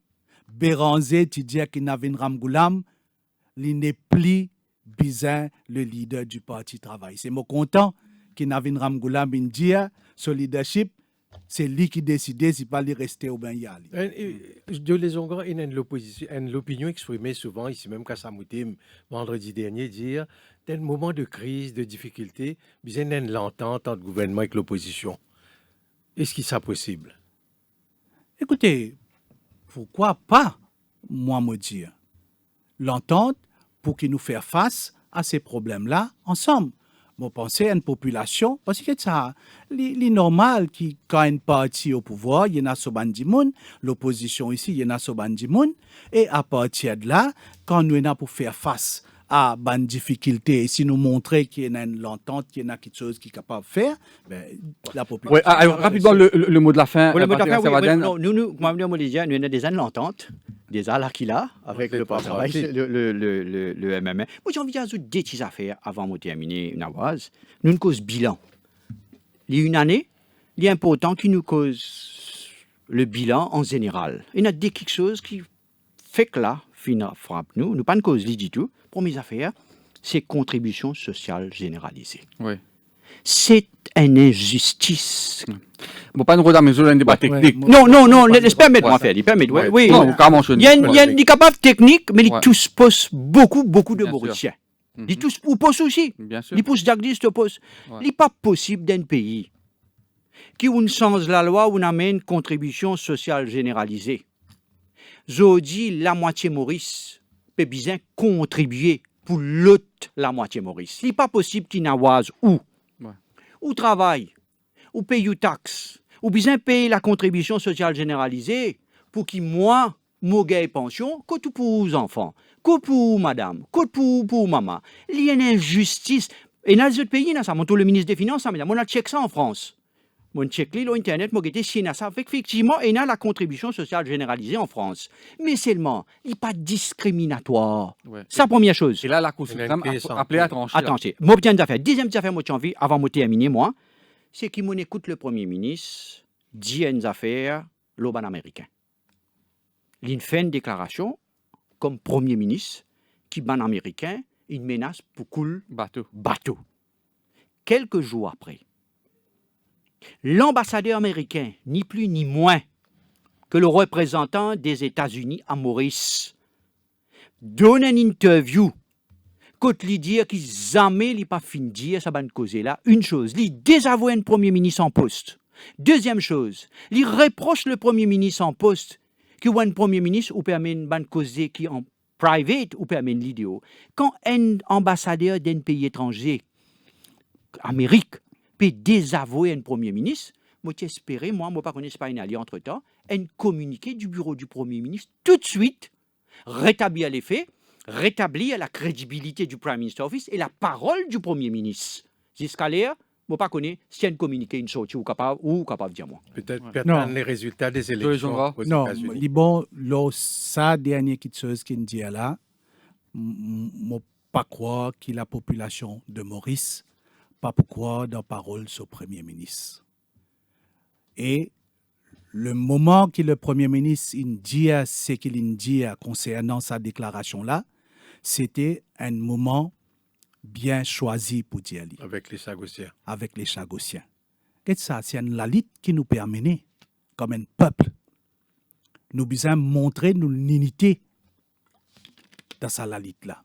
Béranger, tu dis que Navin Ramgoolam, il n'est plus bizarre le leader du Parti Travail. C'est mon content que Navin Ramgoolam dit ce leadership, c'est lui qui décide si pas lui rester au bain. De les Hongres, il y a l'opinion exprimée souvent, ici même qu'à Samoutim, vendredi dernier, dire tel moment de crise, de difficulté, il y a une entente entre le gouvernement et l'opposition. Est-ce que c'est possible? Écoutez, pourquoi pas, moi, me dire, l'entente pour qu'il nous fasse face à ces problèmes-là ensemble. Je pense à une population, parce que ça, c'est normal que quand un parti au pouvoir, il y en a Sobandimoun, l'opposition ici, il y en a Sobandimoun, et à partir de là, quand nous avons pour faire face à une difficulté, et si nous montrer qu'il y a une entente, qu'il y a quelque chose qui est capable de faire, ben, la population... Ouais, rapidement, le mot de la fin. Le mot de la fin, Patrick Servaden. nous, comme nous disons, nous avons des années d'entente, des années qu'il a avec le Parti Travail, le MMA. Moi, j'ai envie d'ajouter deux petites affaires avant de terminer, Nawaz. Nous nous cause bilan. Il y a une année, il est important qu'il nous cause le bilan en général. Il y a quelque chose qui fait que là, frappe nous pas une cause du tout. Première affaire, c'est contribution sociale généralisée. Oui. C'est une injustice. Bon, pas une route à mesure, un débat technique. Non, laisse permettre-moi faire. Oui. Non, carrément, Il y a des capables techniques, mais ils tous posent beaucoup de Mauriciens. Ils tous ou posent aussi. Bien sûr. Ils posent Jagdis, te posent. Il n'est pas possible d'un pays qui on change la loi, on amène contribution sociale généralisée. Je dis la moitié Maurice peut bien contribuer pour l'autre la moitié Maurice. Il n'est pas possible qu'il n'awaze ou travaille, ou paye ou taxe, ou bien paye la contribution sociale généralisée pour qu'il moi, gagne pension, que tout pour les enfants, que pour madame, que pour maman. Il y a une injustice. Et dans les autres pays, ça montre le ministre des Finances, on a check ça en France. Mon check sur Internet, moi j'ai signé ça. Effectivement, il y a la contribution sociale généralisée en France. Mais seulement, il n'est pas discriminatoire. Ouais. C'est la première chose. Et là, la Cour suprême a appelé à trancher. Attendez, moi, bien d'affaires. Deuxième affaire, moi, j'ai envie, avant de terminer, moi, c'est qu'il écoute le Premier ministre, dit une affaire, l'Oban américain. Il fait une déclaration, comme Premier ministre, qui ban américain, une menace pour couler bateau. Quelques jours après, l'ambassadeur américain, ni plus ni moins que le représentant des États-Unis à Maurice, donne une interview quand il dit qu'il jamais n'a pas fini de dire ça va causer là. Une chose, il désavoue un Premier ministre en poste. Deuxième chose, il reproche le Premier ministre en poste que un Premier ministre ou peut amener une cause qui en private ou peut amener l'idée. Quand un ambassadeur d'un pays étranger, Amérique, peut désavouer un Premier ministre, moi j'espérais, moi pas connaître pas une alliée entre-temps, un communiqué du bureau du Premier ministre tout de suite, rétablir les faits, rétablir la crédibilité du Prime Minister Office et la parole du Premier ministre. Jusqu'à là, moi pas connaître si un communiqué une sortie ou capable de dire moi. Peut-être les résultats des élections aux non, États-Unis. Bon, ça dernière chose qu'il dit là, moi pas croire que la population de Maurice pas pourquoi dans parole sur Premier ministre. Et le moment que le Premier ministre dit ce qu'il dit concernant sa déclaration-là, c'était un moment bien choisi pour dire. Avec les Chagossiens. Avec les Chagossiens. Et ça, c'est une lalite qui nous permet, comme un peuple, nous besoin montrer notre unité dans sa lalite-là.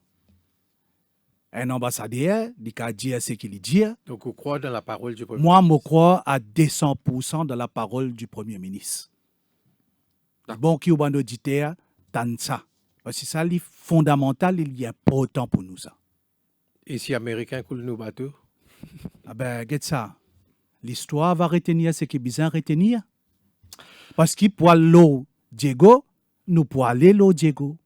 Un ambassadeur, il a dit ce qu'il dit. Donc, vous croyez dans la parole du Premier ministre? Moi, je crois à 200% dans la parole du Premier ministre. Bon, qui est auditeur, tant ça. Parce que ça, c'est fondamental, il y a pas autant pour nous ça. Et si Américains coulent nos bateaux? Ah ben, regarde ça. L'histoire va retenir ce qui est besoin retenir. Parce qu'il pour l'eau Diego, nous pour aller l'eau Diego.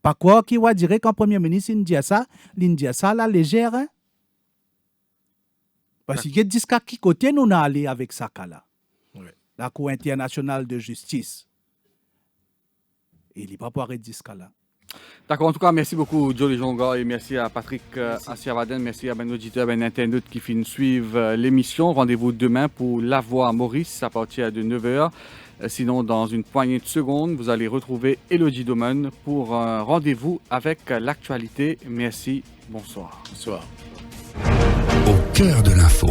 Pas quoi qui va dire qu'un premier ministre il dit ça la légère. Hein? Parce qu'il dit qu'à qui côté nous allons aller avec ça là. Ouais. La Cour internationale de justice. Et il n'est pas pour arrêter ce là. D'accord, en tout cas, merci beaucoup, Joe Lejonga, et merci à Patrick Assiavaden, merci à ben auditeur, ben internaute qui finissent suivre l'émission. Rendez-vous demain pour La Voix à Maurice à partir de 9h. Sinon, dans une poignée de secondes, vous allez retrouver Elodie Domen pour un rendez-vous avec l'actualité. Merci, bonsoir. Bonsoir. Au cœur de l'info.